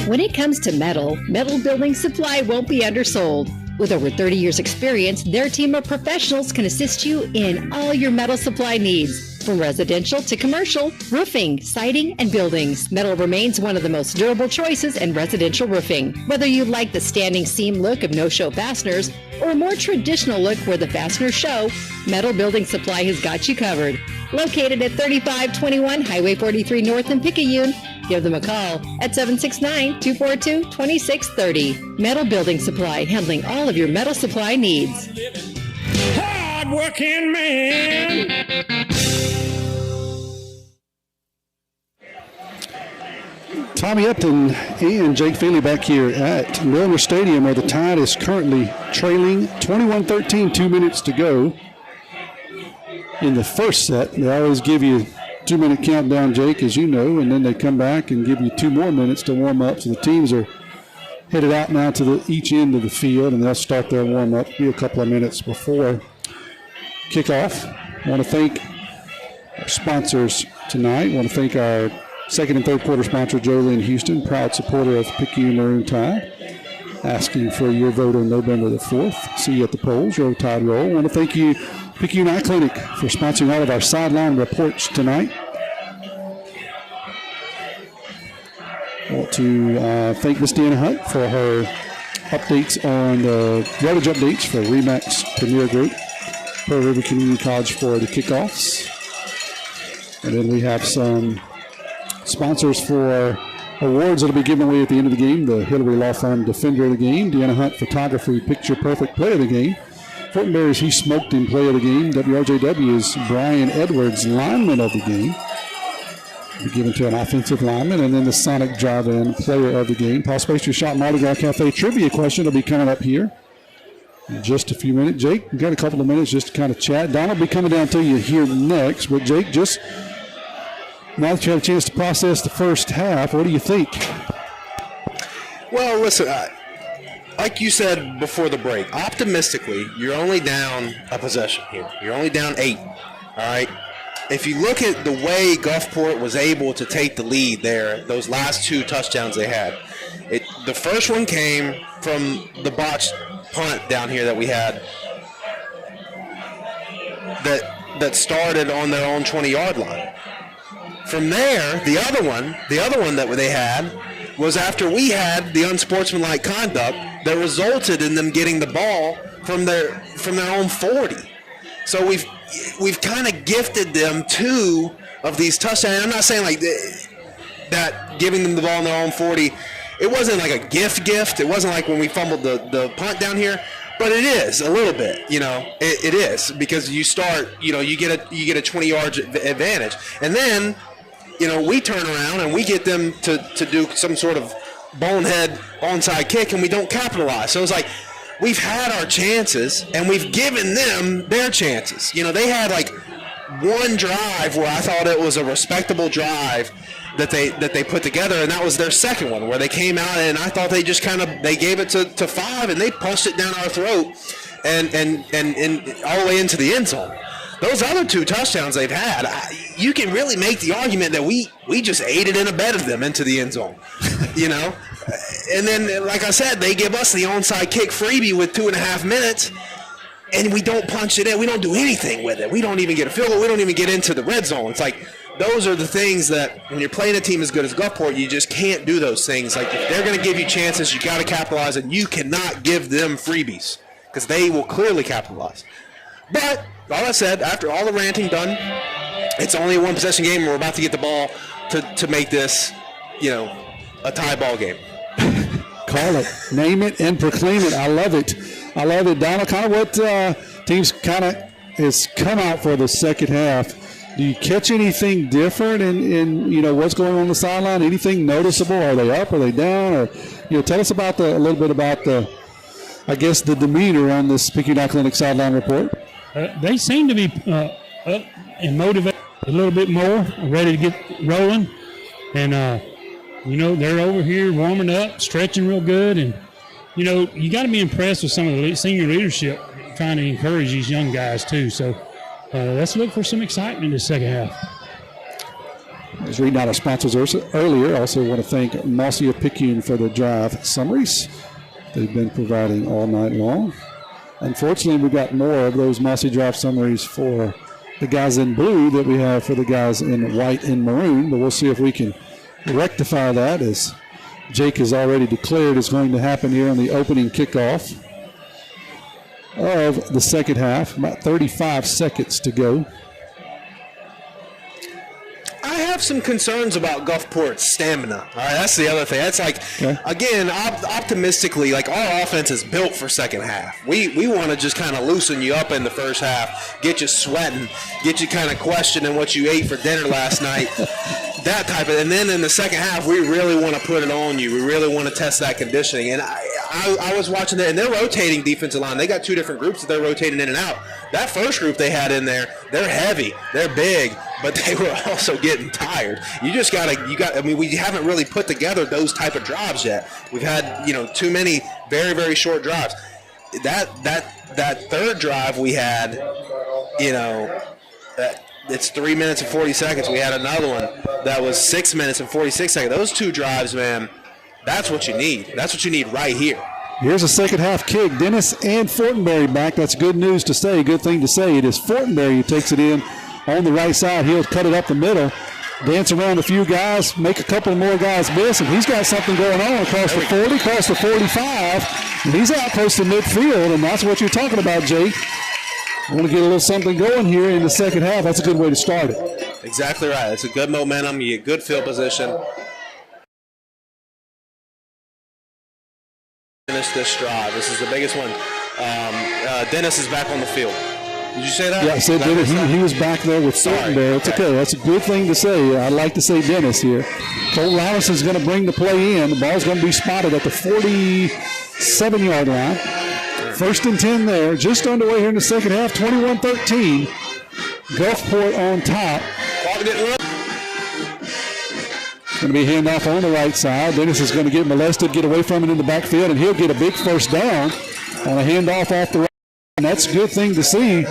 When it comes to metal building supply won't be undersold. With over 30 years experience, their team of professionals can assist you in all your metal supply needs. From residential to commercial, roofing, siding, and buildings, metal remains one of the most durable choices in residential roofing. Whether you like the standing seam look of no-show fasteners or a more traditional look where the fasteners show, Metal Building Supply has got you covered. Located at 3521 Highway 43 North in Picayune, give them a call at 769-242-2630. Metal Building Supply, handling all of your metal supply needs. Hard-working man. Tommy Upton and Jake Feely back here at Milner Stadium, where the Tide is currently trailing 21-13, 2 minutes to go in the first set. They always give you a 2-minute countdown, Jake, as you know, and then they come back and give you 2 more minutes to warm up. So the teams are headed out now to each end of the field, and they'll start their warm-up, be a couple of minutes before kickoff. I want to thank our sponsors tonight. I want to thank our second and third quarter sponsor, Jolene Houston, proud supporter of Picayune Maroon Tide, asking for your vote on November the 4th. See you at the polls. Roll Tide Roll. I want to thank you, Picayune Eye Clinic, for sponsoring all of our sideline reports tonight. I want to thank Miss Deanna Hunt for her updates on the yardage updates for RE/MAX Premier Group, Pearl River Community College for the kickoffs. And then we have some sponsors for awards that will be given away at the end of the game. The Hillary Law Firm Defender of the Game, Deanna Hunt Photography Picture Perfect Play of the Game, Fortenberry's He Smoked in Play of the Game, WRJW's Brian Edwards Lineman of the Game, be given to an offensive lineman, and then the Sonic Drive-In Player of the Game. Paul Spacer Shop Mardi Gras Cafe trivia question will be coming up here in just a few minutes. Jake, we've got a couple of minutes just to kind of chat. Don will be coming down to you here next, but Jake, just now that you had a chance to process the first half, what do you think? Well, listen, like you said before the break, optimistically, you're only down a possession here. You're only down 8. All right. If you look at the way Gulfport was able to take the lead there, those last 2 touchdowns they had, the first one came from the botched punt down here that we had that started on their own 20-yard line. From there, the other one that they had was after we had the unsportsmanlike conduct that resulted in them getting the ball from their own 40. So we've kind of gifted them 2 of these touchdowns. I'm not saying like that giving them the ball in their own 40. It wasn't like a gift. It wasn't like when we fumbled the punt down here. But it is a little bit, it is, because you start, you get a 20-yard advantage. And then, we turn around and we get them to do some sort of bonehead onside kick and we don't capitalize. So it's like we've had our chances and we've given them their chances. They had like one drive where I thought it was a respectable drive that they put together, and that was their second one where they came out and I thought they just they gave it to 5 and they punched it down our throat and all the way into the end zone. Those other 2 touchdowns they've had, you can really make the argument that we just aided and abetted them into the end zone, And then, like I said, they give us the onside kick freebie with 2.5 minutes, and we don't punch it in. We don't do anything with it. We don't even get a field goal. We don't even get into the red zone. It's like, those are the things that when you're playing a team as good as Gulfport, you just can't do those things. Like, if they're going to give you chances, you got to capitalize, and you cannot give them freebies because they will clearly capitalize. But, all I said, after all the ranting done, it's only a 1-possession game, and we're about to get the ball to make this, a tie ball game. Call it. Name it and proclaim it. I love it. Donald, kind of what teams kind of has come out for the second half. Do you catch anything different in what's going on the sideline? Anything noticeable? Are they up? Are they down? Or tell us about a little bit about the demeanor on this Picayune Clinic sideline report. They seem to be up and motivated a little bit more, ready to get rolling, and they're over here warming up, stretching real good, and you got to be impressed with some of the senior leadership trying to encourage these young guys too. So. Let's look for some excitement in the second half. I was reading out our sponsors earlier. Also want to thank Mossy of Picayune for the drive summaries they've been providing all night long. Unfortunately, we got more of those Mossy drive summaries for the guys in blue that we have for the guys in white and maroon, but we'll see if we can rectify that, as Jake has already declared is going to happen here on the opening kickoff of the second half. About 35 seconds to go. I have some concerns about Gulfport's stamina. All right, that's the other thing. That's like, again, optimistically, like our offense is built for second half. We want to just kind of loosen you up in the first half, get you sweating, get you kind of questioning what you ate for dinner last night. That type of, and then in the second half, we really want to put it on you. We really want to test that conditioning. And I was watching that, and they're rotating defensive line. They got 2 different groups that they're rotating in and out. That first group they had in there, they're heavy, they're big, but they were also getting tired. We haven't really put together those type of drives yet. We've had, too many very, very short drives. That third drive we had, it's 3 minutes and 40 seconds. We had another one that was 6 minutes and 46 seconds. Those 2 drives, man, that's what you need. That's what you need right here. Here's a second half kick. Dennis and Fortenberry back. That's good news to say, good thing to say. It is Fortenberry who takes it in on the right side. He'll cut it up the middle, dance around a few guys, make a couple more guys miss, and he's got something going on across the 40, across the 45, and he's out close to midfield, and that's what you're talking about, Jake. I want to get a little something going here in the second half. That's a good way to start it. Exactly right. It's a good momentum. You get good field position. Finish this drive. This is the biggest one. Dennis is back on the field. Did you say that? Yeah, I said Dennis. He was back there with Fortenberry. It's okay. That's a good thing to say. I like to say Dennis here. Cole Lawrence is going to bring the play in. The ball's going to be spotted at the 47-yard line. 1st and 10 there. Just underway here in the second half. 21-13. Gulfport on top. Going to be handoff on the right side. Dennis is going to get molested, get away from it in the backfield, and he'll get a big first down on a handoff off the right. And that's a good thing to see.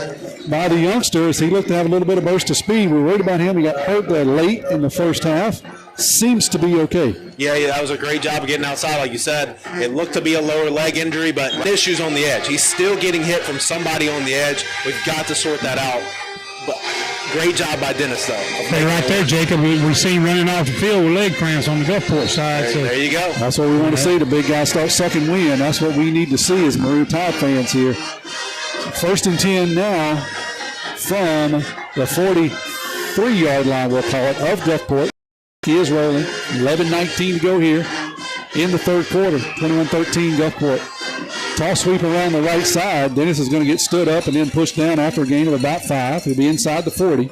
by the youngsters. He looked to have a little bit of burst of speed. We were worried about him. He got hurt there late in the first half. Seems to be okay. Yeah, that was a great job of getting outside, like you said. It looked to be a lower leg injury, but issues on the edge. He's still getting hit from somebody on the edge. We've got to sort that out. But great job by Dennis, though. Hey, right there, Jacob, we see him running off the field with leg cramps on the Gulfport side. There you go. That's what we want to see, the big guy start sucking wind. That's what we need to see as Maroon Tide fans here. 1st and 10 now from the 43-yard line, we'll call it, of Gulfport. He is rolling. 11-19 to go here in the third quarter. 21-13 Gulfport. Toss sweep around the right side. Dennis is going to get stood up and then pushed down after a gain of about 5. He'll be inside the 40.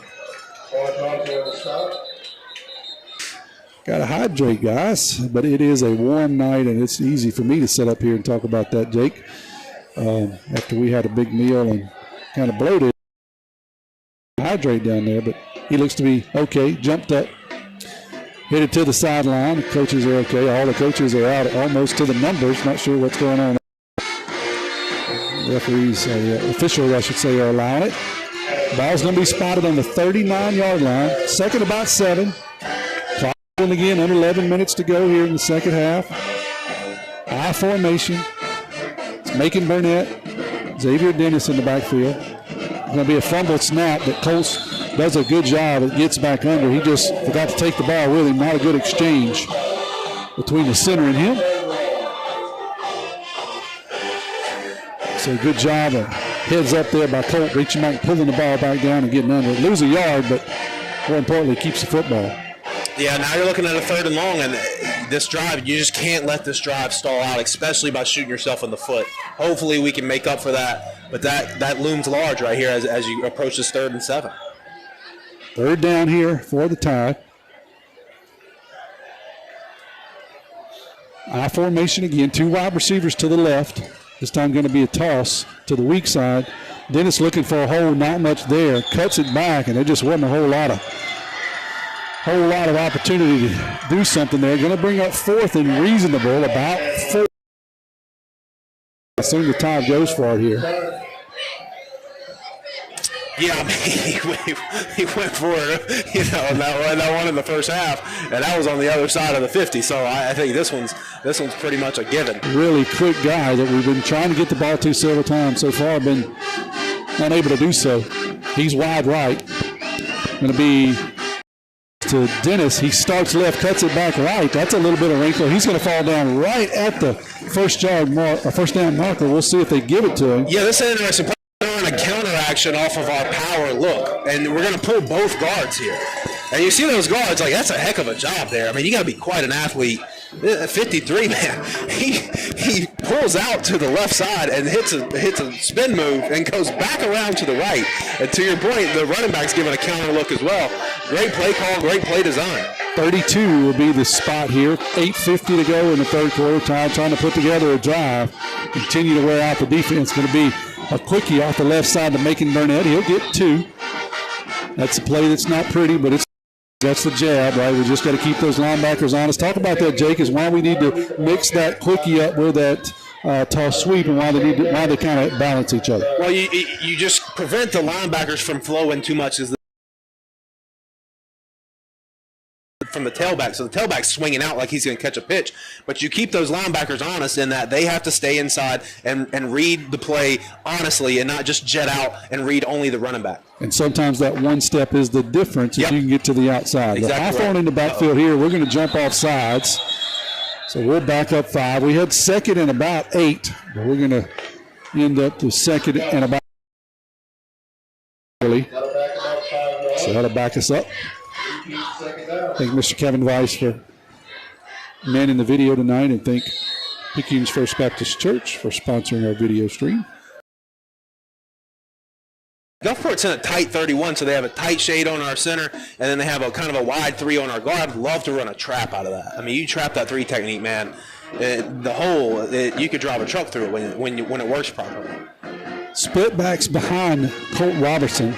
Got to hydrate, guys, but it is a warm night, and it's easy for me to sit up here and talk about that, Jake. After we had a big meal and kind of bloated. Hydrate down there, but he looks to be okay. Jumped up. Headed to the sideline. The coaches are okay. All the coaches are out almost to the numbers. Not sure what's going on. Referees, officials, I should say, are allowing it. Ball's going to be spotted on the 39-yard line. Second about 7. Clock again, under 11 minutes to go here in the second half. I formation. It's Macon Burnett. Xavier Dennis in the backfield. It's going to be a fumble snap that Colts does a good job. It gets back under. He just forgot to take the ball with him. Not a good exchange between the center and him. So good job. Heads up there by Colt, reaching back, pulling the ball back down and getting under it. Lose a yard, but more importantly, keeps the football. Yeah, now you're looking at a 3rd and long, and this drive, you just can't let this drive stall out, especially by shooting yourself in the foot. Hopefully we can make up for that, but that looms large right here as you approach this 3rd and 7. 3rd down here for the Tide. I formation again. 2 wide receivers to the left. This time going to be a toss to the weak side. Dennis looking for a hole, not much there. Cuts it back, and there just wasn't a whole lot of opportunity to do something there. Going to bring up 4th and reasonable, about 4. I assume the Tide goes for it here. Yeah, I mean, he went for it, and that one in the first half, and that was on the other side of the 50. So I think this one's pretty much a given. Really quick guy that we've been trying to get the ball to several times so far, been unable to do so. He's wide right. Going to be to Dennis. He starts left, cuts it back right. That's a little bit of wrinkle. He's going to fall down right at the first down marker. We'll see if they give it to him. Yeah, this is interesting. On a counter action off of our power look, and we're going to pull both guards here. And you see those guards, like, that's a heck of a job there. I mean, you got to be quite an athlete. 53, man. He pulls out to the left side and hits a spin move and goes back around to the right. And to your point, the running back's giving a counter look as well. Great play call, great play design. 32 will be the spot here. 8:50 to go in the third quarter. Tide trying to put together a drive. Continue to wear out the defense. Going to be a quickie off the left side to Macon Burnett. He'll get 2. That's a play that's not pretty, but that's the jab, right? We just got to keep those linebackers honest. Talk about that, Jake, is why we need to mix that quickie up with that toss sweep, and why they kind of balance each other. Well, you just prevent the linebackers from flowing too much from the tailback. So the tailback's swinging out like he's going to catch a pitch. But you keep those linebackers honest in that they have to stay inside and read the play honestly and not just jet out and read only the running back. And sometimes that one step is the difference if you can get to the outside. Exactly. Hawthorne in the backfield here. We're going to jump off sides. So we'll back up 5. We had 2nd and about 8. But we're going to end up to 2nd and about 8. So that'll back us up. Thank Mr. Kevin Weiss for manning the video tonight, and thank Picayune's First Baptist Church for sponsoring our video stream. Gulfport's in a tight 31, so they have a tight shade on our center, and then they have a kind of a wide 3 on our guard. I'd love to run a trap out of that. I mean, you trap that 3 technique, man. The hole, you could drive a truck through it when it works properly. Split backs behind Colt Robertson.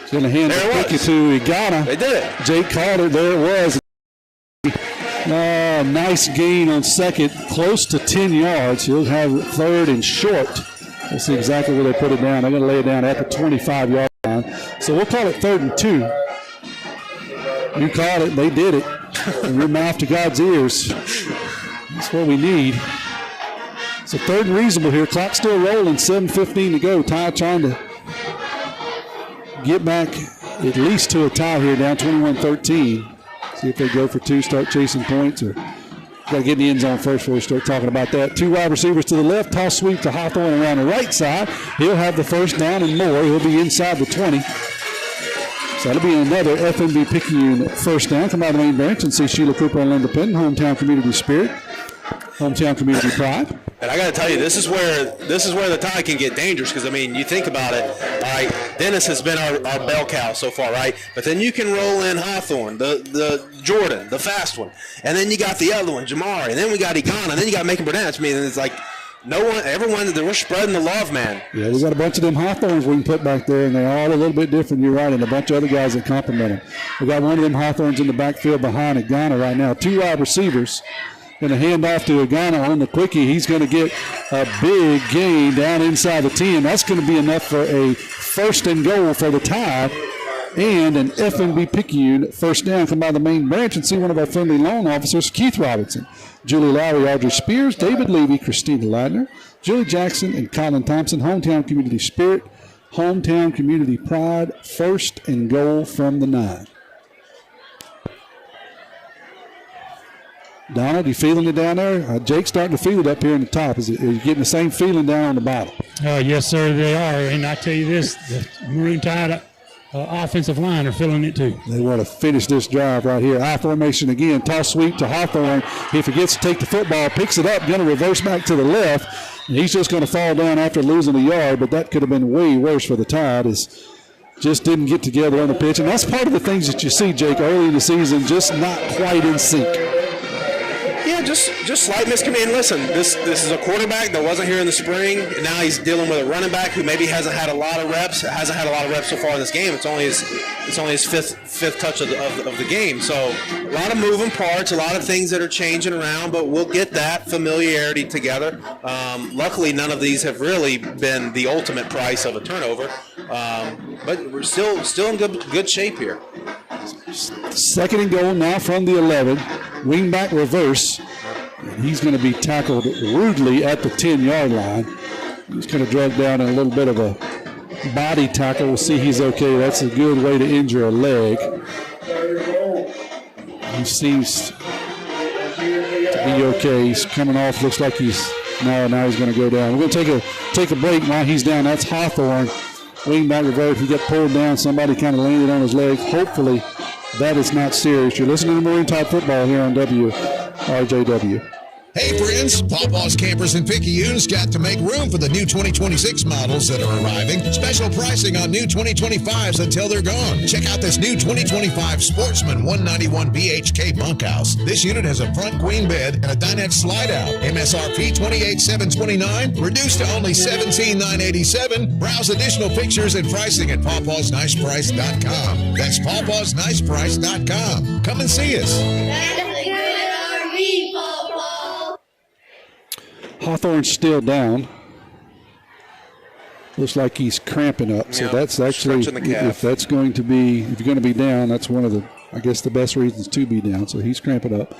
He's going to hand the quickie to Igana. They did it. Jake Carter, there it was. Nice gain on 2nd, close to 10 yards. He'll have 3rd and short We'll see exactly where they put it down. They're going to lay it down at the 25-yard line. So we'll call it 3rd and 2. You called it. They did it. From your mouth to God's ears. That's what we need. So 3rd and reasonable here. Clock still rolling. 7:15 to go. Ty trying to get back at least to a tie here, down 21-13. See if they go for 2, start chasing points, or got to get in the end zone first before we start talking about that. 2 wide receivers to the left. Toss sweep to Hawthorne around the right side. He'll have the first down and more. He'll be inside the 20. So that'll be another FMB Picayune first down. Come out of the main branch and see Sheila Cooper and Linda Penn. Hometown community spirit. Hometown community pride. And I got to tell you, this is where the tie can get dangerous, because, I mean, you think about it, all right, Dennis has been our bell cow so far, right? But then you can roll in Hawthorne, the Jordan, the fast one. And then you got the other one, Jamari. And then we got Igana. And then you got Macon Burnett. I mean, it's like everyone, we're spreading the love, man. Yeah, we got a bunch of them Hawthorns we can put back there, and they're all a little bit different. You're right, and a bunch of other guys that complement them. We got one of them Hawthorns in the backfield behind Igana right now. 2 wide receivers. Going to hand off to Igana on the quickie. He's going to get a big gain down inside the 10. That's going to be enough for a 1st and goal for the Tide and an FMB Picayune first down. Come by the main branch and see one of our friendly loan officers, Keith Robinson, Julie Lowry, Audrey Spears, David Levy, Christina Ladner, Julie Jackson, and Colin Thompson. Hometown community spirit, hometown community pride, 1st and goal from the 9. Donald, you feeling it down there? Jake's starting to feel it up here in the top. Are you getting the same feeling down on the bottom? Yes, sir, they are. And I tell you this, the Maroon Tide offensive line are feeling it too. They want to finish this drive right here. I formation again. Toss sweep to Hawthorne. He forgets to take the football, picks it up, going to reverse back to the left. And he's just going to fall down after losing a yard, but that could have been way worse for the Tide. Just didn't get together on the pitch. And that's part of the things that you see, Jake, early in the season, just not quite in sync. Yeah, just slight miscommand. Listen, this is a quarterback that wasn't here in the spring, and now he's dealing with a running back who maybe hasn't had a lot of reps so far in this game. It's only his fifth touch of the game. So a lot of moving parts, a lot of things that are changing around, but we'll get that familiarity together. Luckily, none of these have really been the ultimate price of a turnover, but we're still in good shape here. 2nd and goal now from the 11. Wingback reverse. And he's going to be tackled rudely at the 10-yard line. He's kind of dragged down in a little bit of a body tackle. We'll see he's okay. That's a good way to injure a leg. He seems to be okay. He's coming off. Looks like now he's going to go down. We're going to take a break while he's down. That's Hawthorne. Wingback reverse. He got pulled down. Somebody kind of landed on his leg. Hopefully that is not serious. You're listening to Marine Tide Football here on WRJW. Hey friends, Pawpaw's Campers in Picayune's got to make room for the new 2026 models that are arriving. Special pricing on new 2025s until they're gone. Check out this new 2025 Sportsman 191 BHK bunkhouse. This unit has a front queen bed and a dinette slide out. MSRP $28,729, reduced to only $17,987. Browse additional pictures and pricing at pawpawsniceprice.com. That's pawpawsniceprice.com. Come and see us. Hawthorne's still down. Looks like he's cramping up. So that's actually, if you're going to be down, that's one of the best reasons to be down. So he's cramping up.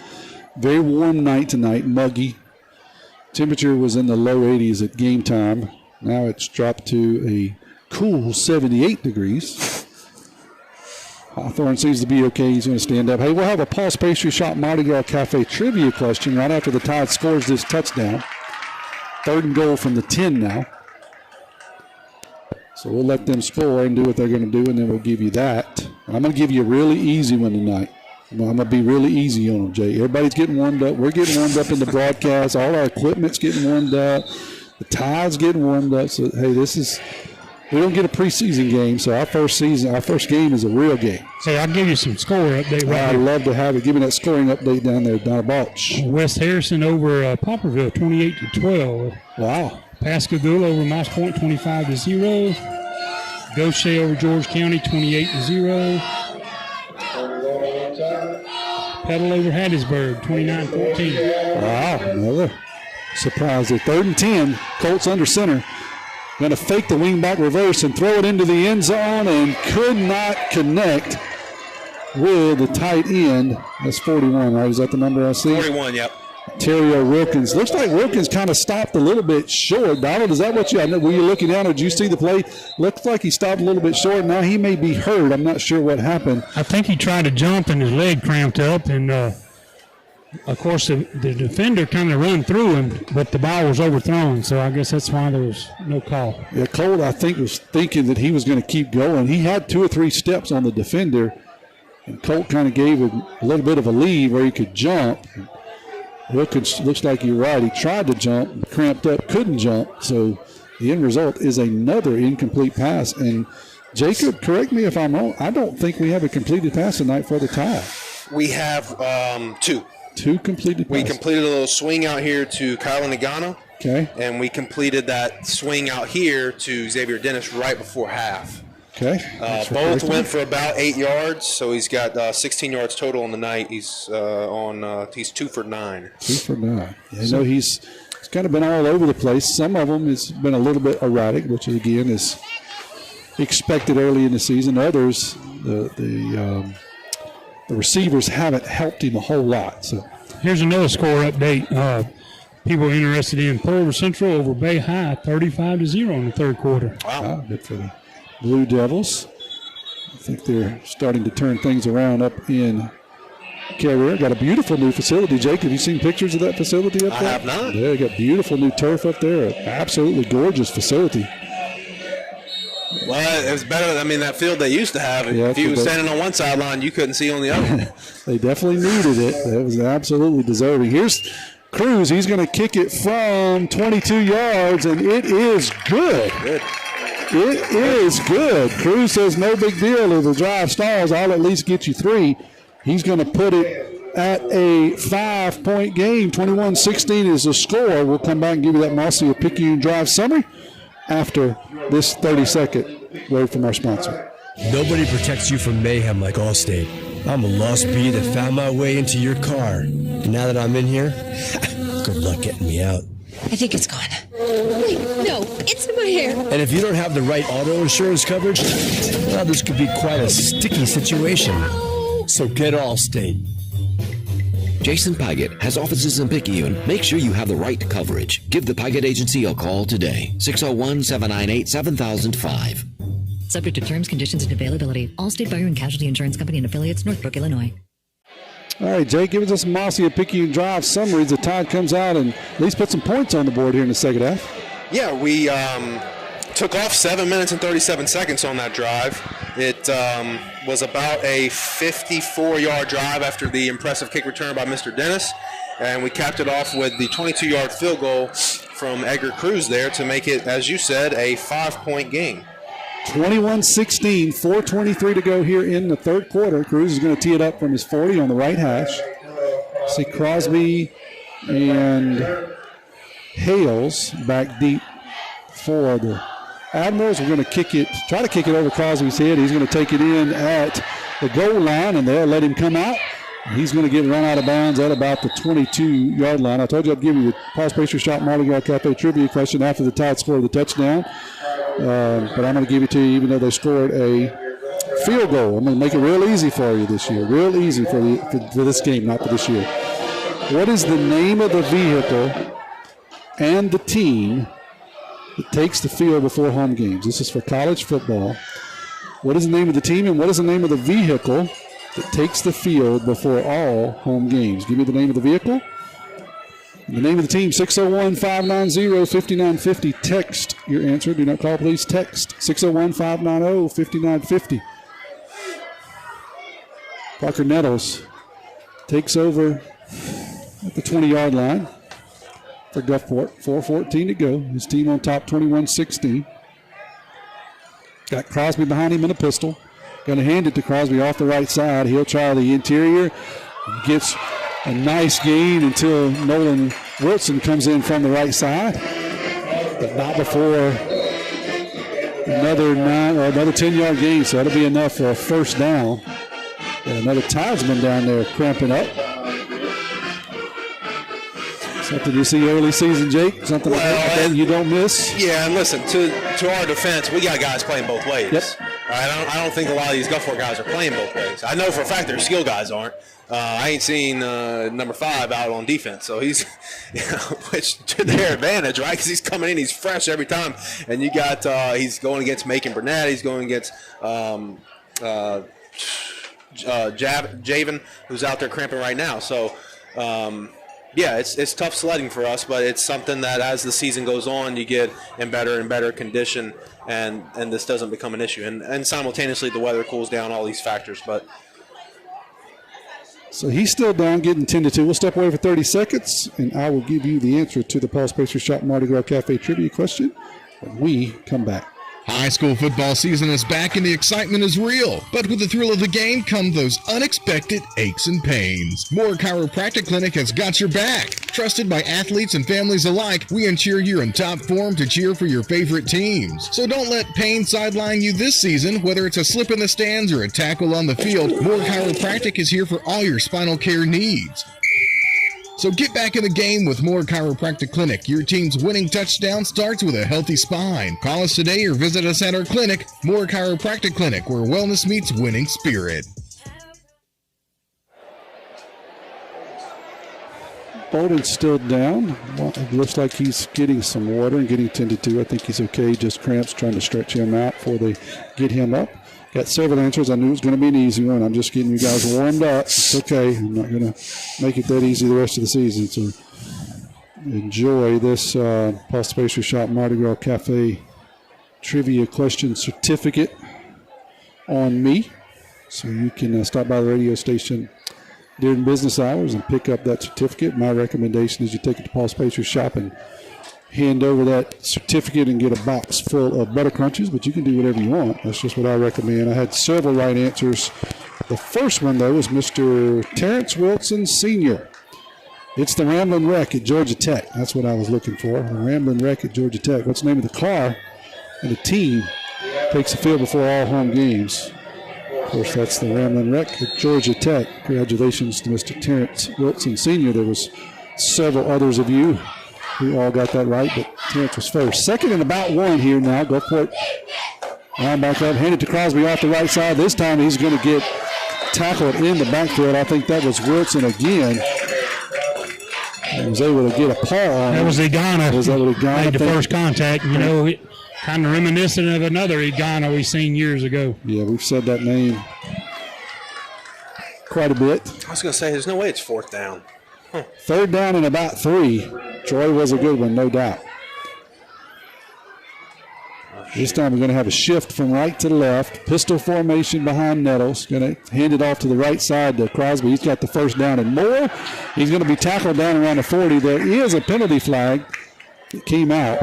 Very warm night tonight, muggy. Temperature was in the low 80s at game time. Now it's dropped to a cool 78 degrees. Hawthorne seems to be okay. He's going to stand up. Hey, we'll have a Paul's Pastry Shop Mardi Gras Cafe trivia question right after the Tide scores this touchdown. 3rd and goal from the 10 now. So we'll let them score and do what they're going to do, and then we'll give you that. I'm going to give you a really easy one tonight. I'm going to be really easy on them, Jay. Everybody's getting warmed up. We're getting warmed up in the broadcast. All our equipment's getting warmed up. The Tide's getting warmed up. So, hey, we don't get a preseason game, so our first game is a real game. Hey, I'll give you some score update right I'd love to have it. Give me that scoring update down there, Donna Balch. West Harrison over Poplarville, 28-12. Wow. Pascagoula over Moss Point, 25-0. Gaucher over George County, 28-0. Petal over Hattiesburg, 29-14. Wow, another surprise. At 3rd and 10, Colts under center. Going to fake the wingback reverse and throw it into the end zone and could not connect with the tight end. That's 41, right? Is that the number I see? 41, yep. Terrio Wilkins. Looks like Wilkins kind of stopped a little bit short. Donald, is that what were you looking down or did you see the play? Looks like he stopped a little bit short. Now he may be hurt. I'm not sure what happened. I think he tried to jump and his leg cramped up, and of course the defender kind of run through him, but the ball was overthrown, so I guess that's why there was no call. Yeah, Cole, I think, was thinking that he was going to keep going. He had 2 or 3 steps on the defender, and Colt kind of gave him a little bit of a lead where he could jump. Wilkins looks like you're right. He tried to jump, cramped up, couldn't jump. So the end result is another incomplete pass. And Jacob, correct me if I'm wrong, I don't think we have a completed pass tonight for the tie. We have 2. 2 completed passes. We completed a little swing out here to Kyle Nagano. Okay. And we completed that swing out here to Xavier Dennis right before half. Okay. Both went for about 8 yards, so he's got 16 yards total on the night. He's he's 2 for 9. 2 for 9. Yeah, you know, he's kind of been all over the place. Some of them has been a little bit erratic, which again is expected early in the season. Others, the receivers haven't helped him a whole lot. So here's another score update. People are interested in Pearl River Central over Bay High, 35-0 in the third quarter. Wow. Good for the Blue Devils. I think they're starting to turn things around up in Carrier. Got a beautiful new facility. Jake, have you seen pictures of that facility up there? I have not. Yeah, got beautiful new turf up there. Absolutely gorgeous facility. Well, it was better. I mean, that field they used to have, if you were standing on one sideline, you couldn't see on the other. They definitely needed it. That was absolutely deserving. Here's Cruz. He's going to kick it from 22 yards, and it is good. It is good. Cruz says no big deal. If the drive stalls, I'll at least get you 3. He's going to put it at a 5-point game. 21-16 is the score. We'll come back and give you that Marcia Picayune drive summary after this 30-second word from our sponsor. Nobody protects you from mayhem like Allstate. I'm a lost bee that found my way into your car. And now that I'm in here, good luck getting me out. I think it's gone. Wait, no, it's in my hair. And if you don't have the right auto insurance coverage, well, this could be quite a sticky situation. So get Allstate. Jason Paget has offices in Picayune. Make sure you have the right coverage. Give the Paget Agency a call today. 601-798-7005. Subject to terms, conditions, and availability. Allstate Fire and Casualty Insurance Company and affiliates, Northbrook, Illinois. All right, Jake, give us a Marcia Picayune drive summary as the Tide comes out and at least put some points on the board here in the second half. Yeah, we took off 7 minutes and 37 seconds on that drive. It was about a 54-yard drive after the impressive kick return by Mr. Dennis, and we capped it off with the 22-yard field goal from Edgar Cruz there to make it, as you said, a 5-point game. 21-16, 4:23 to go here in the third quarter. Cruz is going to tee it up from his 40 on the right hash. See Crosby and Hales back deep for the Admirals. We're going to try to kick it over Crosby's head. He's going to take it in at the goal line, and they'll let him come out. He's going to get run out of bounds at about the 22-yard line. I told you I'd give you the Paul's Pastry Shop Mardi Gras Cafe trivia question after the Tide scored the touchdown. But I'm going to give it to you even though they scored a field goal. I'm going to make it real easy for you this year. Real easy for this game, not for this year. What is the name of the vehicle and the team that takes the field before home games? This is for college football. What is the name of the team and what is the name of the vehicle that takes the field before all home games? Give me the name of the vehicle. The name of the team, 601-590-5950. Text your answer. Do not call, please. Text 601-590-5950. Parker Nettles takes over at the 20-yard line for Gulfport. 4:14 to go. His team on top, 21-16. Got Crosby behind him in a pistol. Going to hand it to Crosby off the right side. He'll try the interior. Gets a nice gain until Nolan Wilson comes in from the right side. But not before another 10-yard gain, so that'll be enough for a first down. And another Tidesman down there cramping up. Something you see early season, Jake? Something that you don't miss? Yeah, and listen, to our defense, we got guys playing both ways. Yep. All right, I don't think a lot of these Gulfport guys are playing both ways. I know for a fact their skill guys aren't. I ain't seen number 5 out on defense, so he's, which to their advantage, right? Because he's coming in, he's fresh every time, and you got he's going against Macon Burnett, he's going against Javen, who's out there cramping right now. So, yeah, it's tough sledding for us, but it's something that as the season goes on, you get in better and better condition, and this doesn't become an issue. And simultaneously, the weather cools down, all these factors, but. So he's still down, getting 10-2. We'll step away for 30 seconds, and I will give you the answer to the Paul's Pastry Shop Mardi Gras Cafe trivia question when we come back. High school football season is back and the excitement is real. But with the thrill of the game come those unexpected aches and pains. Moore Chiropractic Clinic has got your back. Trusted by athletes and families alike, we ensure you're in top form to cheer for your favorite teams. So don't let pain sideline you this season, whether it's a slip in the stands or a tackle on the field. Moore Chiropractic is here for all your spinal care needs. So get back in the game with Moore Chiropractic Clinic. Your team's winning touchdown starts with a healthy spine. Call us today or visit us at our clinic, Moore Chiropractic Clinic, where wellness meets winning spirit. Bolden's still down. Well, it looks like he's getting some water and getting 10-2. I think he's okay. Just cramps, trying to stretch him out before they get him up. Got several answers. I knew it was going to be an easy one. I'm just getting you guys warmed up. It's okay. I'm not going to make it that easy the rest of the season. So enjoy this Paul's Pastry Shop Mardi Gras Cafe trivia question certificate on me. So you can stop by the radio station during business hours and pick up that certificate. My recommendation is you take it to Paul's Pastry Shop and hand over that certificate and get a box full of Butter Crunches, but you can do whatever you want. That's just what I recommend. I had several right answers. The first one, though, is Mr. Terrence Wilson Sr. It's the Ramblin' Wreck at Georgia Tech. That's what I was looking for, the Ramblin' Wreck at Georgia Tech. What's the name of the car and the team takes the field before all home games? Of course, that's the Ramblin' Wreck at Georgia Tech. Congratulations to Mr. Terrence Wilson Sr. There was several others of you who all got that right, but Terrence was first. Second and about 1 here now. Gulfport back up, handed to Crosby off the right side. This time he's going to get tackled in the backfield. I think that was Wilson again. He was able to get a paw on him. That was Igana. Was that what Igana made the first contact? You know, kind of reminiscent of another Igana we've seen years ago. Yeah, we've said that name quite a bit. I was going to say, there's no way it's 4th down. Third down and about 3. Troy was a good one, no doubt. This time we're going to have a shift from right to left. Pistol formation behind Nettles. Going to hand it off to the right side to Crosby. He's got the first down and more. He's going to be tackled down around the 40. There is a penalty flag that came out.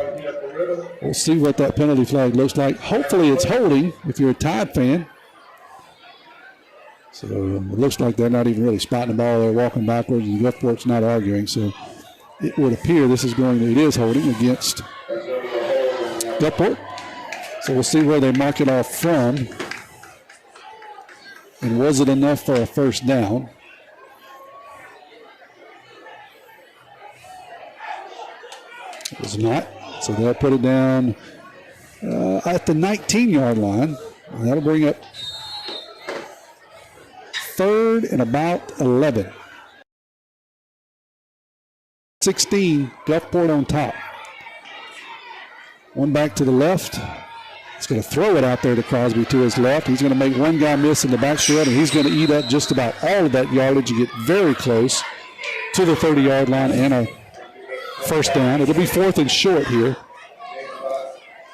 We'll see what that penalty flag looks like. Hopefully it's holding if you're a Tide fan. So it looks like they're not even really spotting the ball. They're walking backwards, and Gulfport's not arguing. So it would appear it is holding against Gulfport. So we'll see where they mark it off from. And was it enough for a first down? It was not. So they'll put it down at the 19-yard line. And that'll bring up 3rd and about 11. 16, Gulfport on top. One back to the left. He's going to throw it out there to Crosby to his left. He's going to make one guy miss in the backfield, and he's going to eat up just about all of that yardage and get very close to the 30-yard line and a first down. It'll be 4th and short here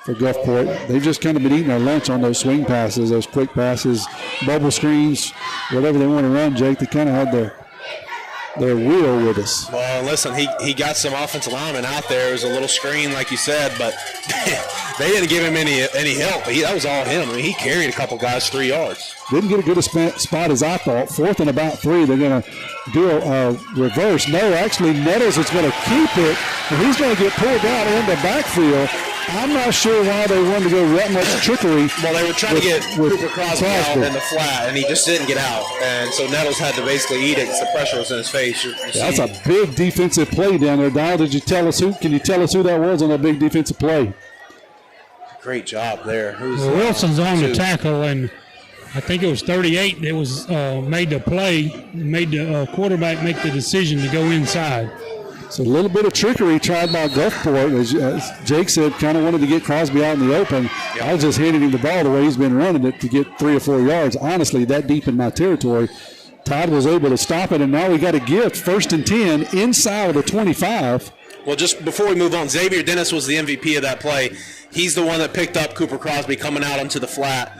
for Gulfport. They've just kind of been eating their lunch on those swing passes, those quick passes, bubble screens, whatever they want to run, Jake. They kind of had their wheel with us. Well, listen, he got some offensive linemen out there. It was a little screen, like you said, but they didn't give him any help. That was all him. I mean, he carried a couple guys 3 yards. Didn't get a good spot as I thought. 4th and about 3. They're going to do a reverse. No, actually, Nettles is going to keep it, and he's going to get pulled out in the backfield. I'm not sure why they wanted to go that much trickery. Well, they were trying to get Cooper Crosby out in the flat, and he just didn't get out. And so Nettles had to basically eat it because the pressure was in his face. That's a big defensive play down there. Dial, can you tell us who that was on that big defensive play? Great job there. Wilson's on the tackle, and I think it was 38 that was made the play, made the quarterback make the decision to go inside. So a little bit of trickery tried by Gulfport. As Jake said, kind of wanted to get Crosby out in the open. Yep. I was just handing him the ball the way he's been running it to get 3 or 4 yards. Honestly, that deep in my territory. Todd was able to stop it, and now we got a gift. 1st and 10 inside of the 25. Well, just before we move on, Xavier Dennis was the MVP of that play. He's the one that picked up Cooper Crosby coming out onto the flat,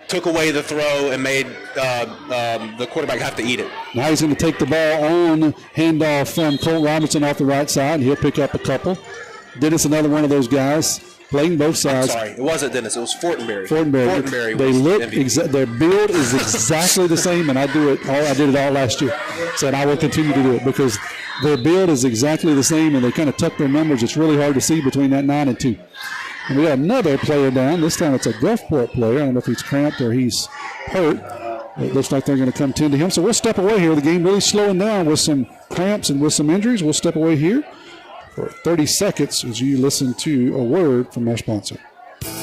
took away the throw, and made the quarterback have to eat it. Now he's going to take the ball on handoff from Colt Robinson off the right side, and he'll pick up a couple. Dennis, another one of those guys, playing both sides. I'm sorry, it wasn't Dennis. It was Fortenberry. Fortenberry. They look their build is exactly the same, and I did it all last year. So I will continue to do it because their build is exactly the same, and they kind of tuck their numbers. It's really hard to see between that 9 and 2. And we got another player down. This time it's a Gulfport player. I don't know if he's cramped or he's hurt. It looks like they're going to come tend to him. So we'll step away here. The game really slowing down with some cramps and with some injuries. We'll step away here for 30 seconds as you listen to a word from our sponsor.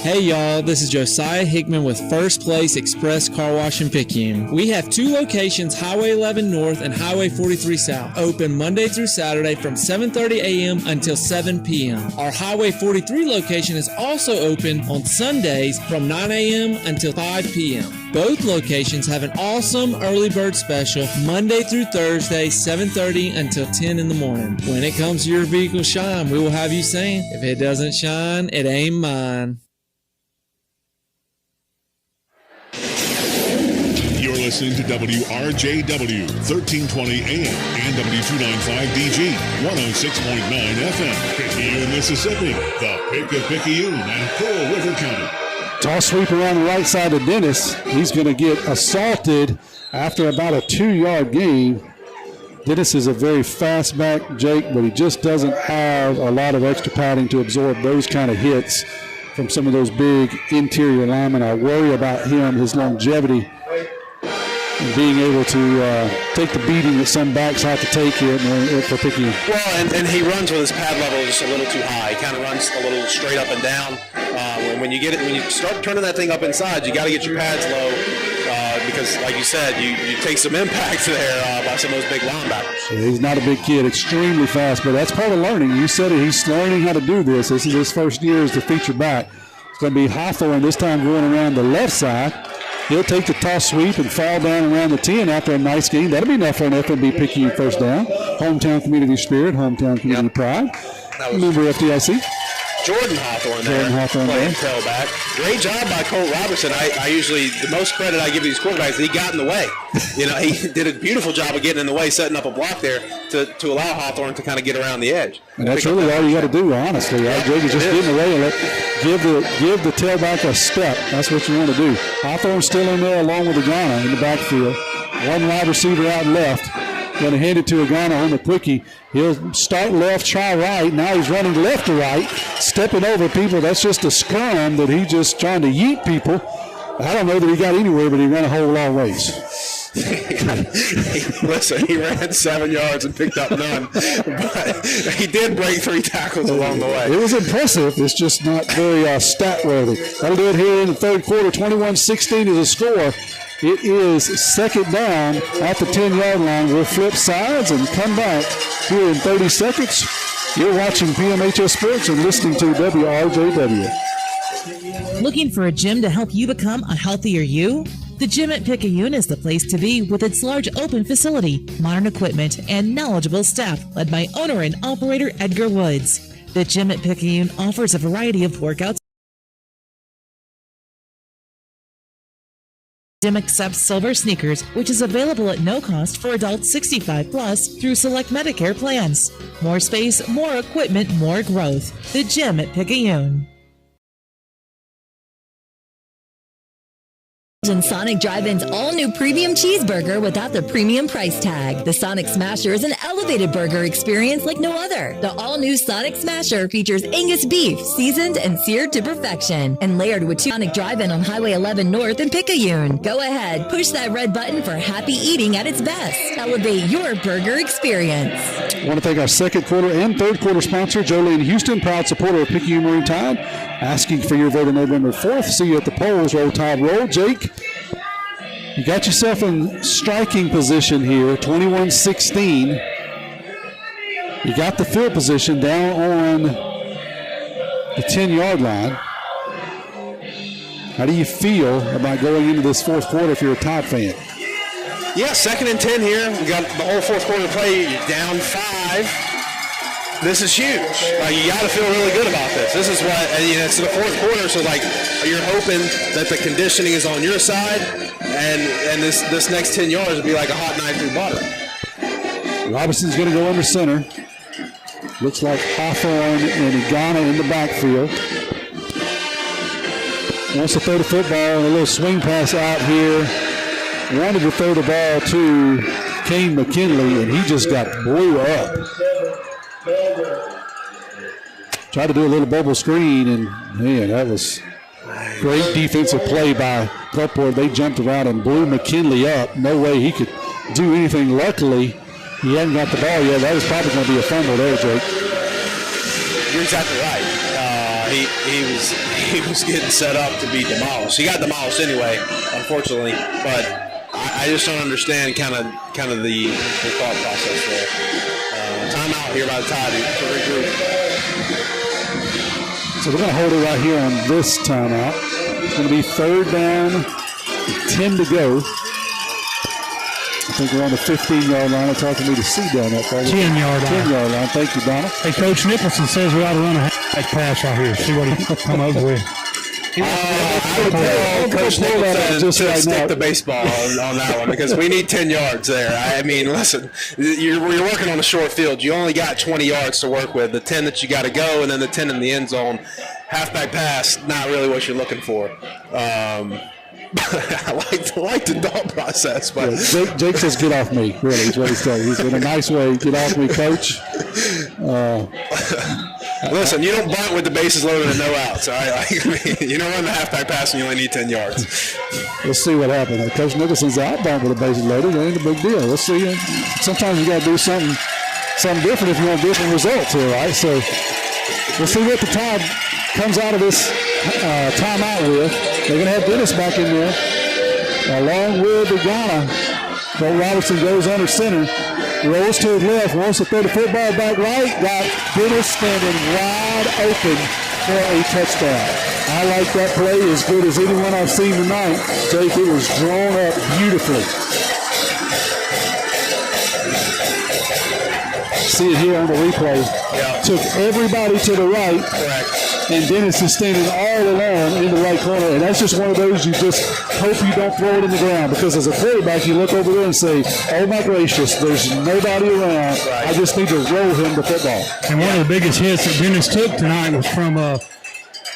Hey y'all, this is Josiah Hickman with First Place Express Car Wash in Picayune. We have 2 locations, Highway 11 North and Highway 43 South, open Monday through Saturday from 7:30 a.m. until 7 p.m. Our Highway 43 location is also open on Sundays from 9 a.m. until 5 p.m. Both locations have an awesome early bird special Monday through Thursday, 7:30 until 10 in the morning. When it comes to your vehicle shine, we will have you saying, if it doesn't shine, it ain't mine. You're listening to WRJW, 1320 AM and W295DG, 106.9 FM, Picayune, Mississippi, the Pick of Picayune and Pearl River County. Toss sweep around the right side of Dennis. He's going to get assaulted after about a 2-yard gain. Dennis is a very fast back, Jake, but he just doesn't have a lot of extra padding to absorb those kind of hits from some of those big interior linemen. I worry about him, his longevity, and being able to take the beating that some backs have to take here for Picayune. Well, and he runs with his pad level just a little too high. He kind of runs a little straight up and down. When you start turning that thing up inside, you got to get your pads low because, like you said, you take some impacts there by some of those big linebackers. Yeah, he's not a big kid, extremely fast, but that's part of learning. You said it, he's learning how to do this. This is his first year as the feature back. It's going to be Hawthorne this time going around the left side. He'll take the toss sweep and fall down around the 10 after a nice game. That'll be enough for an FMB Picayune first down. Hometown community spirit, hometown community pride. Member FDIC. Jordan Hawthorne there, playing tailback. Great job by Colt Robertson. I usually, the most credit I give these quarterbacks, he got in the way. He did a beautiful job of getting in the way, setting up a block there to allow Hawthorne to kind of get around the edge. And that's really all you got to do, honestly. Right? Jake is just get in the way and give the tailback a step. That's what you want to do. Hawthorne's still in there along with Agana in the backfield. One wide receiver out left. Going to hand it to Agana on the quickie. He'll start left, try right. Now he's running left to right, stepping over people. That's just a scrum that he's just trying to yeet people. I don't know that he got anywhere, but he ran a whole long ways. Listen, he ran 7 yards and picked up none, but he did break 3 tackles along the way. It was impressive. It's just not very stat-worthy. That'll do it here in the third quarter. 21-16 is the score. It is second down at the 10-yard line. We'll flip sides and come back here in 30 seconds. You're watching PMHS Sports and listening to WRJW. Looking for a gym to help you become a healthier you? The gym at Picayune is the place to be with its large open facility, modern equipment, and knowledgeable staff led by owner and operator Edgar Woods. The gym at Picayune offers a variety of workouts. Gym accepts silver sneakers, which is available at no cost for adults 65 plus through select Medicare plans. More space, more equipment, more growth. The gym at Picayune. And Sonic Drive-In's all-new premium cheeseburger without the premium price tag. The Sonic Smasher is an elevated burger experience like no other. The all-new Sonic Smasher features Angus beef, seasoned and seared to perfection, and layered with Sonic Drive-In on Highway 11 North in Picayune. Go ahead, push that red button for happy eating at its best. Elevate your burger experience. I want to thank our second quarter and third quarter sponsor, Jolene Houston, proud supporter of Picayune Marine Tide. Asking for your vote on November 4th. See you at the polls. Roll Tide, roll. Jake, you got yourself in striking position here, 21-16. You got the field position down on the 10-yard line. How do you feel about going into this fourth quarter if you're a Tide fan? Yeah, 2nd and 10 here. We got the whole fourth quarter to play. You're down 5. This is huge. You got to feel really good about this. This is what, it's the fourth quarter, so you're hoping that the conditioning is on your side, and this next 10 yards will be like a hot knife through butter. Robinson's going to go under center. Looks like Hawthorne and Igana in the backfield. Wants to throw the football, and a little swing pass out here. Wanted to throw the ball to Kane McKinley, and he just got blew up. Tried to do a little bubble screen, and man, that was great defensive play by Gulfport. They jumped around and blew McKinley up. No way he could do anything. Luckily, he hadn't got the ball yet. That was probably going to be a fumble there, Jake. You're exactly right. He was getting set up to be demolished. He got demolished anyway, unfortunately, but I just don't understand kind of the thought process there. Timeout here by the Tide to regroup. So we're going to hold it right here on this timeout. It's going to be 3rd down, 10 to go. I think we're on the 15-yard line. It's hard for me to see down that far. 10-yard line. 10-yard line. Thank you, Donald. Hey, Coach Nicholson says we ought to run a halfback pass right here. See what he can come up with. I would tell Coach Nicholson to stick the baseball on that one because we need 10 yards there. I mean, listen, you're working on a short field. You only got 20 yards to work with. The 10 that you got to go and then the 10 in the end zone. Halfback pass, not really what you're looking for. I like the thought process, but yeah, Jake says, "Get off me." Really, is what he's saying. He's in a nice way. Get off me, Coach. Listen, you don't bunt with the bases loaded and no outs. All right, you don't run the halfback pass and you only need 10 yards. Let's see what happens. Coach Nicholson's out bunt with the bases loaded. It ain't a big deal. Let's see. Sometimes you got to do something different if you want different results here, right? So we'll see what the Tide comes out of this timeout with. They're going to have Dennis back in there, along with Igana. Bo Robertson goes under center, rolls to his left, wants to throw the football back right, got Dennis standing wide open for a touchdown. I like that play as good as anyone I've seen tonight. Jake, it was drawn up beautifully. See it here on the replay. Yeah. Took everybody to the right. Correct. And Dennis is standing all alone in the right corner. And that's just one of those you just hope you don't throw it in the ground. Because as a quarterback, you look over there and say, oh my gracious, there's nobody around. Right. I just need to roll him the football. And one of the biggest hits that Dennis took tonight was from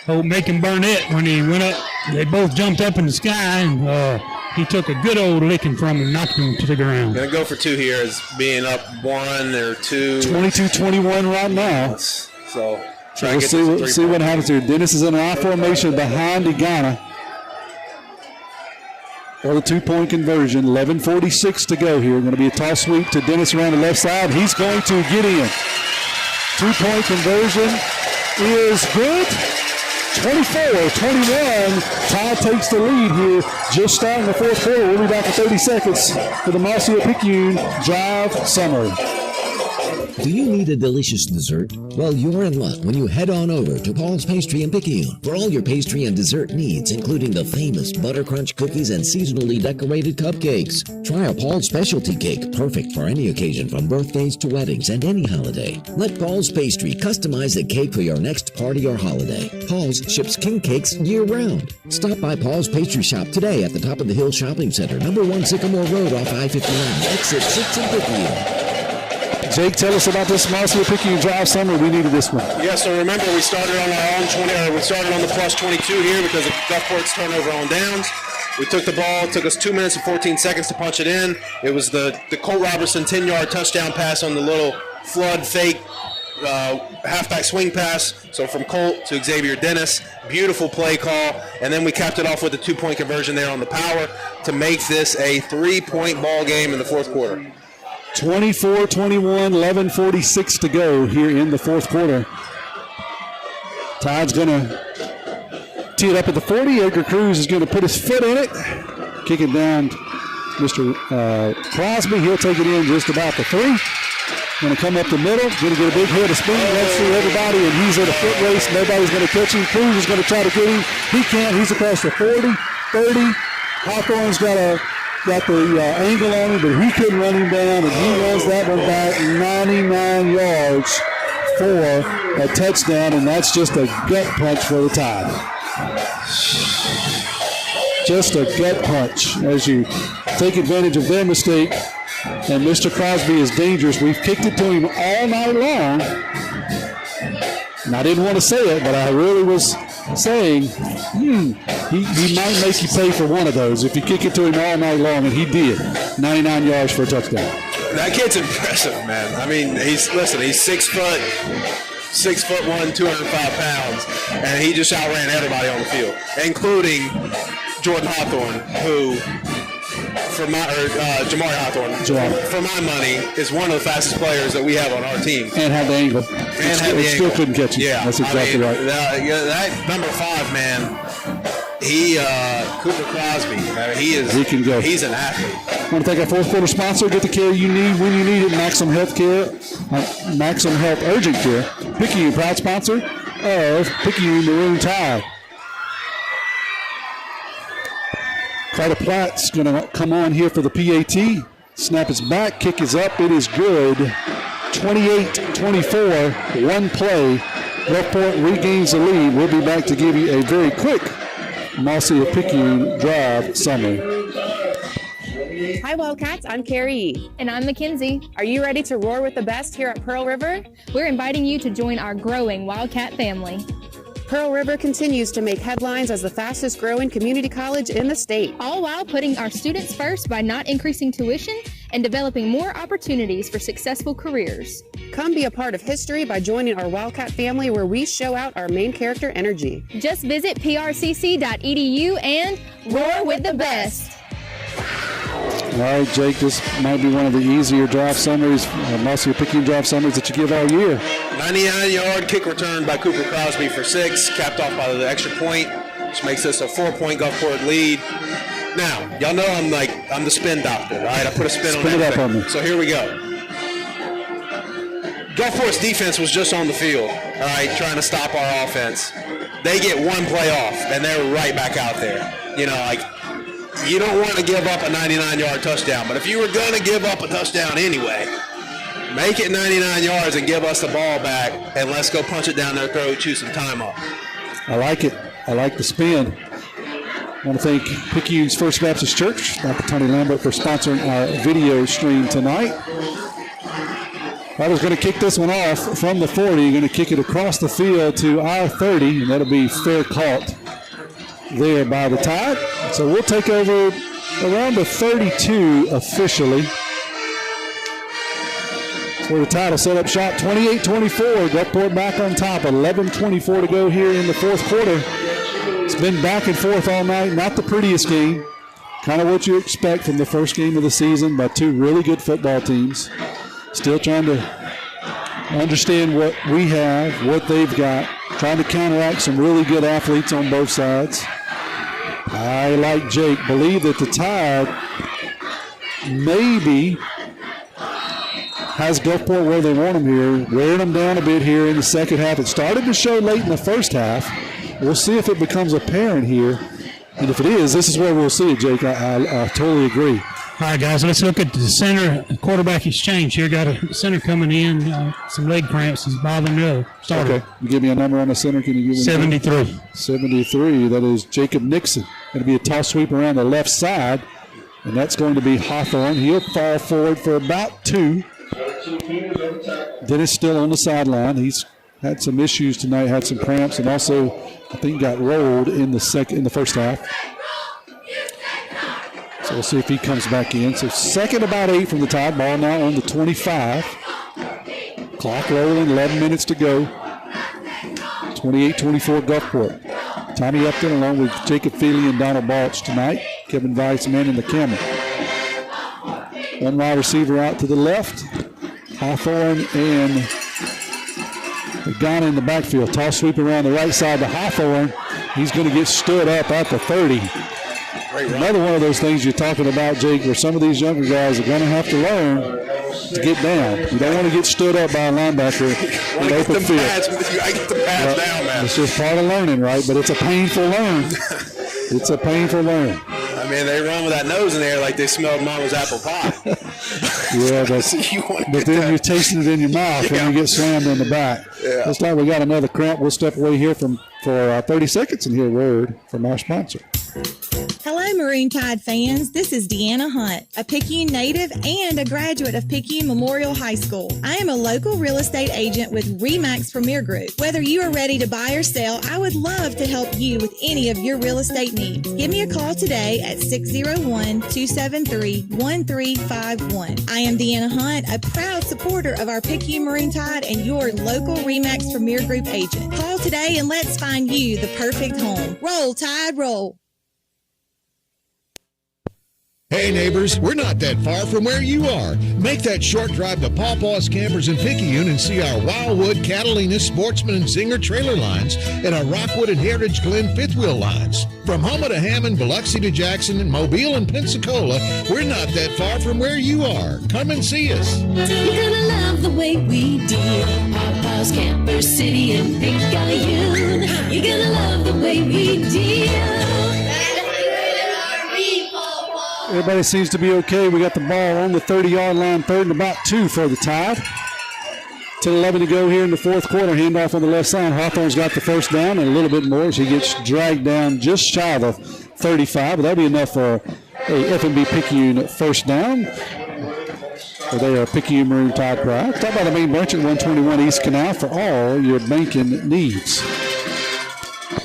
old Macon Burnett when he went up. They both jumped up in the sky and he took a good old licking from him, knocked him to the ground. Going to go for 2 here as being up 1 or 2. 22-21 right now. So we'll see what happens here. Dennis is in an I formation behind Igana. For the 2-point conversion, 11:46 to go here. Going to be a toss sweep to Dennis around the left side. He's going to get in. 2-point conversion is good. 24-21. Tide takes the lead here. Just starting the fourth quarter. We'll be back in 30 seconds for the Marcia Picayune Drive Summary. Do you need a delicious dessert? Well, you're in luck when you head on over to Paul's Pastry in Picayune for all your pastry and dessert needs, including the famous Butter Crunch cookies and seasonally decorated cupcakes. Try a Paul's specialty cake, perfect for any occasion from birthdays to weddings and any holiday. Let Paul's Pastry customize a cake for your next party or holiday. Paul's ships king cakes year-round. Stop by Paul's Pastry Shop today at the Top of the Hill Shopping Center, number 1 Sycamore Road off I-59, exit 6 in Picayune. Jake, tell us about this Marcia Picayune Drive Summer. We needed this one. Yeah, so remember we started on our own 20, we started on the plus 22 here because of Gulfport's turnover on downs. We took the ball. It took us 2 minutes and 14 seconds to punch it in. It was the Colt Robertson 10-yard touchdown pass on the little flood fake halfback swing pass. So from Colt to Xavier Dennis, beautiful play call. And then we capped it off with a 2-point conversion there on the power to make this a 3-point ball game in the fourth quarter. 24-21, 11:46 to go here in the fourth quarter. Todd's going to tee it up at the 40. Edgar Cruz is going to put his foot in it. Kick it down Mr. Crosby. He'll take it in just about the 3. Going to come up the middle. Going to get a big head of spin. Runs through everybody, and he's at a foot race. Nobody's going to catch him. Cruz is going to try to get him. He can't. He's across the 40, 30. Hawthorne's got the angle on him, but he couldn't run him down, and he runs that one back 99 yards for a touchdown, and that's just a gut punch for the Tide. Just a gut punch as you take advantage of their mistake, and Mr. Crosby is dangerous. We've kicked it to him all night long, and I didn't want to say it, but I really was saying, he might make you pay for one of those if you kick it to him all night long, and he did. 99 yards for a touchdown. That kid's impressive, man. I mean, he's 6'1", 205 pounds, and he just outran everybody on the field, including Jordan Hawthorne, who, Jamari Hawthorne, for my money, is one of the fastest players that we have on our team. And had the angle. Still couldn't catch him. Yeah, that's exactly right. That number 5, man, Cooper Crosby, he can go. He's an athlete. I want to thank our fourth quarter sponsor. Get the care you need when you need it. Maximum Health Care, Maximum Health Urgent Care. Picayune, proud sponsor of Picayune Maroon Tide. Carter Platt's going to come on here for the PAT. Snap is back. Kick is up. It is good. 28-24. One play. Gulfport regains the lead. We'll be back to give you a very quick Mossy Picayune drive summary. Hi Wildcats, I'm Carrie. And I'm Mackenzie. Are you ready to roar with the best here at Pearl River? We're inviting you to join our growing Wildcat family. Pearl River continues to make headlines as the fastest growing community college in the state. All while putting our students first by not increasing tuition and developing more opportunities for successful careers. Come be a part of history by joining our Wildcat family where we show out our main character energy. Just visit prcc.edu and roar with the best. All right, Jake, this might be one of the easier drive summaries, Mossy Picayune drive summaries that you give all year. 99-yard kick return by Cooper Crosby for 6, capped off by the extra point, which makes this a 4-point Gulfport lead. Now, y'all know I'm the spin doctor, all right? I put a spin on everything. It up on me. So here we go. Gulfport's defense was just on the field, all right, trying to stop our offense. They get one play off, and they're right back out there. You don't want to give up a 99-yard touchdown, but if you were going to give up a touchdown anyway, make it 99 yards and give us the ball back, and let's go punch it down their throat, chew some time up. I like it. I like the spin. I want to thank Picayune's First Baptist Church, Dr. Tony Lambert, for sponsoring our video stream tonight. I was going to kick this one off from the 40, going to kick it across the field to our 30, and that'll be fair caught there by the Tide. So we'll take over around the 32 officially. That's where the Tide will set up shop. 28-24. Gulfport back on top. 11:24 to go here in the fourth quarter. It's been back and forth all night. Not the prettiest game. Kind of what you expect from the first game of the season by two really good football teams. Still trying to understand what we have, what they've got. Trying to counteract some really good athletes on both sides. I, like Jake, believe that the Tide maybe has Gulfport where they want them here, wearing them down a bit here in the second half. It started to show late in the first half. We'll see if it becomes apparent here. And if it is, this is where we'll see it, Jake. I totally agree. All right, guys, let's look at the center quarterback exchange here. Got a center coming in, some leg cramps. He's bothering the starter. Okay, you give me a number on the center. Can you give me 73. 73. That is Jacob Nixon. Going to be a toss sweep around the left side, and that's going to be Hawthorne. He'll fall forward for about 2. Dennis still on the sideline. He's had some issues tonight, had some cramps, and also I think got rolled in the first half. So we'll see if he comes back in. So second about 8 from the Tide. Ball now on the 25. Clock rolling, 11 minutes to go. 28-24 Gulfport. Tommy Upton along with Jacob Feely and Donald Balch tonight. Kevin Weiss man in the camera. One wide receiver out to the left. Hawthorne and Ghana in the backfield. Toss sweep around the right side to Hawthorne. He's going to get stood up at the 30. Another one of those things you're talking about, Jake, where some of these younger guys are going to have to learn to get down. You don't want to get stood up by a linebacker in open field. I get the pads down, man. It's just part of learning, right? But it's a painful learn. It's a painful learn. I mean, they run with that nose in there like they smelled Mama's apple pie. Yeah, but then you're tasting it in your mouth when you get slammed in the back. Yeah. Looks like we got another cramp. We'll step away here for 30 seconds and hear a word from our sponsor. Hello, Maroon Tide fans. This is Deanna Hunt, a Picayune native and a graduate of Picayune Memorial High School. I am a local real estate agent with RE/MAX Premier Group. Whether you are ready to buy or sell, I would love to help you with any of your real estate needs. Give me a call today at 601-273-1351. I am Deanna Hunt, a proud supporter of our Picayune Maroon Tide and your local RE/MAX Premier Group agent. Call today and let's find you the perfect home. Roll, Tide, roll. Hey neighbors, we're not that far from where you are. Make that short drive to Pawpaw's Campers in Picayune and see our Wildwood, Catalina, Sportsman, and Zinger trailer lines and our Rockwood and Heritage Glen fifth wheel lines. From Houma to Hammond, Biloxi to Jackson, and Mobile and Pensacola, we're not that far from where you are. Come and see us. You're gonna love the way we deal. Pawpaw's Camper City in Picayune. You're gonna love the way we deal. Everybody seems to be okay. We got the ball on the 30-yard line, 3rd and about 2 for the Tide. 10-11 to go here in the fourth quarter. Handoff on the left side. Hawthorne's got the first down and a little bit more as he gets dragged down just shy of the 35. But that'll be enough for a F&B Picayune first down. So they are Picayune Maroon Tide Pride. Talk about the main branch at 121 East Canal for all your banking needs.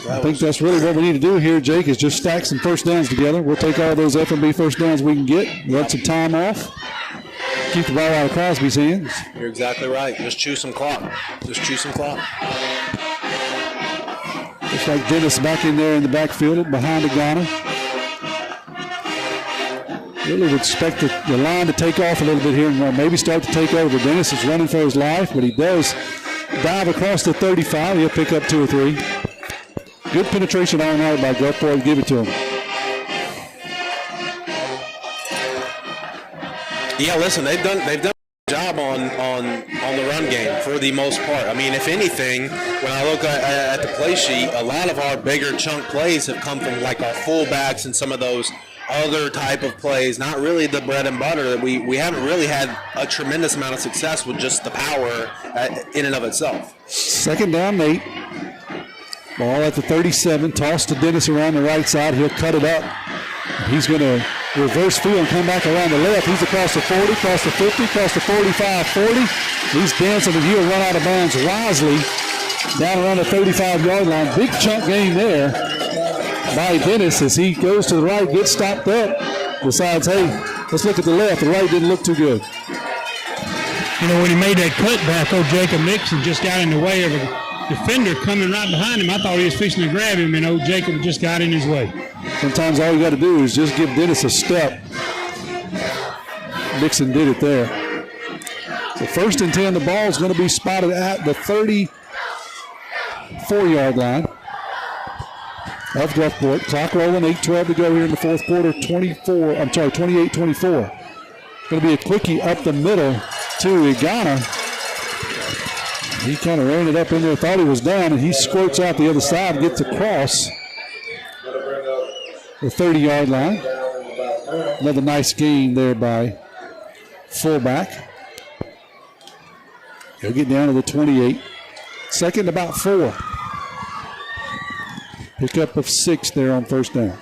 I think that's really what we need to do here, Jake, is just stack some first downs together. We'll take all those F&B first downs we can get, run some time off, keep the ball out of Crosby's hands. You're exactly right. Just chew some clock. Looks like Dennis back in there in the backfield behind the Ghana. Really would expect the line to take off a little bit here and maybe start to take over. Dennis is running for his life, but he does dive across the 35. He'll pick up 2 or 3. Good penetration all night by Gulfport. Give it to him. Yeah, listen, they've done a job on the run game for the most part. I mean, if anything, when I look at the play sheet, a lot of our bigger chunk plays have come from like our fullbacks and some of those other type of plays, not really the bread and butter. That we haven't really had a tremendous amount of success with just the power in and of itself. 2nd down, 8. Ball at the 37, toss to Dennis around the right side. He'll cut it up. He's going to reverse field and come back around the left. He's across the 40, across the 50, across the 45, 40. He's dancing and he'll run out of bounds wisely down around the 35-yard line. Big chunk gain there by Dennis as he goes to the right, gets stopped up, decides, hey, let's look at the left. The right didn't look too good. You know, when he made that cutback, Jacob Nixon just got in the way of a defender coming right behind him. I thought he was fixing to grab him, and Jacob just got in his way. Sometimes all you got to do is just give Dennis a step. Nixon did it there. So 1st and 10, the ball is going to be spotted at the 34-yard line of Gulfport. Clock rolling, 8:12 to go here in the fourth quarter. 28-24. Going to be a quickie up the middle to Igana. He kind of ran it up in there, thought he was down, and he squirts out the other side, gets across the 30-yard line. Another nice gain there by fullback. He'll get down to the 28. 2nd about 4. Pickup of 6 there on first down.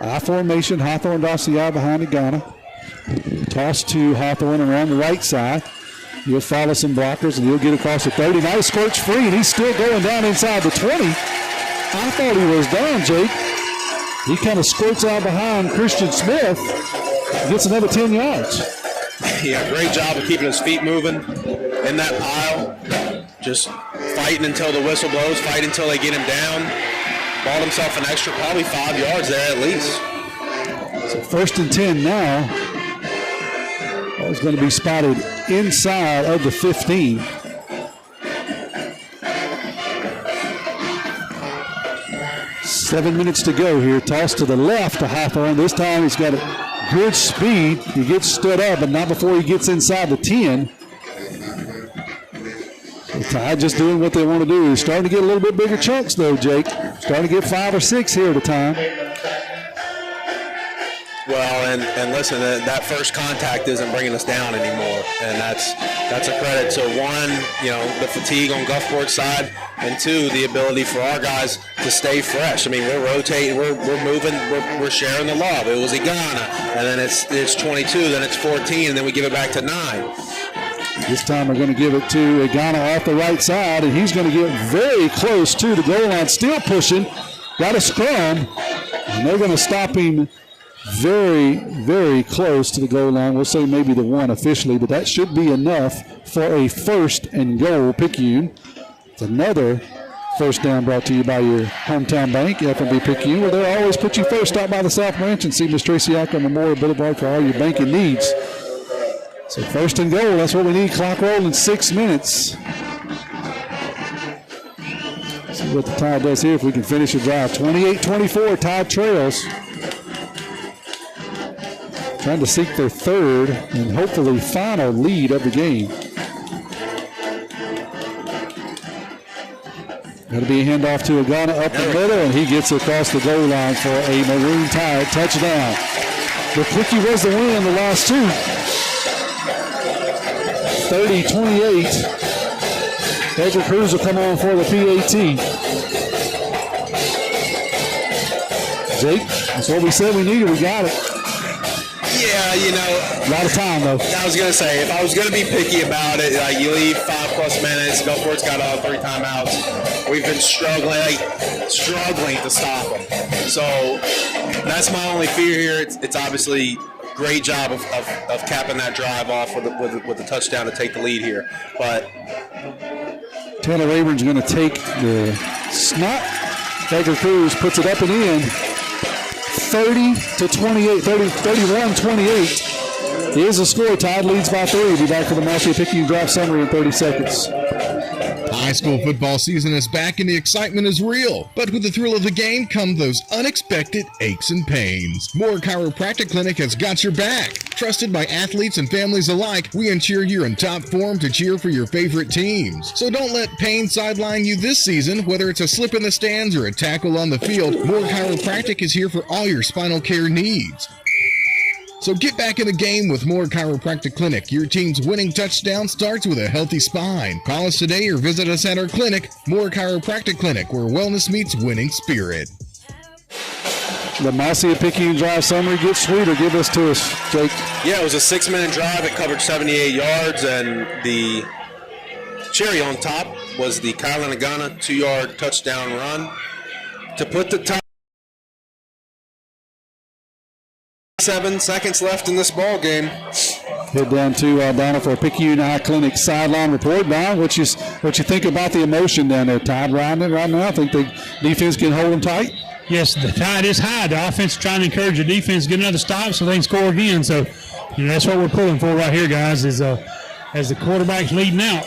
I formation, Hawthorne Dossier behind the Ghana. Toss to Hawthorne around the right side. He'll follow some blockers, and he'll get across the 30. Now he squirts free, and he's still going down inside the 20. I thought he was down, Jake. He kind of squirts out behind Christian Smith. Gets another 10 yards. Yeah, great job of keeping his feet moving in that pile. Just fighting until the whistle blows, fighting until they get him down. Bought himself an extra probably 5 yards there at least. So 1st and 10 now. That was going to be spotted inside of the 15. Seven minutes to go here. Toss to the left to Hawthorne. This time he's got a good speed. He gets stood up, but not before he gets inside the 10. The Tide just doing what they want to do. He's starting to get a little bit bigger chunks, though, Jake. Starting to get 5 or 6 here at a time. Well, and listen, that first contact isn't bringing us down anymore, and that's a credit to one, the fatigue on Gulfport's side, and two, the ability for our guys to stay fresh. I mean, we're rotating, we're moving, we're sharing the love. It was Igana, and then it's 22, then it's 14, and then we give it back to 9. This time we're going to give it to Igana off the right side, and he's going to get very close to the goal line, still pushing. Got a scrum, and they're going to stop him very, very close to the goal line. We'll say maybe the 1 officially, but that should be enough for a 1st and goal, Picayune. It's another first down brought to you by your hometown bank, F&B Picayune, where they'll always put you first. Stop by the South Branch and see Miss Tracy Acker Memorial Boulevard for all your banking needs. So 1st and goal, that's what we need. Clock rolling, 6 minutes. See what the Tide does here if we can finish the drive. 28-24, Tide trails. Trying to seek their 3rd and hopefully final lead of the game. Got to be a handoff to Agana up the middle, and he gets across the goal line for a Maroon Tide touchdown. The Quickie was the win the last 2. 30-28. Edgar Cruz will come on for the PAT. Jake, that's what we said we needed. We got it. Yeah, a lot of time, though. I was going to say, if I was going to be picky about it, you leave 5+ minutes. Gulfport's got all 3 timeouts. We've been struggling to stop them. So that's my only fear here. It's obviously a great job of capping that drive off with a touchdown to take the lead here. But Tanner Rayburn's going to take the snap. Edgar Cruz puts it up and in. 31-28 is the score. Tide leads by 3. We'll be back for the Marcia Picayune drive summary in 30 seconds. High school football season is back and the excitement is real. But with the thrill of the game come those unexpected aches and pains. Moore Chiropractic Clinic has got your back. Trusted by athletes and families alike, we ensure you're in top form to cheer for your favorite teams. So don't let pain sideline you this season, whether it's a slip in the stands or a tackle on the field. Moore Chiropractic is here for all your spinal care needs. So get back in the game with Moore Chiropractic Clinic. Your team's winning touchdown starts with a healthy spine. Call us today or visit us at our clinic, Moore Chiropractic Clinic, where wellness meets winning spirit. The Marcia Picayune drive summary gets sweeter. Give this to us, Jake. Yeah, it was a 6-minute drive. It covered 78 yards, and the cherry on top was the Kylan Agana 2-yard touchdown run to put the Tide. 7 seconds left in this ball game. Head down to Donna for a Picayune Eye Clinic sideline report. Don, what you think about the emotion down there? Tide riding it right now. I think the defense can hold them tight. Yes, the tide is high. The offense is trying to encourage the defense to get another stop so they can score again. So, that's what we're pulling for right here, guys, is as the quarterback's leading out,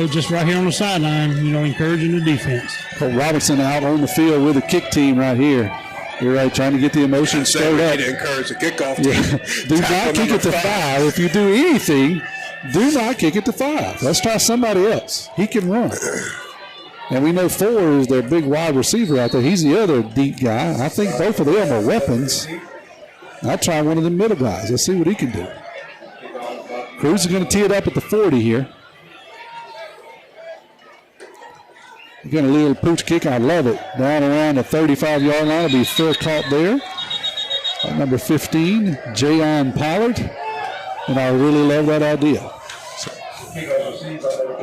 just right here on the sideline, encouraging the defense. Colt Robertson out on the field with the kick team right here. You're right, trying to get the emotion stirred up. To encourage the kickoff team. Yeah. Do not kick it to 5. If you do anything, do not kick it to 5. Let's try somebody else. He can run. And we know 4 is their big wide receiver out there. He's the other deep guy. I think both of them are weapons. I'll try one of the middle guys. Let's see what he can do. Cruz is going to tee it up at the 40 here. Again, a little pooch kick. I love it. Down around the 35-yard line. It'll be fair caught there. Number 15, Jayon Pollard. And I really love that idea. So,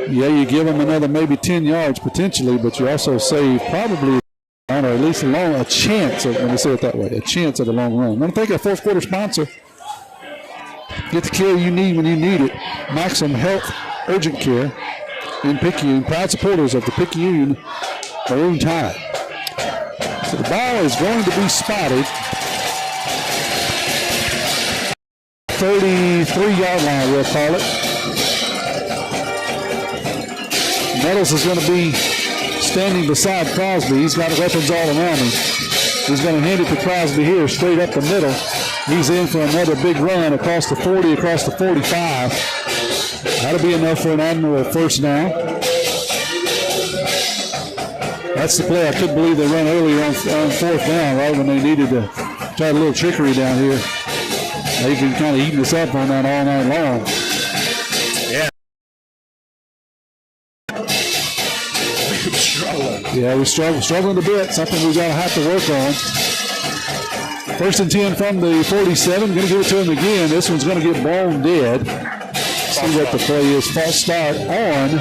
Yeah, you give them another maybe 10 yards potentially, but you also save probably, or at least a chance of, let me say it that way, a chance of a long run. I want to thank our fourth quarter sponsor. Get the care you need when you need it. Maximum Health Urgent Care in Picayune. Proud supporters of the Picayune Maroon Tide. So the ball is going to be spotted. 33-yard line, we'll call it. Nettles is going to be standing beside Crosby. He's got weapons all around him. He's going to hand it to Crosby here, straight up the middle. He's in for another big run across the 40, across the 45. That'll be enough for an Admiral first down. That's the play I couldn't believe they ran earlier on fourth down, right when they needed to try a little trickery down here. They've been kind of eating us up on that all night long. Yeah. Yeah, we're struggling a bit. Something we've got to have to work on. First and 10 from the 47. Going to give it to him again. This one's going to get blown dead. See what the play is. False start on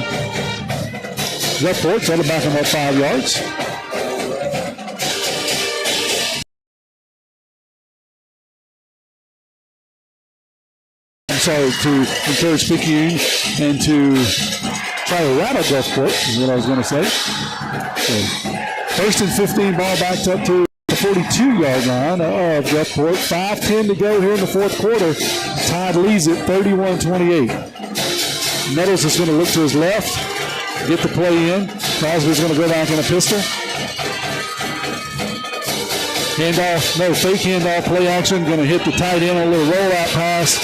Gulfport. Try to back him up 5 yards. I'm sorry, to encourage Picayune and to try to rattle Gulfport is what I was going to say. So, first and 15, ball backed up to the 42-yard line of Gulfport. 5:10 to go here in the fourth quarter. Tide leads it 31-28. Nettles is going to look to his left, get the play in. Crosby's going to go back in a pistol. Handoff, no, fake handoff, play action. Going to hit the tight end on a little rollout pass.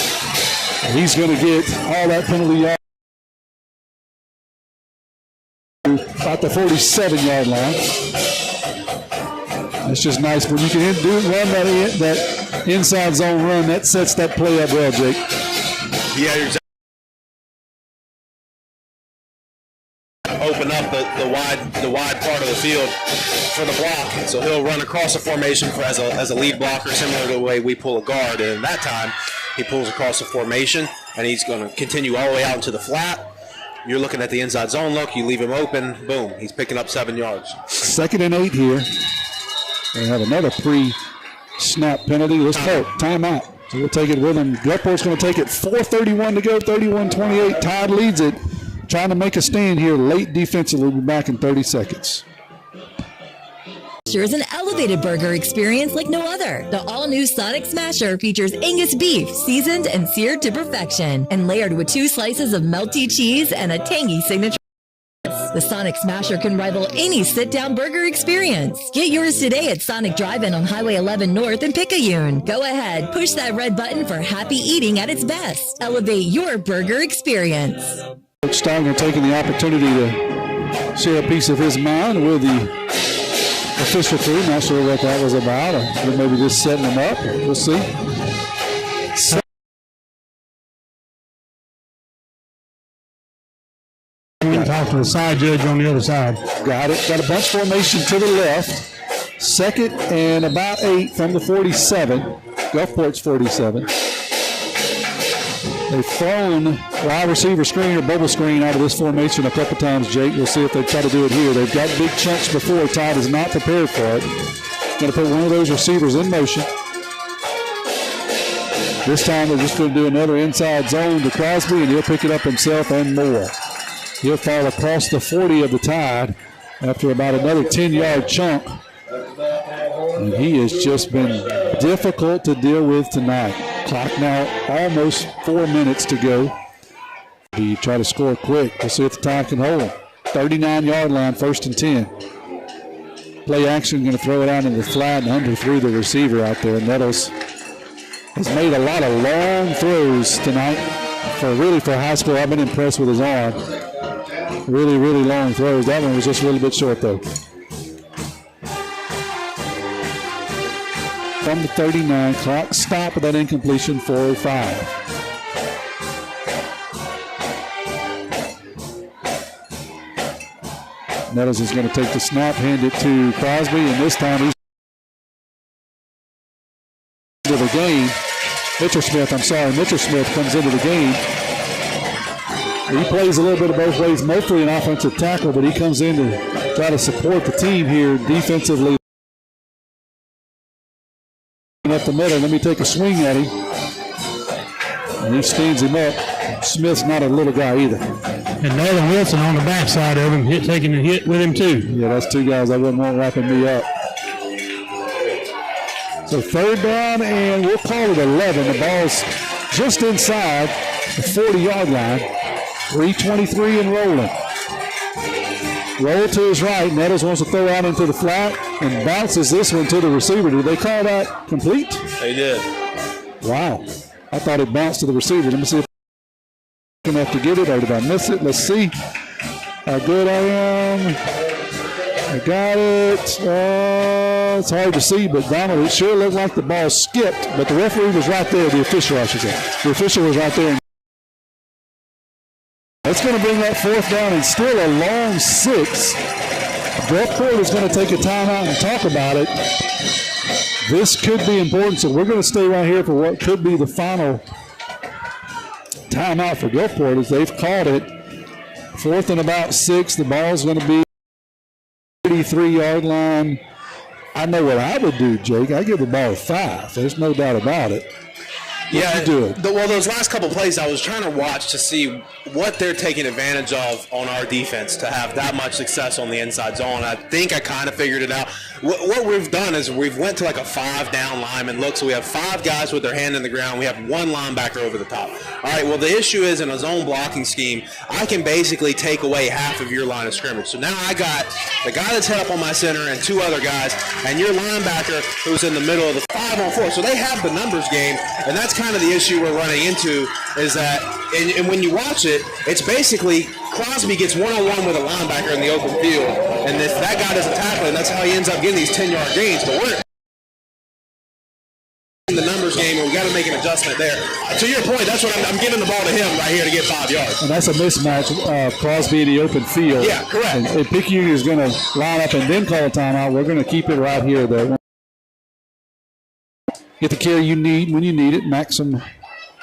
And he's going to get all that penalty yard. About the 47-yard line. It's just nice when you can run that inside zone run. That sets that play up well, Jake. Yeah, you're exactly. Open up the wide part of the field for the block. So he'll run across the formation as a lead blocker, similar to the way we pull a guard. And that time, he pulls across the formation, and he's going to continue all the way out into the flat. You're looking at the inside zone look. You leave him open. Boom. He's picking up 7 yards. 2nd and 8 here. They have another pre-snap penalty. Let's vote. Timeout. So we'll take it with them. Gulfport's going to take it. 4:31 to go. 31-28. Tide leads it. Trying to make a stand here late defensively. We'll be back in 30 seconds. Is an elevated burger experience like no other. The all-new Sonic Smasher features Angus beef, seasoned and seared to perfection, and layered with 2 slices of melty cheese and a tangy signature. The Sonic Smasher can rival any sit-down burger experience. Get yours today at Sonic Drive-In on Highway 11 North in Picayune. Go ahead, push that red button for happy eating at its best. Elevate your burger experience. Coach Steiner taking the opportunity to share a piece of his mind with the official crew. Not sure what that was about, or maybe just setting them up. We'll see. Talk to the side judge on the other side. Got it. Got a bunch formation to the left. 2nd and about 8 from the 47. Gulfport's 47. They've thrown wide receiver screen or bubble screen out of this formation a couple times, Jake. We'll see if they try to do it here. They've got big chunks before. Todd is not prepared for it. Going to put one of those receivers in motion. This time they're just going to do another inside zone to Crosby, and he'll pick it up himself and more. He'll fall across the 40 of the Tide after about another 10-yard chunk. And he has just been difficult to deal with tonight. Clock now almost 4 minutes to go. He try to score quick. We'll see if the Tide can hold him. 39-yard line, 1st and 10. Play action, going to throw it out in the flat and under through the receiver out there. Nettles has made a lot of long throws tonight. For high school, I've been impressed with his arm. Really, really long throws. That one was just a little bit short, though. From the 39, clock stop with that incompletion, 4:05. Nettles is going to take the snap, hand it to Crosby, and this time he's into the game. Mitchell Smith comes into the game. He plays a little bit of both ways, mostly an offensive tackle, but he comes in to try to support the team here defensively. Up the middle, let me take a swing at him. And he stands him up. Smith's not a little guy either. And Nolan Wilson on the backside of him, taking a hit with him too. Yeah, that's two guys I wouldn't want wrapping me up. So 3rd down, and we'll call it 11. The ball's just inside the 40-yard line. 3:23 and rolling. Roll to his right. Nettles wants to throw out into the flat and bounces this one to the receiver. Did they call that complete? They did. Wow. I thought it bounced to the receiver. Let me see if I'm enough to get it, or did I miss it? Let's see how good I am. I got it. It's hard to see, but Donald, it sure looked like the ball skipped, but the referee was right there. The official, I should say. The official was right there. That's going to bring that 4th down and still a long 6. Gulfport is going to take a timeout and talk about it. This could be important, so we're going to stay right here for what could be the final timeout for Gulfport, as they've called it. 4th and about 6. The ball's going to be 33-yard line. I know what I would do, Jake. I give the ball a 5. There's no doubt about it. Yeah, well, those last couple plays, I was trying to watch to see what they're taking advantage of on our defense to have that much success on the inside zone. I think I kind of figured it out. What we've done is we've went to like a 5-down lineman look, so we have 5 guys with their hand in the ground. We have 1 linebacker over the top. All right, well, the issue is in a zone blocking scheme, I can basically take away half of your line of scrimmage. So now I got the guy that's head up on my center and 2 other guys, and your linebacker who's in the middle of the 5-on-4. So they have the numbers game, and that's kind of the issue we're running into is that, and when you watch it, it's basically Crosby gets one-on-one with a linebacker in the open field, and if that guy doesn't tackle him, that's how he ends up getting these 10-yard gains. But we're in the numbers game, and we got to make an adjustment there. To your point, that's what I'm giving the ball to him right here to get 5 yards. And that's a mismatch. Crosby in the open field. Yeah, correct. And Picayune is going to line up and then call a timeout. We're going to keep it right here, though. Get the care you need when you need it. Maxim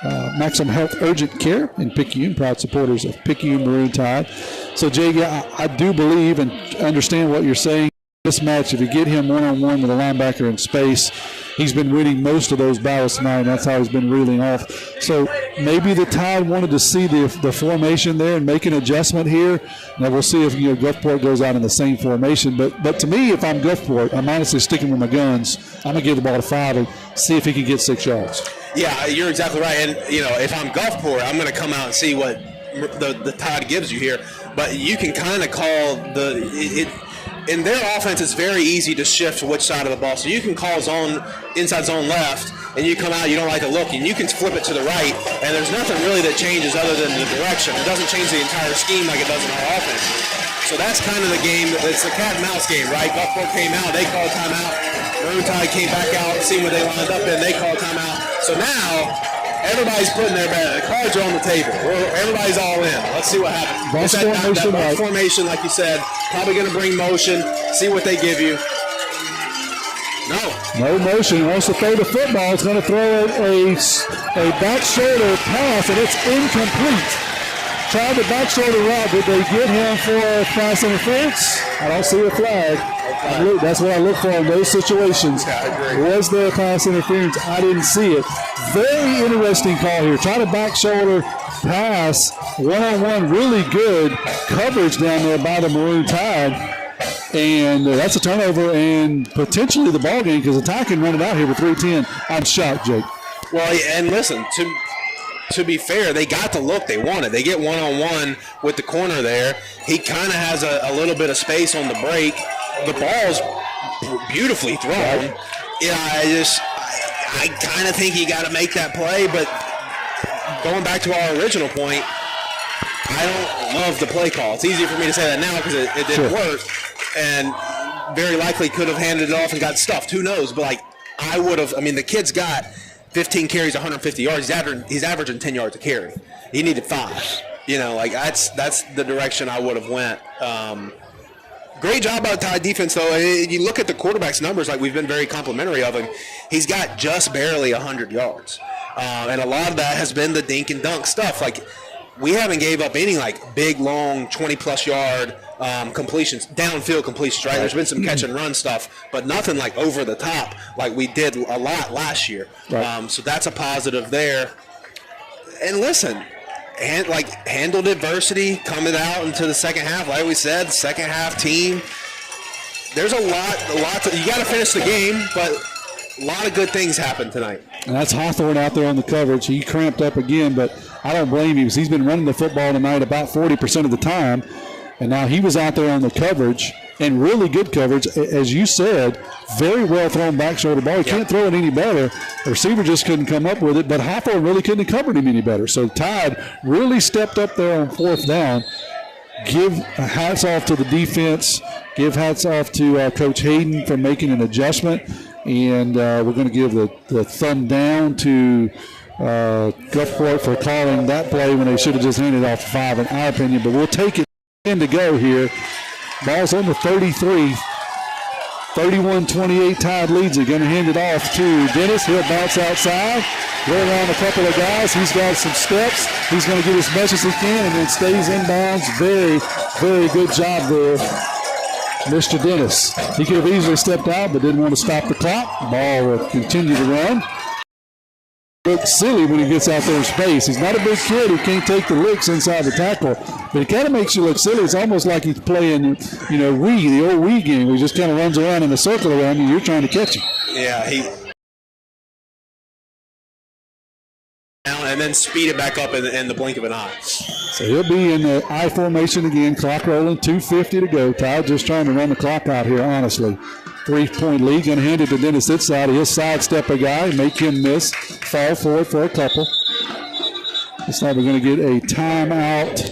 Health Urgent Care in Picayune, proud supporters of Picayune Maroon Tide. So, Jay, I do believe and understand what you're saying. This match, if you get him one-on-one with a linebacker in space, he's been winning most of those battles tonight, and that's how he's been reeling off. So maybe the Tide wanted to see the formation there and make an adjustment here. Now we'll see if Gulfport goes out in the same formation. But to me, if I'm Gulfport, I'm honestly sticking with my guns. I'm going to give the ball to 5 and see if he can get 6 yards. Yeah, you're exactly right. And, if I'm Gulfport, I'm going to come out and see what the Tide gives you here. But you can kind of call in their offense, it's very easy to shift which side of the ball. So you can call inside zone left, and you come out, you don't like the look, and you can flip it to the right, and there's nothing really that changes other than the direction. It doesn't change the entire scheme like it does in our offense. So that's kind of the game. It's the cat and mouse game, right? Gulfport came out, they called timeout. Maroon Tide came back out, seeing what they lined up in, they called timeout. So now everybody's putting their bet. The cards are on the table. Everybody's all in. Let's see what happens. That formation, like you said, probably going to bring motion. See what they give you. No motion. He wants to throw the football. He's going to throw a back shoulder pass, and it's incomplete. Tried the back shoulder route. Did they get him for pass interference? I don't see a flag. That's what I look for in those situations. Yeah, I agree. Was there a pass interference? I didn't see it. Very interesting call here. Try to back shoulder pass, one-on-one, really good coverage down there by the Maroon Tide. And that's a turnover and potentially the ball game because the Tide can run it out here with 3:10. I'm shocked, Jake. Well, and listen, to be fair, they got the look they wanted. They get one-on-one with the corner there. He kind of has a little bit of space on the break. The ball's beautifully thrown. Right. I kind of think you got to make that play, but going back to our original point, I don't love the play call. It's easier for me to say that now because it didn't work, and very likely could have handed it off and got stuffed. Who knows? But I would have. I mean, the kid's got 15 carries, 150 yards. He's averaging 10 yards a carry. He needed 5. That's the direction I would have went. Great job by the Tide defense, though. You look at the quarterback's numbers, we've been very complimentary of him. He's got just barely 100 yards. And a lot of that has been the dink and dunk stuff. we haven't gave up any like big, long, 20-plus yard completions, downfield completions, right? There's been some catch and run stuff, but nothing like over the top like we did a lot last year. Right. So that's a positive there. And listen, handled adversity coming out into the second half. Like we said, second half team. There's a lot to, you got to finish the game, but a lot of good things happened tonight. And that's Hawthorne out there on the coverage. He cramped up again, but I don't blame him because he's been running the football tonight about 40% of the time. And now he was out there on the coverage, and really good coverage. As you said, very well thrown back shoulder ball. He can't throw it any better. The receiver just couldn't come up with it, but Hawthorne really couldn't have covered him any better. So Tide really stepped up there on fourth down. Give hats off to the defense. Give hats off to Coach Hayden for making an adjustment. And we're going to give the thumb down to Gulfport for calling that play when they should have just handed it off to 5, in our opinion. But we'll take it in to go here. Ball's on the 33. 31-28, Tide leads it. Going to hand it off to Dennis. He'll bounce outside. Go around a couple of guys. He's got some steps. He's going to get as much as he can and then stays inbounds. Very, very good job there, Mr. Dennis. He could have easily stepped out but didn't want to stop the clock. Ball will continue to run. Looks silly when he gets out there in space. He's not a big kid. He can't take the licks inside the tackle, but it kind of makes you look silly. It's almost like he's playing, the old Wii game, where he just kind of runs around in a circle around you. You're trying to catch him. Yeah, and then speed it back up in the blink of an eye. So he'll be in the I formation again. Clock rolling, 2:50 to go. Tide just trying to run the clock out here, honestly. 3-point lead. Going to hand it to Dennis this side. He'll sidestep a guy, make him miss, fall forward for a couple. Looks like we're going to get a timeout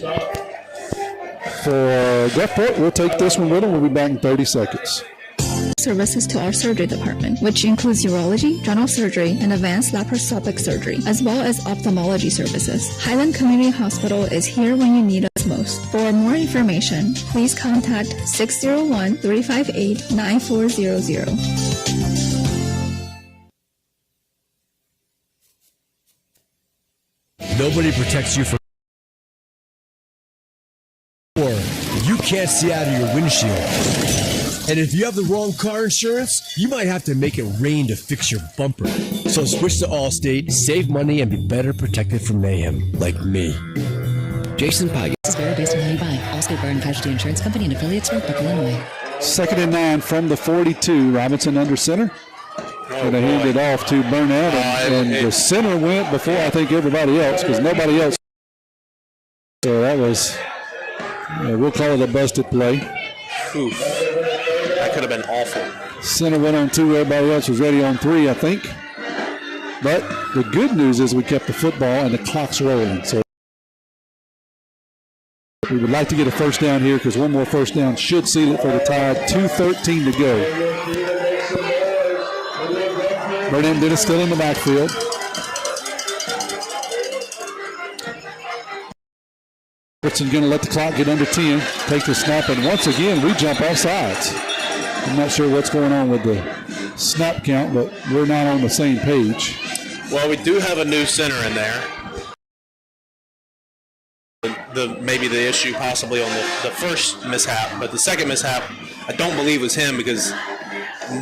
for Gulfport. We'll take this one with him. We'll be back in 30 seconds. Services to our surgery department, which includes urology, general surgery, and advanced laparoscopic surgery, as well as ophthalmology services. Highland Community Hospital is here when you need us most. For more information, please contact 601-358-9400. Nobody protects you from or you can't see out of your windshield. And if you have the wrong car insurance, you might have to make it rain to fix your bumper. So switch to Allstate, save money, and be better protected from mayhem, like me. Jason Page. This is Barry based on how you buy. Allstate Bar and Casualty Insurance Company and affiliates of Buckle, Illinois. 2nd and 9 from the 42. Robinson under center. Going to hand it off to Burnett, and the center went before I think everybody else, because nobody else. So that was, we'll call it a busted play. Oof. That could have been awful. Center went on 2. Everybody else was ready on 3, I think. But the good news is we kept the football and the clock's rolling. So we would like to get a first down here because one more first down should seal it for the Tide. 2:13 to go. Burnham Dennis still in the backfield. Richardson going to let the clock get under 10. Take the snap, and once again we jump off sides. I'm not sure what's going on with the snap count, but we're not on the same page. Well, we do have a new center in there. Maybe the issue possibly on the first mishap, but the second mishap I don't believe was him because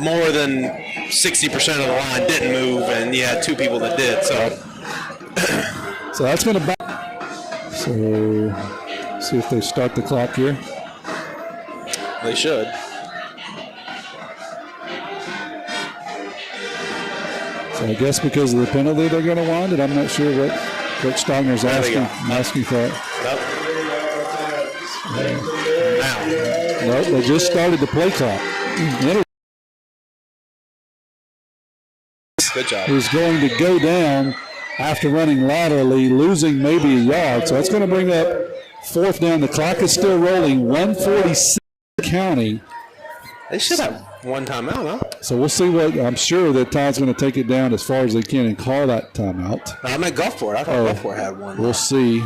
more than 60% of the line didn't move, and you had 2 people that did. So that's going to back. So see if they start the clock here. They should. So I guess because of the penalty they're going to wind it. I'm not sure what Coach Steiner's asking for it. No, they just started the play clock. Good job. Who's going to go down after running laterally, losing maybe a yard. So that's going to bring up 4th down. The clock is still rolling. 1:46 counting. They should have one timeout, huh? So we'll see what, I'm sure that Todd's going to take it down as far as they can and call that timeout. I'm at Gulfport. I thought Gulfport had one. We'll see.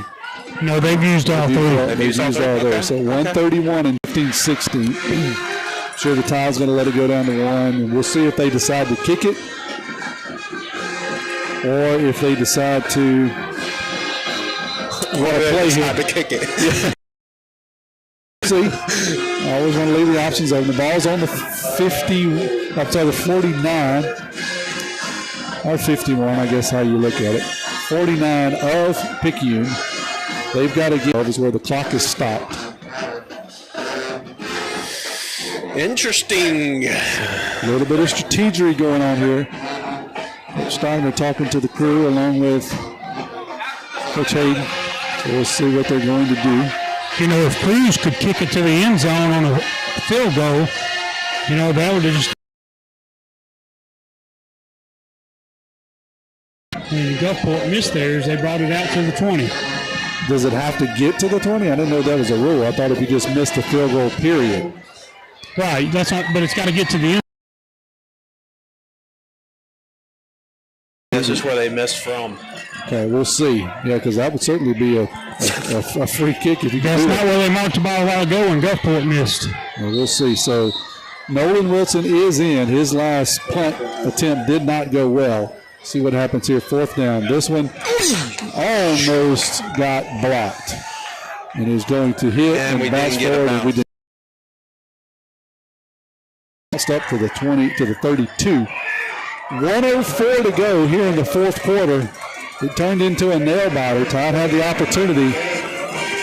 No, they've used all 3. They've used all there. So 1:31 and 15-16. Sure the Tide's going to let it go down to 1. And we'll see if they decide to kick it or if they decide to want to play here. To kick it. Yeah. See, I always want to leave the options open. The ball's on the 49 or 51, I guess how you look at it. 49 of Picayune. They've got to get is where the clock is stopped. Interesting. A little bit of strategy going on here. Steiner talking to the crew along with Coach Hayden. So we'll see what they're going to do. You know, if Cruz could kick it to the end zone on a field goal, you know, that would have just. When Gulfport missed theirs, they brought it out to the 20. Does it have to get to the 20? I didn't know that was a rule. I thought if you just missed the field goal, period. Right, that's not, but it's got to get to the end. This is where they missed from. Okay, we'll see. Yeah, because that would certainly be a free kick if you can. That's not where they marked the ball a while ago when Gulfport missed. Well, we'll see. So Nolan Wilson is in. His last punt attempt did not go well. See what happens here. 4th down. This one almost got blocked. And is going to hit and bounce forward. And we did up to the 20, to the 32. 1:04 to go here in the 4th quarter. It turned into a nail biter. Todd had the opportunity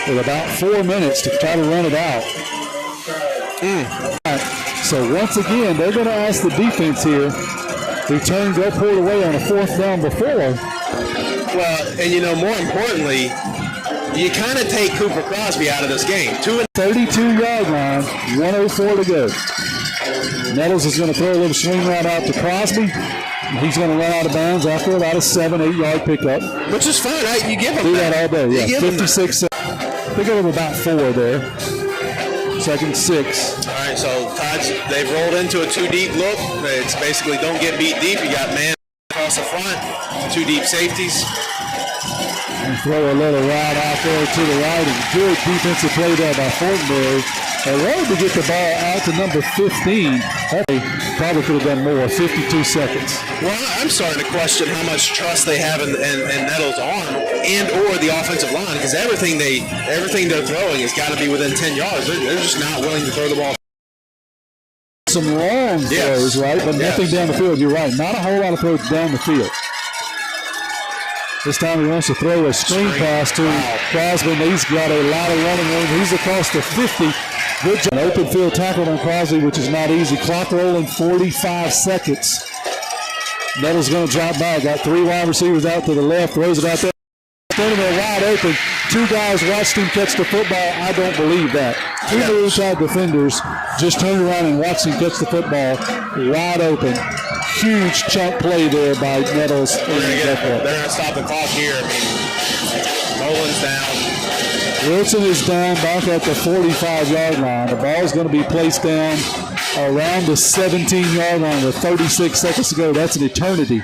with about 4 minutes to try to run it out. So once again, they're going to ask the defense here to turn Gulfport away on a 4th down before. Well, and you know, more importantly, you kind of take Cooper Crosby out of this game. 32-yard line, 1:04 to go. Nettles is going to throw a little swing right out to Crosby. He's going to run out of bounds after about a 7-8-yard pickup. Which is fine. You give him do that all day. Yeah, 56. They give him about 4 there. 2nd, 6. All right, so they've rolled into a 2-deep look. It's basically don't get beat deep. You got man across the front, 2 deep safeties. And throw a little route out there to the right. And good defensive play there by Fortenberry. They wanted to get the ball out to number 15. They probably could have done more, 52 seconds. Well, I'm starting to question how much trust they have in Nettles' arm and or the offensive line, because everything they're throwing has got to be within 10 yards. They're just not willing to throw the ball. Some long throws, right? But nothing down the field. You're right. Not a whole lot of throws down the field. This time he wants to throw a screen pass to Crosby. He's got a lot of running room. He's across the 50. Good job. An open field tackle on Crosby, which is not easy. Clock rolling 45 seconds. Nettles going to drop by. Got 3 wide receivers out to the left. Throws it out there. They're wide open. 2 guys watched him catch the football. I don't believe that. 2 inside defenders just turned around and watched him catch the football. Wide open. Huge chunk play there by Nettles. They're going to stop the clock here. I mean, Nolan's down. Wilson is down back at the 45-yard line. The ball is going to be placed down around the 17-yard line with 36 seconds to go. That's an eternity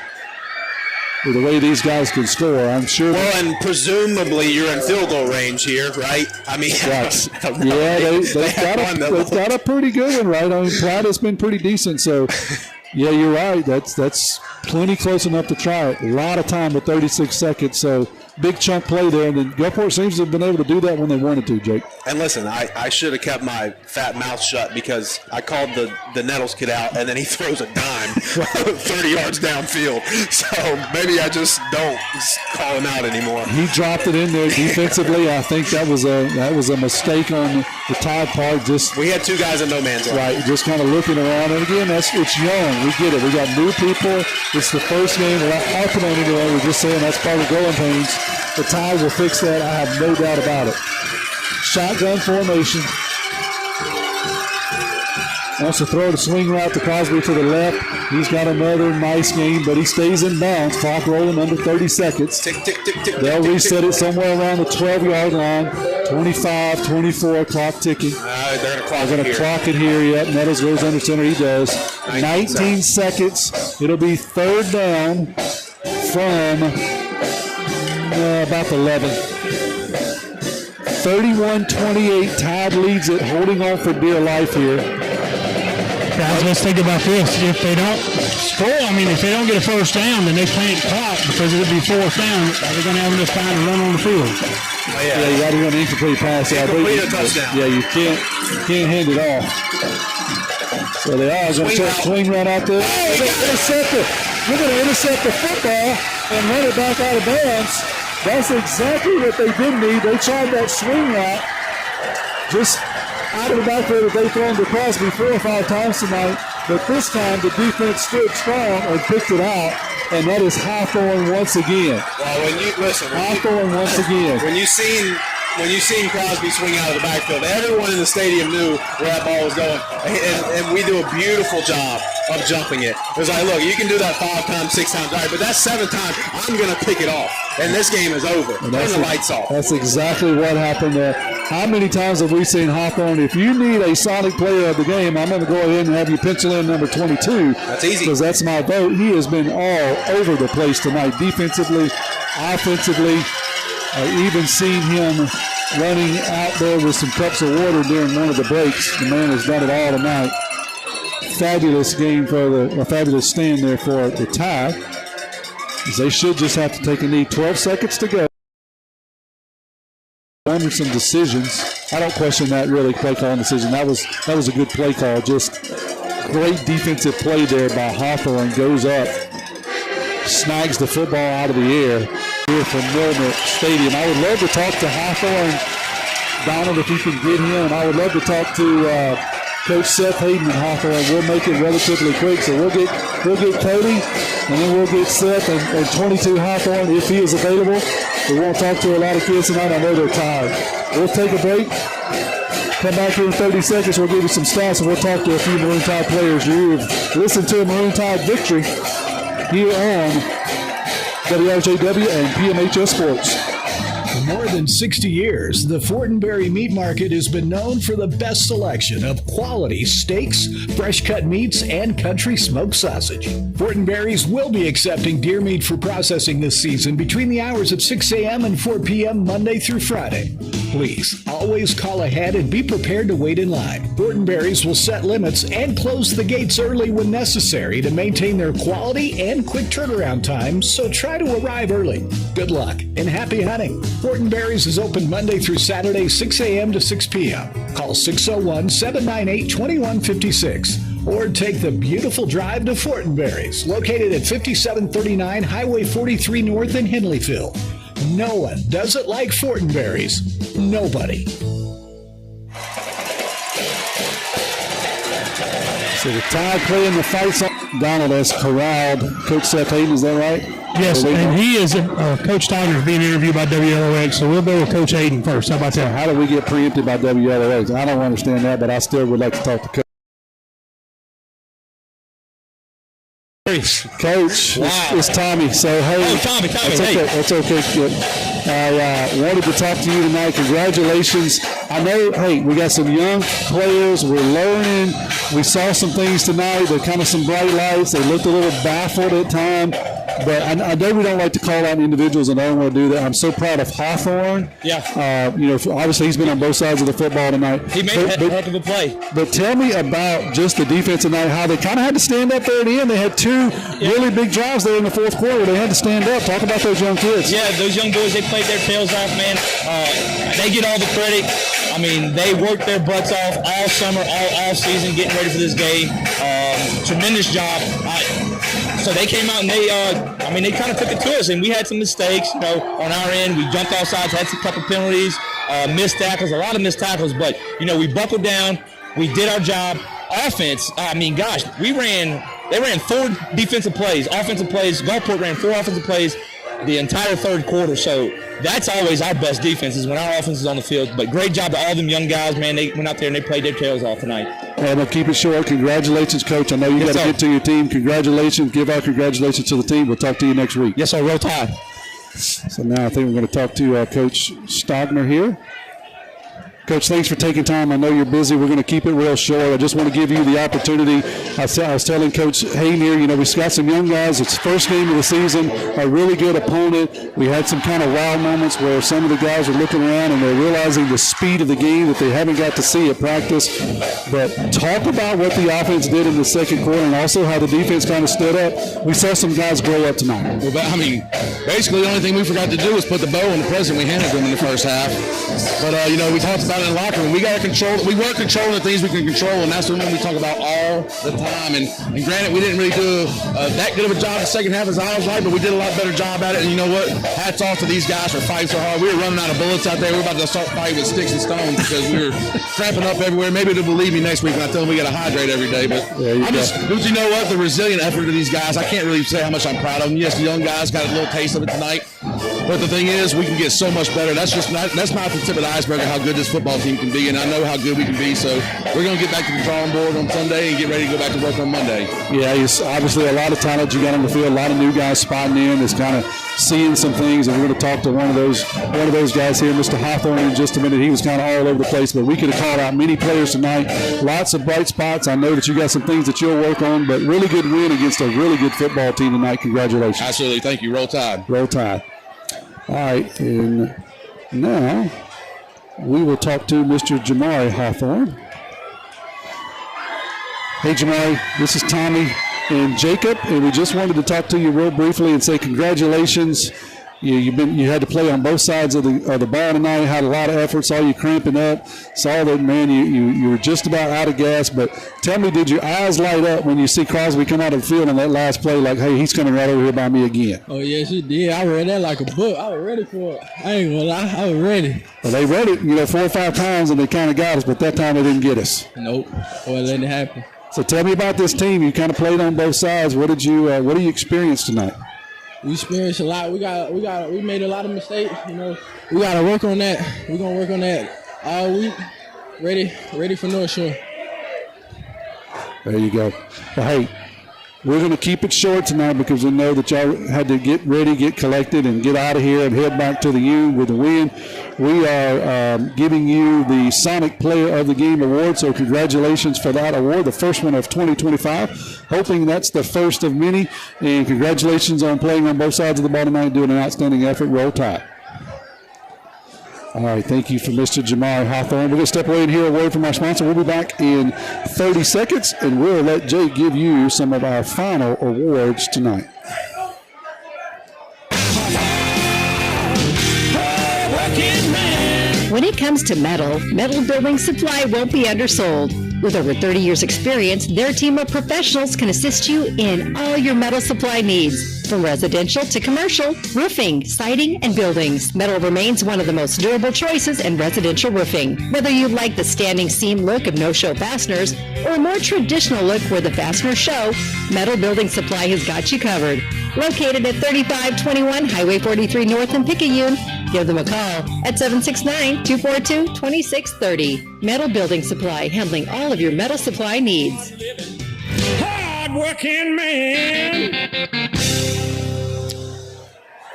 with the way these guys can score. I'm sure. Well, and presumably you're in field goal range here, right? I mean, right. Yeah, they've got a pretty good one, right? I mean, Platt has been pretty decent, so yeah, you're right. That's plenty close enough to try it. A lot of time with 36 seconds, so big chunk play there, and then Gulfport seems to have been able to do that when they wanted to, Jake. And listen, I should have kept my fat mouth shut because I called the Nettles kid out, and then he throws a dime 30 yards downfield. So maybe I just don't call him out anymore. He dropped it in there defensively. I think that was a mistake on the Tide part. We had 2 guys in no man's land. Right, just kind of looking around. And again, it's young. We get it. We got new people. It's the first game. We're not harping on anyone. We're just saying that's part of growing pains. The Tide will fix that. I have no doubt about it. Shotgun formation. Wants to throw the swing route to Crosby to the left. He's got another nice game, but he stays in bounds. Clock rolling under 30 seconds. Tick, tick, tick, tick. They'll reset it somewhere around the 12-yard line. 25, 24, clock ticking. They're going to clock it here. Yep, Nettles goes under center. He does. 19 seconds. It'll be 3rd down from about the 11. 31-28. Tide leads it, holding on for dear life here. Guys, let's think about this. If they don't score, if they don't get a first down, then they can't clock because it'll be fourth down. They're going to have enough time to run on the field. You got to run an incomplete pass. Incomplete a touchdown. Yeah, you can't hand it off. So they are going to try a swing run out there. You're going to intercept the football and run it back out of bounds. That's exactly what they did need. They tried that swing route just out of the backfield that they've thrown to Crosby 4 or 5 times tonight. But this time the defense stood strong and picked it out. And that is Hawthorne once again. Well, Hawthorne once again. When you seen Crosby swing out of the backfield, everyone in the stadium knew where that ball was going, and we do a beautiful job of jumping it. It was like, look, you can do that 5 times, 6 times, all right, but that's 7 times. I'm going to pick it off, and this game is over. Turn the lights off. That's exactly what happened there. How many times have we seen Hawthorne? If you need a Sonic player of the game, I'm going to go ahead and have you pencil in number 22. That's easy. Because that's my vote. He has been all over the place tonight, defensively, offensively. I even seen him running out there with some cups of water during one of the breaks. The man has done it all tonight. Fabulous game a fabulous stand there for the tie. As they should just have to take a knee. 12 seconds to go. Under some decisions. I don't question that really play calling decision. That was a good play call. Just great defensive play there by Hawthorne. Goes up, snags the football out of the air here from Milner Stadium. I would love to talk to Hawthorne, Donald, if you can get him. I would love to talk to Coach Seth Hayden and Hawthorne. We'll make it relatively quick. So we'll get Cody, and then we'll get Seth and 22 Hawthorne if he is available. We won't talk to a lot of kids tonight. I know they're tired. We'll take a break. Come back here in 30 seconds. We'll give you some stats, and we'll talk to a few Maroon Tide players. You've listened to a Maroon Tide victory here on WRJW and PMHS Sports. For more than 60 years, the Fortenberry Meat Market has been known for the best selection of quality steaks, fresh-cut meats, and country smoked sausage. Fortenberry's will be accepting deer meat for processing this season between the hours of 6 a.m. and 4 p.m. Monday through Friday. Please always call ahead and be prepared to wait in line. Fortenberry's will set limits and close the gates early when necessary to maintain their quality and quick turnaround times, so try to arrive early. Good luck and happy hunting. Fortenberry's is open Monday through Saturday, 6 a.m. to 6 p.m. Call 601-798-2156 or take the beautiful drive to Fortenberry's, located at 5739 Highway 43 North in Henleyville. No one does it like Fortenberry's. Nobody. So the Tide playing the fights. Donald has corralled Coach Seth Hayden, is that right? Yes, and he is, Coach Tiger is being interviewed by WLOX, so we'll go with Coach Hayden first. How about that? How do we get preempted by WLOX? I don't understand that, but I still would like to talk to Coach. Coach, wow. it's Tommy. So, hey. Tommy, that's hey. Okay. That's okay. Good. I wanted to talk to you tonight. Congratulations. I know, hey, we got some young players. We're learning. We saw some things tonight. They're kind of some bright lights. They looked a little baffled at times. But I know we don't like to call out individuals, and I don't want to do that. I'm so proud of Hawthorne. Yeah. Obviously he's been on both sides of the football tonight. He made a heck of a play. But tell me about just the defense tonight, how they kind of had to stand up there at the end. They had 2 really big drives there in the fourth quarter. They had to stand up. Talk about those young kids. Yeah, those young boys, they played their tails off, man. They get all the credit. I mean, they worked their butts off all summer, all season, getting ready for this game. Tremendous job. So they came out and they kind of took it to us, and we had some mistakes, on our end. We jumped off sides, had a couple penalties, missed tackles, a lot of missed tackles, but, we buckled down. We did our job. Offense, they ran 4 defensive plays, offensive plays. Gulfport ran 4 offensive plays the entire third quarter. So that's always our best defense, is when our offense is on the field. But great job to all them young guys, man. They went out there and they played their tails off tonight. And we'll keep it short. Congratulations, Coach. I know you got to get to your team. Congratulations. Give our congratulations to the team. We'll talk to you next week. Yes, sir. Roll Tide. So now I think we're going to talk to Coach Stogner here. Coach, thanks for taking time. I know you're busy. We're going to keep it real short. I just want to give you the opportunity. I was telling Coach Hayne here, we've got some young guys. It's first game of the season, a really good opponent. We had some kind of wow moments where some of the guys are looking around and they're realizing the speed of the game that they haven't got to see at practice. But talk about what the offense did in the second quarter and also how the defense kind of stood up. We saw some guys grow up tonight. Well, basically the only thing we forgot to do was put the bow on the present we handed them in the first half. But, we talked about it in the locker room. We got to control. We weren't controlling the things we can control, and that's the one we talk about all the time. And granted, we didn't really do that good of a job in the second half as I was like, but we did a lot better job at it. And you know what? Hats off to these guys for fighting so hard. We were running out of bullets out there. We were about to start fighting with sticks and stones because we were cramping up everywhere. Maybe they'll believe me next week when I tell them we got to hydrate every day. But but you know what? The resilient effort of these guys, I can't really say how much I'm proud of them. Yes, the young guys got a little taste of it tonight. But the thing is, we can get so much better. That's not the tip of the iceberg of how good this football team can be, and I know how good we can be. So we're going to get back to the drawing board on Sunday and get ready to go back to work on Monday. Yeah, it's obviously a lot of talent you got on the field. A lot of new guys spotting in. It's kind of seeing some things, and we're going to talk to one of those guys here, Mr. Hawthorne, in just a minute. He was kind of all over the place, but we could have called out many players tonight. Lots of bright spots. I know that you got some things that you'll work on, but really good win against a really good football team tonight. Congratulations. Absolutely. Thank you. Roll Tide. Roll Tide. All right, and now we will talk to Mr. Jamari Hawthorne. Hey, Jamari, this is Tommy and Jacob, and we just wanted to talk to you real briefly and say congratulations. You had to play on both sides of the ball tonight. Had a lot of effort. Saw you cramping up. Saw that, man, you were just about out of gas. But tell me, did your eyes light up when you see Crosby come out of the field on that last play? Like, hey, he's coming right over here by me again. Oh yes, he did. I read that like a book. I was ready for it. I ain't gonna lie, I was ready. Well, they read it, 4 or 5 times, and they kind of got us. But that time they didn't get us. Nope. Boy, letting it happen. So tell me about this team. You kind of played on both sides. What did you experience tonight? We experienced a lot. We made a lot of mistakes. We got to work on that. We're gonna work on that all week. Ready for North Shore. There you go. Well, hey, we're going to keep it short tonight because we know that y'all had to get ready, get collected, and get out of here and head back to the U with a win. We are giving you the Sonic Player of the Game award, so congratulations for that award, the first one of 2025. Hoping that's the first of many, and congratulations on playing on both sides of the ball tonight and doing an outstanding effort. Roll Tide. All right, thank you for Mr. Jamari Hawthorne. We're going to step away and hear a word from our sponsor. We'll be back in 30 seconds, and we'll let Jake give you some of our final awards tonight. When it comes to metal building supply won't be undersold. With over 30 years experience, their team of professionals can assist you in all your metal supply needs. From residential to commercial, roofing, siding, and buildings, metal remains one of the most durable choices in residential roofing. Whether you like the standing seam look of no-show fasteners or a more traditional look where the fasteners show, Metal Building Supply has got you covered. Located at 3521 Highway 43 North in Picayune, give them a call at 769-242-2630. Metal Building Supply, handling all of your metal supply needs. Hard-working man.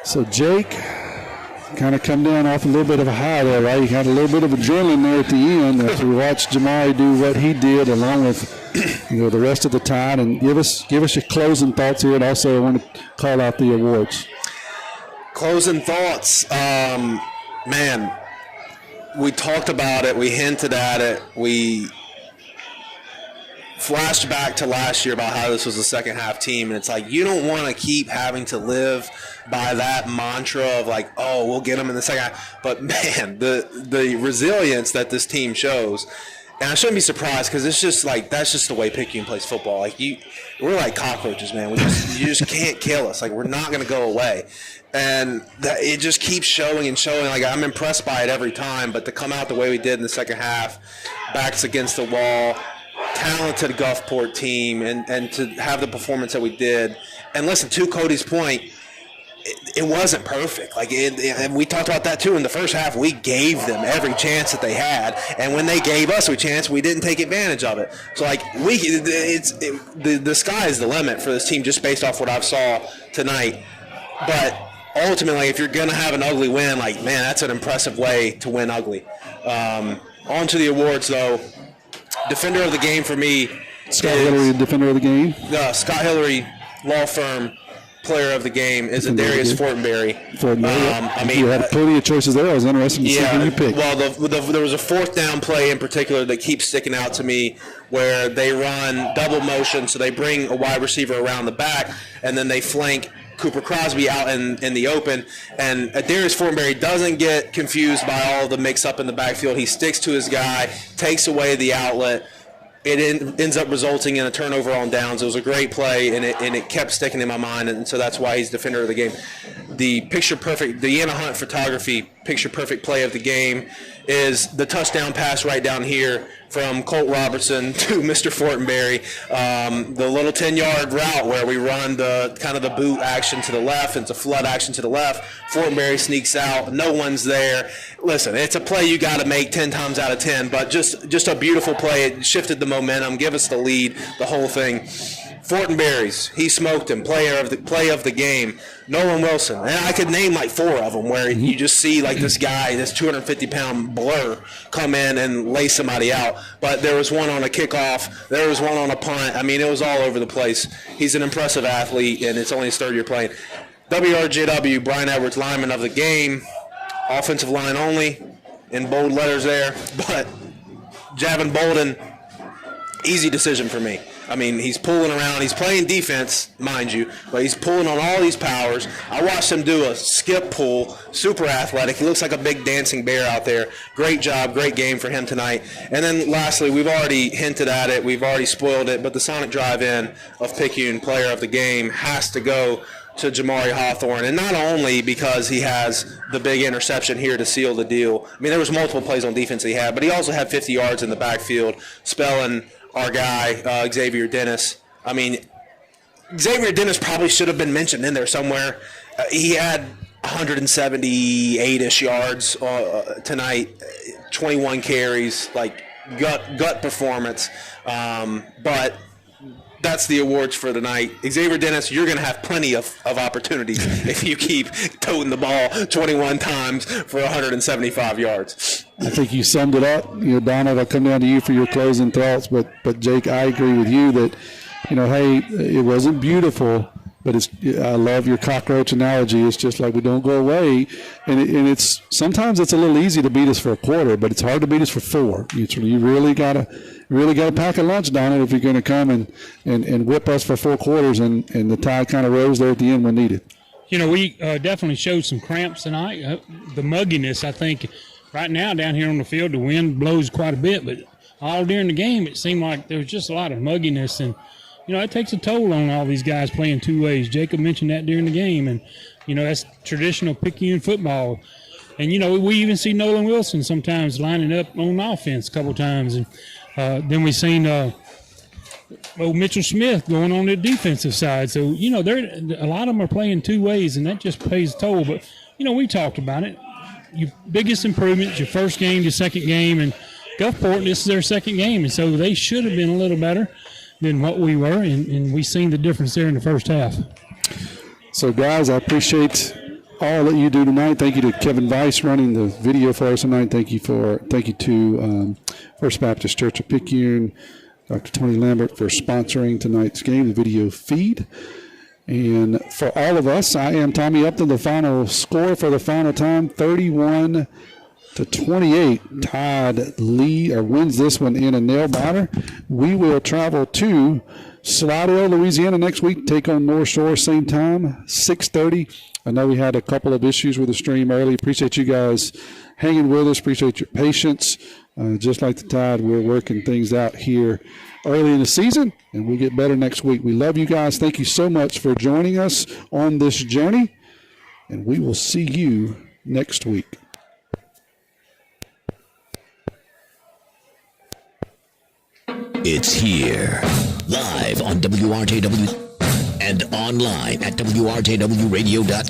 So Jake kind of come down off a little bit of a high there, right? He had a little bit of adrenaline there at the end as we watched Jamari do what he did along with the rest of the Tide. And give us your closing thoughts here, and also I want to call out the awards. Closing thoughts, man, we talked about it, we hinted at it, we flashed back to last year about how this was a second half team, and it's like you don't want to keep having to live by that mantra of like, oh, we'll get them in the second half. But man, the resilience that this team shows, and I shouldn't be surprised because it's just like that's just the way Picayune plays football. Like we're like cockroaches, man. You just can't kill us. Like we're not going to go away. And it just keeps showing and showing. Like I'm impressed by it every time. But to come out the way we did in the second half, backs against the wall, talented Gulfport team, and to have the performance that we did. And listen, to Cody's point, it wasn't perfect. And we talked about that too. In the first half, we gave them every chance that they had, and when they gave us a chance, we didn't take advantage of it. So the sky is the limit for this team, just based off what I saw tonight. But ultimately, if you're gonna have an ugly win, man, that's an impressive way to win ugly. On to the awards, though. Defender of the game for me. Scott Hillary, defender of the game. Scott Hillary, law firm player of the game is Adarius Fortenberry. I mean, you had plenty of choices there. I was interested to see who you picked. Well, there was a fourth down play in particular that keeps sticking out to me where they run double motion, so they bring a wide receiver around the back, and then they flank Cooper Crosby out in the open, and Adarius Fortenberry doesn't get confused by all the mix-up in the backfield. He sticks to his guy, takes away the outlet. It ends up resulting in a turnover on downs. It was a great play, and it kept sticking in my mind, and so that's why he's defender of the game. The picture-perfect, Deanna Hunt photography picture-perfect play of the game is the touchdown pass right down here from Colt Robertson to Mr. Fortenberry. The little 10-yard route where we run the kind of the boot action to the left, it's a flood action to the left. Fortenberry sneaks out. No one's there. Listen, it's a play you got to make 10 times out of 10, but just a beautiful play. It shifted the momentum, give us the lead, the whole thing. Fortenberry's, he smoked him, play of the game. Nolan Wilson, and I could name like 4 of them where you just see like this guy, this 250-pound blur come in and lay somebody out. But there was one on a kickoff, there was one on a punt. I mean, it was all over the place. He's an impressive athlete, and it's only his 3rd year playing. WRJW, Brian Edwards, lineman of the game, offensive line only, in bold letters there. But Javon Bolden, easy decision for me. I mean, he's pulling around. He's playing defense, mind you, but he's pulling on all these powers. I watched him do a skip pull, super athletic. He looks like a big dancing bear out there. Great job, great game for him tonight. And then lastly, we've already hinted at it. We've already spoiled it, but the Sonic Drive-In of Picayune player of the game has to go to Jamari Hawthorne, and not only because he has the big interception here to seal the deal. I mean, there was multiple plays on defense he had, but he also had 50 yards in the backfield, spelling our guy, Xavier Dennis. I mean, Xavier Dennis probably should have been mentioned in there somewhere. He had 178-ish yards tonight, 21 carries, like gut performance. But that's the awards for tonight. Xavier Dennis, you're going to have plenty of opportunities if you keep toting the ball 21 times for 175 yards. I think you summed it up. Donald, I'll come down to you for your closing thoughts. But Jake, I agree with you that, hey, it wasn't beautiful, but I love your cockroach analogy. It's just like we don't go away. And it's sometimes it's a little easy to beat us for a quarter, but it's hard to beat us for 4. You really got to pack a lunch, Donald, if you're going to come and whip us for 4 quarters, and the tide kind of rose there at the end when needed. We definitely showed some cramps tonight. The mugginess, I think, right now down here on the field, the wind blows quite a bit, but all during the game it seemed like there was just a lot of mugginess, and it takes a toll on all these guys playing 2 ways. Jacob mentioned that during the game, and that's traditional Picayune football. And we even see Nolan Wilson sometimes lining up on offense a couple times, and then we seen Mitchell Smith going on the defensive side. So a lot of them are playing 2 ways, and that just pays a toll. But we talked about it. Your biggest improvements, your first game, your second game, and Gulfport, this is their second game, and so they should have been a little better than what we were, and we seen the difference there in the first half. So, guys, I appreciate all that you do tonight. Thank you to Kevin Weiss running the video for us tonight. Thank you to First Baptist Church of Picayune, Dr. Tony Lambert, for sponsoring tonight's game, the video feed. And for all of us, I am Tommy Upton. The final score for the final time, 31-28. Todd Lee wins this one in a nail biter. We will travel to Slidell, Louisiana next week. Take on North Shore, same time, 6:30. I know we had a couple of issues with the stream early. Appreciate you guys hanging with us. Appreciate your patience. Just like the Tide, we're working things out here early in the season, and we'll get better next week. We love you guys. Thank you so much for joining us on this journey, and we will see you next week. It's here, live on WRJW and online at WRJWradio.com.